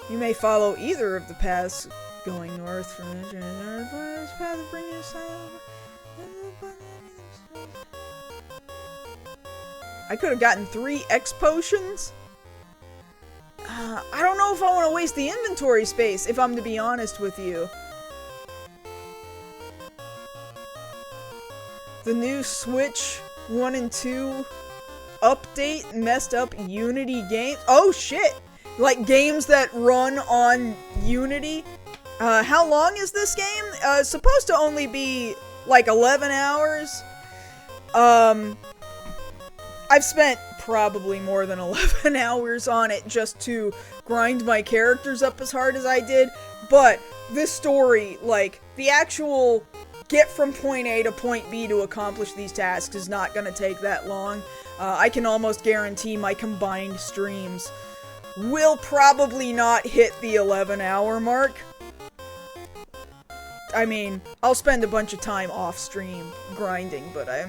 You may follow either of the paths going north from the path to bring you I could have gotten 3 X potions. I don't know if I want to waste the inventory space, if I'm to be honest with you. The new Switch 1 and 2 update messed up Unity games. Oh shit! Like games that run on Unity. How long is this game? It's supposed to only be like 11 hours. I've spent probably more than 11 hours on it just to grind my characters up as hard as I did. But this story, like, the actual get from point A to point B to accomplish these tasks is not gonna take that long. I can almost guarantee my combined streams will probably not hit the 11-hour mark. I mean, I'll spend a bunch of time off stream grinding, but I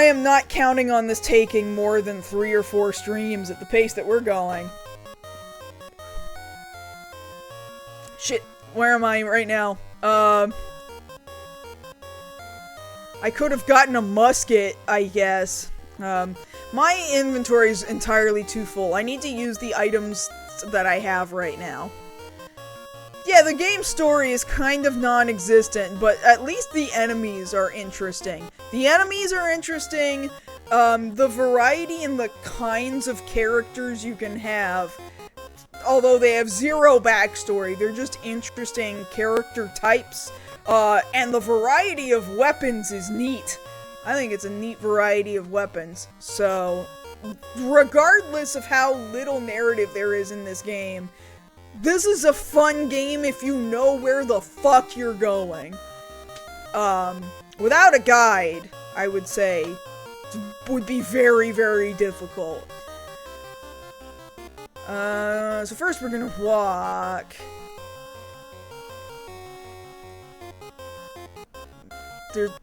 am not counting on this taking more than 3 or 4 streams at the pace that we're going. Shit, where am I right now? I could have gotten a musket, I guess. My inventory is entirely too full. I need to use the items that I have right now. Yeah, the game story is kind of non-existent, but at least the enemies are interesting. The enemies are interesting, the variety and the kinds of characters you can have, although they have 0 backstory, they're just interesting character types, and the variety of weapons is neat. I think it's a neat variety of weapons, so regardless of how little narrative there is in this game, this is a fun game if you know where the fuck you're going. Without a guide, I would say, would be very, very difficult. So first we're gonna walk.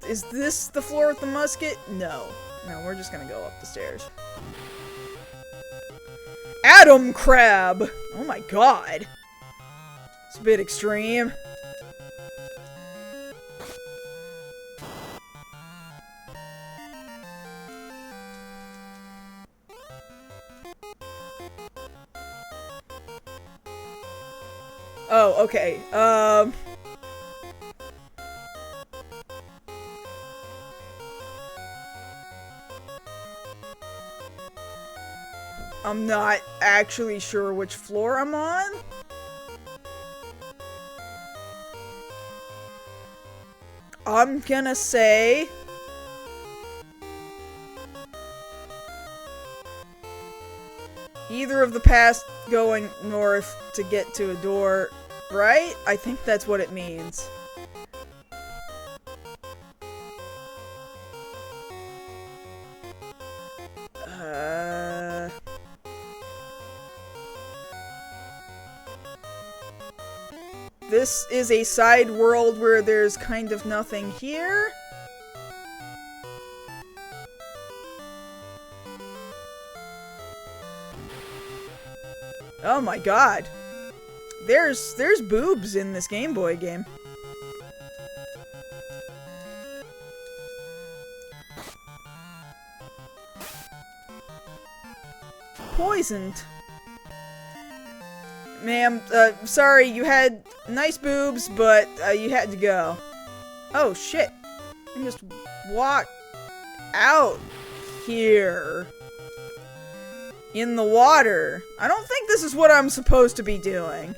Is this the floor with the musket? No. No, we're just gonna go up the stairs. Adam Crab! Oh my god. It's a bit extreme. Oh, okay. I'm not actually sure which floor I'm on. I'm gonna say either of the paths going north to get to a door, right? I think that's what it means. This is a side world where there's kind of nothing here. Oh my god. There's boobs in this Game Boy game. Poisoned. Ma'am, sorry, you had nice boobs, but you had to go. Oh shit. You just walk out here. in the water. I don't think this is what I'm supposed to be doing.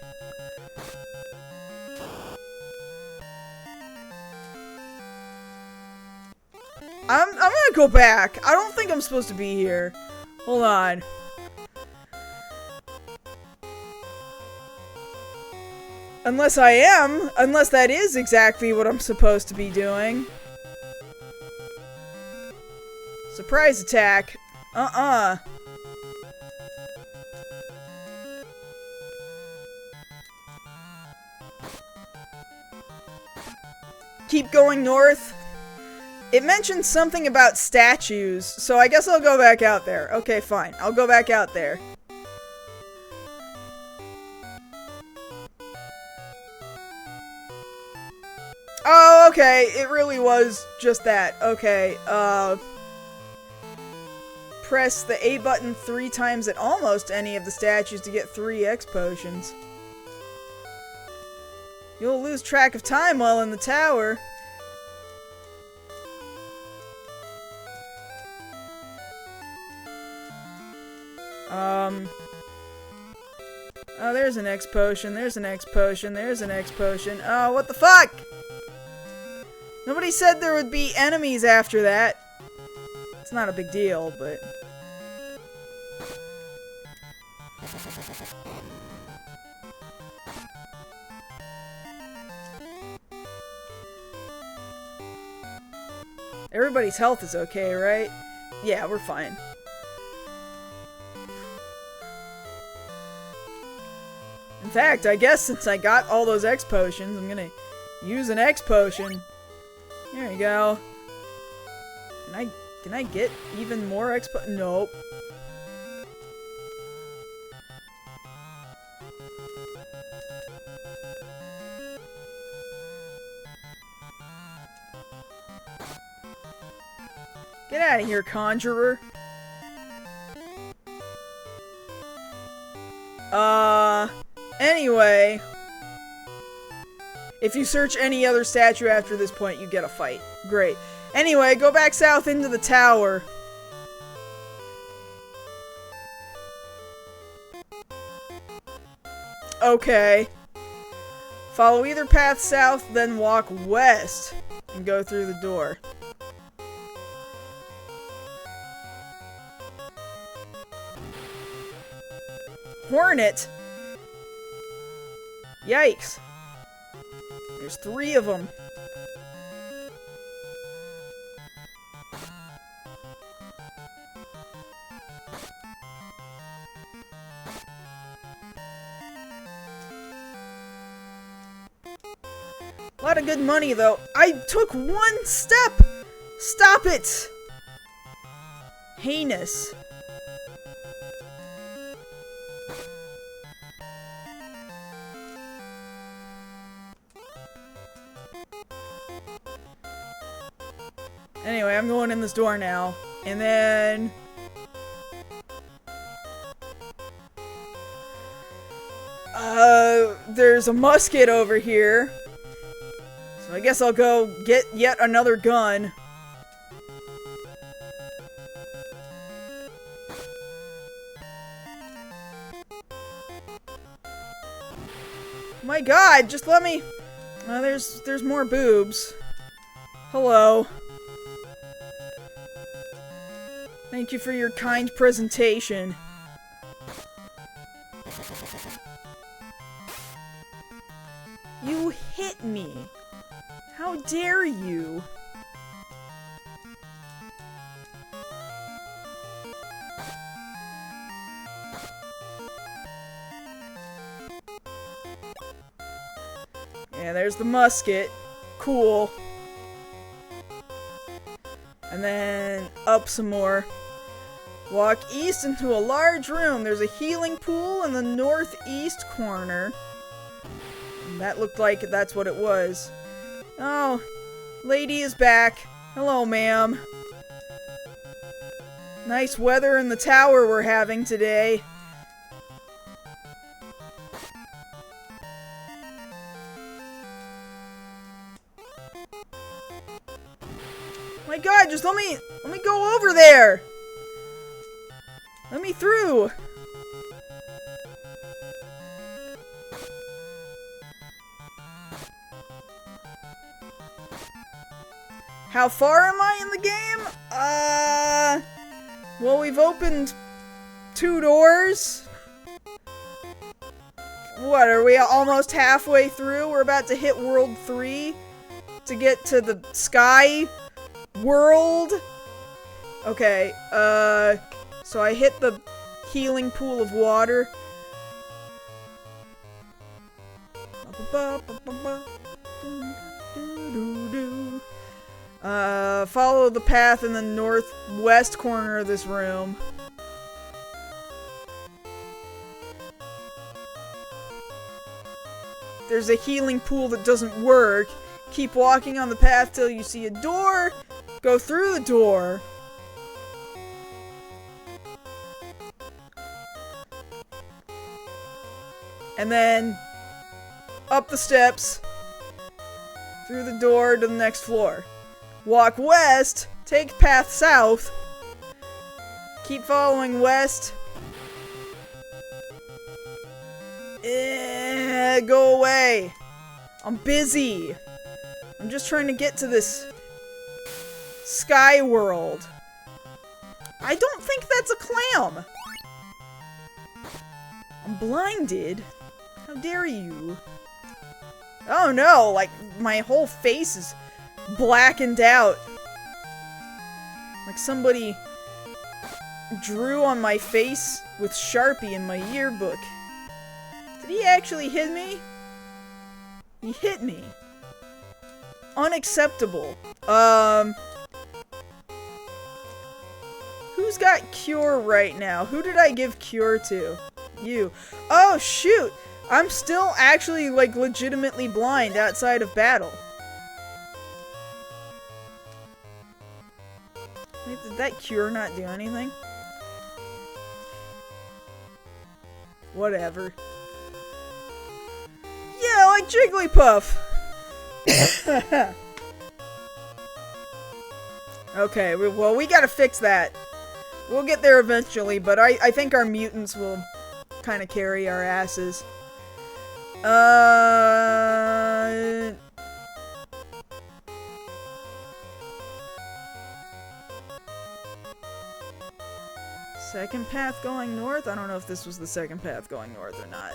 I'm gonna go back. I don't think I'm supposed to be here. Hold on. Unless I am. Unless that is exactly what I'm supposed to be doing. Surprise attack. Keep going north. It mentioned something about statues, so I guess I'll go back out there. Okay, fine. I'll go back out there. Oh, okay. It really was just that. Okay, press the A button 3 times at almost any of the statues to get 3 X potions. You'll lose track of time while in the tower. Oh, there's an X potion, there's an X potion, there's an X potion. Oh, what the fuck? Nobody said there would be enemies after that. It's not a big deal, but... Everybody's health is okay, right? Yeah, we're fine. In fact, I guess since I got all those X potions, I'm gonna use an X potion. There you go. Can I get even more X po- Nope. Get out of here, Conjurer. Anyway. If you search any other statue after this point, you get a fight. Great. Anyway, go back south into the tower. Okay. Follow either path south, then walk west and go through the door. Hornet? Yikes. There's 3 of them. A lot of good money, though. I took 1 step! Stop it! Heinous. Anyway, I'm going in this door now. And then... there's a musket over here. So I guess I'll go get yet another gun. My god, just let me... there's more boobs. Hello. Thank you for your kind presentation. You hit me. How dare you? Yeah, there's the musket. Cool. And then up some more. Walk east into a large room. There's a healing pool in the northeast corner. And that looked like that's what it was. Oh, lady is back. Hello, ma'am. Nice weather in the tower we're having today. My god, just let me go over there. Let me through! How far am I in the game? Well, we've opened 2 doors. What, are we almost halfway through? We're about to hit World 3 to get to the Sky World. Okay, so I hit the healing pool of water. Follow the path in the northwest corner of this room. There's a healing pool that doesn't work. Keep walking on the path till you see a door. Go through the door. And then up the steps, through the door to the next floor. Walk west, take path south, keep following west. Go away. I'm busy. I'm just trying to get to this Sky World. I don't think that's a clam. I'm blinded. How dare you? Oh no, like my whole face is blackened out. Like somebody drew on my face with Sharpie in my yearbook. Did he actually hit me? He hit me. Unacceptable. Who's got cure right now? Who did I give cure to? You. Oh shoot! I'm still actually like legitimately blind outside of battle. Wait, did that cure not do anything? Whatever. Yeah, like Jigglypuff! Okay, well, we gotta fix that. We'll get there eventually, but I think our mutants will kind of carry our asses. Second path going north? I don't know if this was the second path going north or not.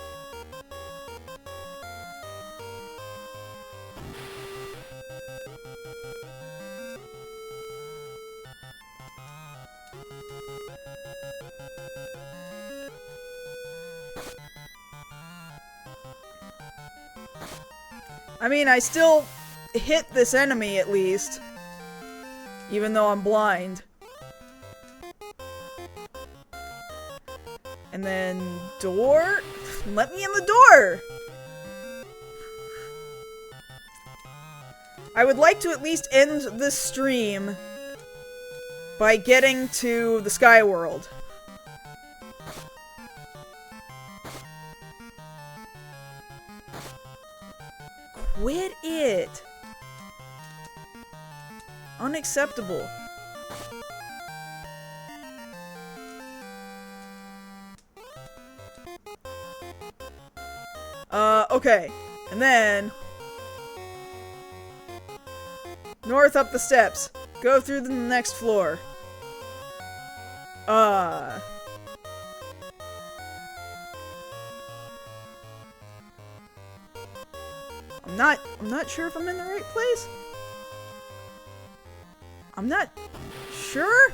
I mean, I still hit this enemy at least, even though I'm blind. And then, door? Let me in the door! I would like to at least end this stream by getting to the Sky World. Quit it! Unacceptable. Okay. And then north up the steps. Go through the next floor. I'm not sure if I'm in the right place. I'm not sure.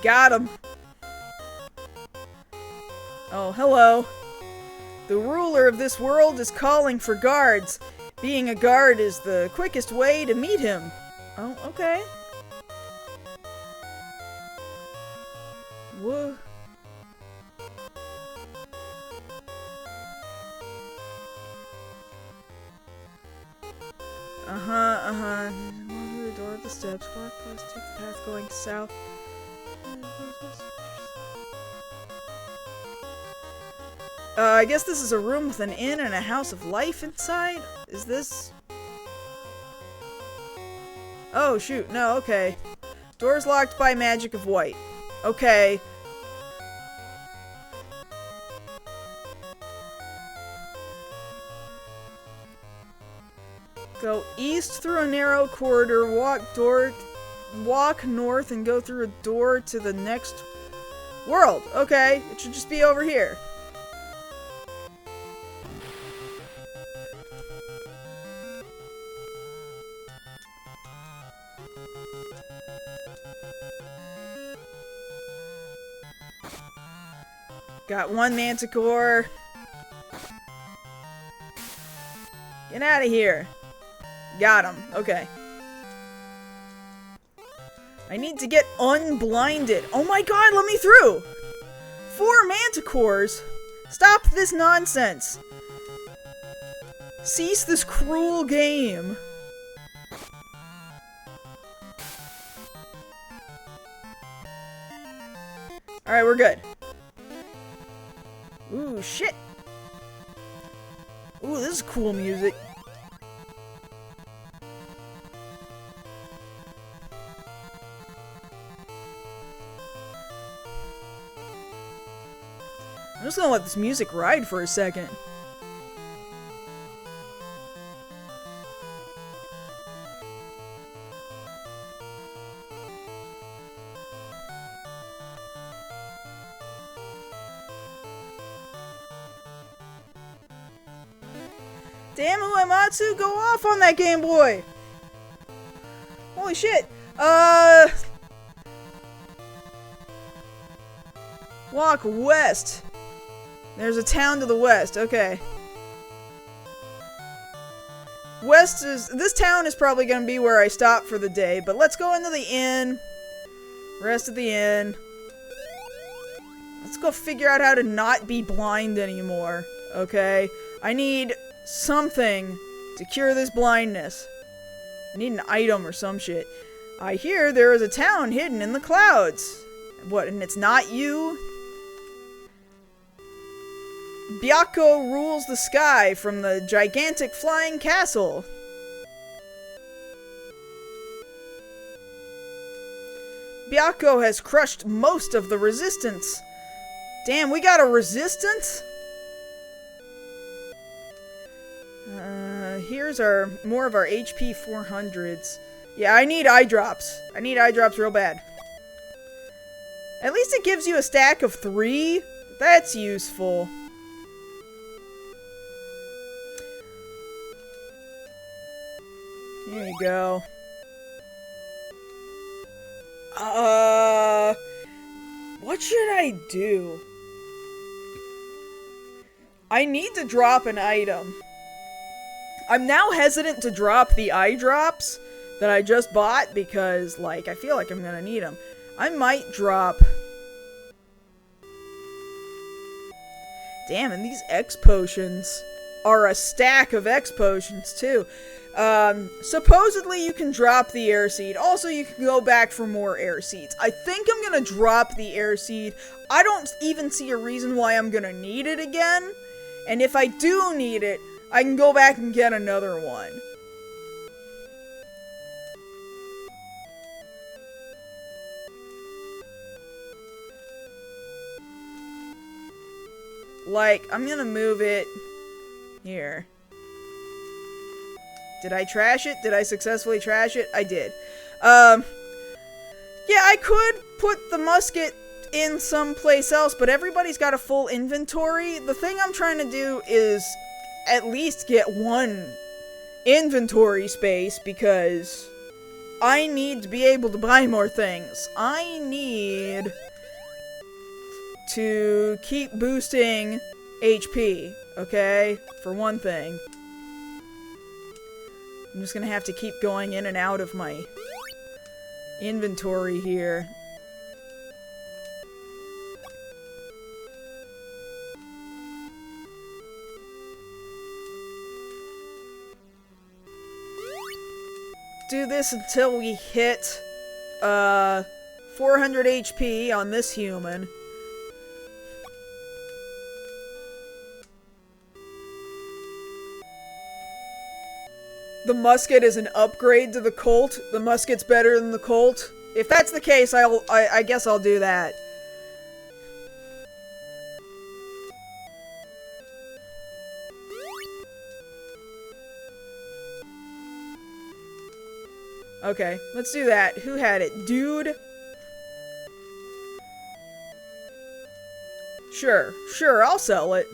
Got him. Oh, hello. The ruler of this world is calling for guards. Being a guard is the quickest way to meet him. Oh, okay. Whoa. the door of the steps. Walk past, take the path going south. I guess this is a room with an inn and a house of life inside? Is this... Oh, shoot. No, okay. Door's locked by magic of white. Okay. Go east through a narrow corridor, walk north and go through a door to the next world. Okay, it should just be over here. Got one manticore. Get out of here. Got him. Okay. I need to get unblinded. Oh my god, let me through! 4 manticores? Stop this nonsense. Cease this cruel game. Alright, we're good. Ooh, shit. Ooh, this is cool music. I'm just gonna let this music ride for a second. Damn, Uematsu, go off on that Game Boy! Holy shit. Walk west. There's a town to the west, okay. This town is probably gonna be where I stop for the day, but let's go into the inn. Rest at the inn. Let's go figure out how to not be blind anymore, okay? I need something to cure this blindness. I need an item or some shit. I hear there is a town hidden in the clouds. What, and it's not you? Byakko rules the sky from the gigantic flying castle. Byakko has crushed most of the resistance. Damn, we got a resistance? Here's more of our HP 400s. Yeah, I need eye drops. I need eye drops real bad. At least it gives you a stack of 3. That's useful. There you go. What should I do? I need to drop an item. I'm now hesitant to drop the eye drops that I just bought because, like, I feel like I'm gonna need them. I might drop... Damn, and these X potions are a stack of X potions, too. Supposedly you can drop the air seed. Also, you can go back for more air seeds. I think I'm gonna drop the air seed. I don't even see a reason why I'm gonna need it again. And if I do need it, I can go back and get another one. Like, I'm gonna move it here. Did I trash it? Did I successfully trash it? I did. Yeah, I could put the musket in someplace else, but everybody's got a full inventory. The thing I'm trying to do is at least get 1 inventory space because I need to be able to buy more things. I need to keep boosting HP, okay? For one thing. I'm just gonna have to keep going in and out of my inventory here. do this until we hit 400 HP on this human. The musket is an upgrade to the Colt. The musket's better than the Colt. If that's the case, I guess I'll do that. Okay, let's do that. Who had it? Dude? Sure, I'll sell it.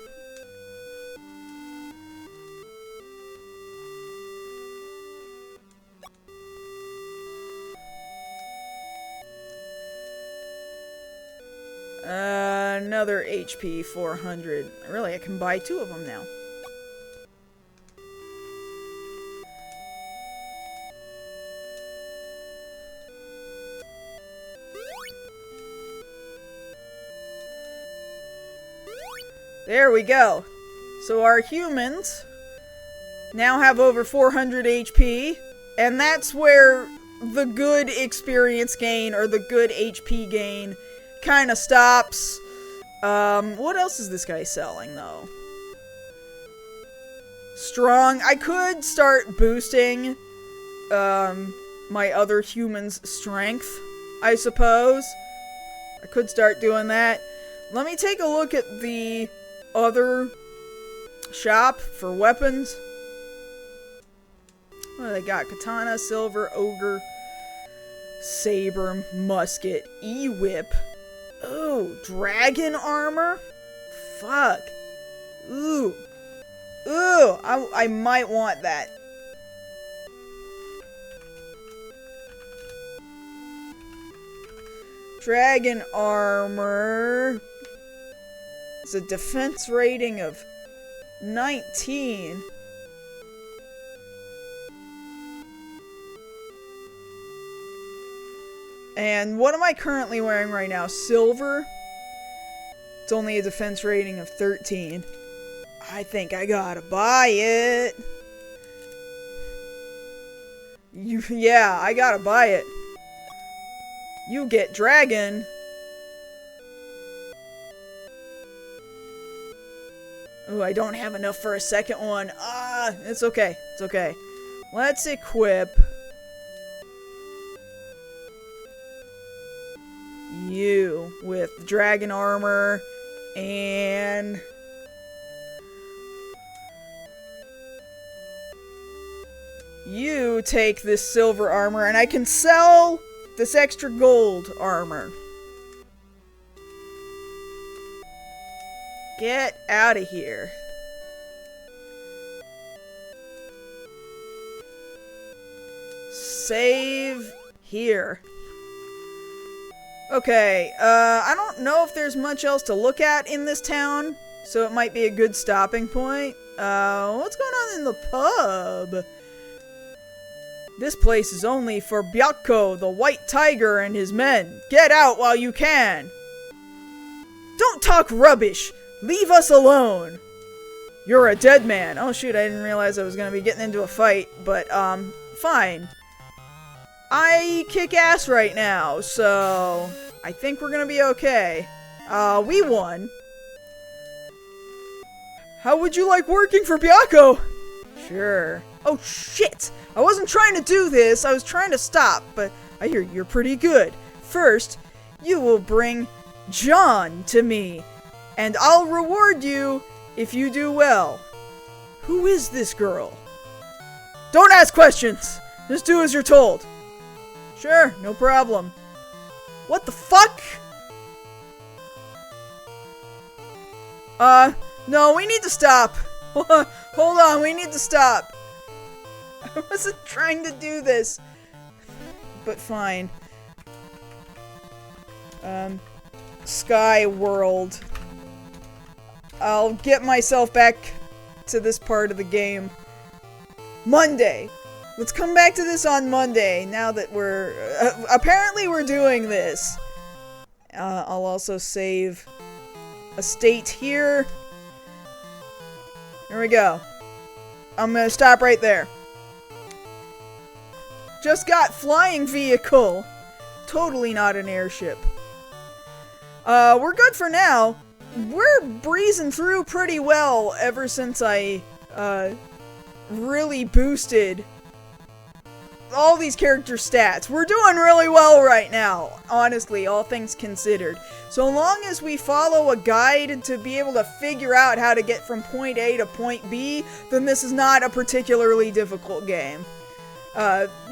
Another HP 400. Really, I can buy 2 of them now. There we go. So our humans now have over 400 HP, and that's where the good experience gain, or the good HP gain, kind of stops. What else is this guy selling, though? Strong. I could start boosting, my other human's strength, I suppose. I could start doing that. Let me take a look at the other shop for weapons. What do they got? Katana, silver, ogre, saber, musket, e-whip. Oh, dragon armor? Fuck. Ooh. I might want that. Dragon armor. It's a defense rating of 19. And what am I currently wearing right now? Silver. It's only a defense rating of 13. I think I gotta buy it. Yeah, I gotta buy it. You get dragon. Oh, I don't have enough for a second one. It's okay. It's okay. Let's equip you with dragon armor, and you take this silver armor, and I can sell this extra gold armor. Get out of here. Save here. Okay, I don't know if there's much else to look at in this town, so it might be a good stopping point. What's going on in the pub? This place is only for Byakko, the White Tiger, and his men. Get out while you can! Don't talk rubbish! Leave us alone! You're a dead man. Oh shoot, I didn't realize I was gonna be getting into a fight, but, fine. I kick ass right now, so I think we're gonna be okay. We won. How would you like working for Byakko? Sure. Oh shit! I wasn't trying to do this, I was trying to stop, but I hear you're pretty good. First, you will bring John to me, and I'll reward you if you do well. Who is this girl? Don't ask questions! Just do as you're told. Sure, no problem. What the fuck? No, we need to stop. Hold on, we need to stop. I wasn't trying to do this. But fine. Sky World. I'll get myself back to this part of the game. Monday. Let's come back to this on Monday, now that we're... apparently we're doing this. I'll also save a state here. There we go. I'm gonna stop right there. Just got flying vehicle. Totally not an airship. We're good for now. We're breezing through pretty well ever since I, really boosted all these character stats. We're doing really well right now, honestly, all things considered. So long as we follow a guide to be able to figure out how to get from point A to point B, then this is not a particularly difficult game.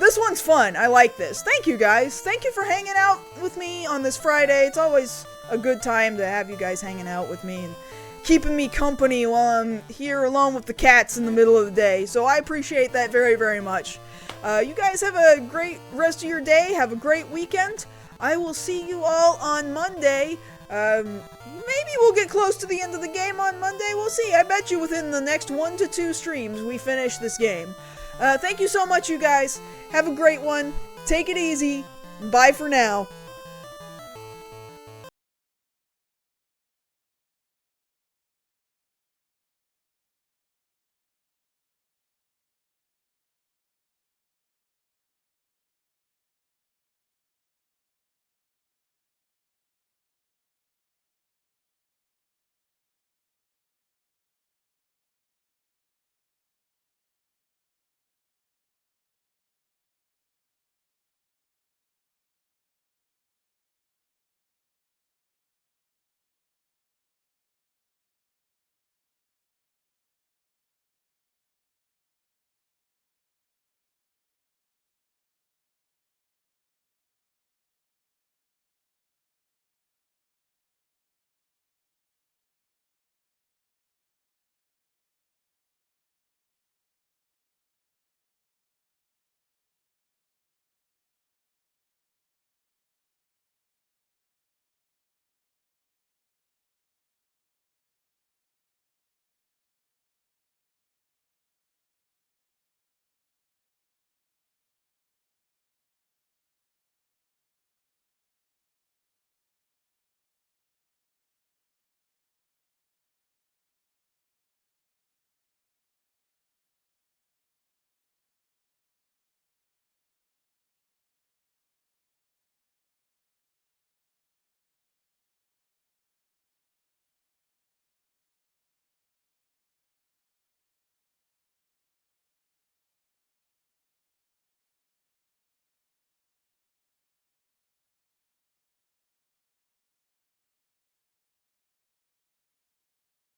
This one's fun. I like this. Thank you guys. Thank you for hanging out with me on this Friday. It's always a good time to have you guys hanging out with me and keeping me company while I'm here alone with the cats in the middle of the day. So I appreciate that very, very much. You guys have a great rest of your day. Have a great weekend. I will see you all on Monday. Maybe we'll get close to the end of the game on Monday. We'll see. I bet you within the next 1 to 2 streams we finish this game. Thank you so much, you guys. Have a great one. Take it easy. Bye for now.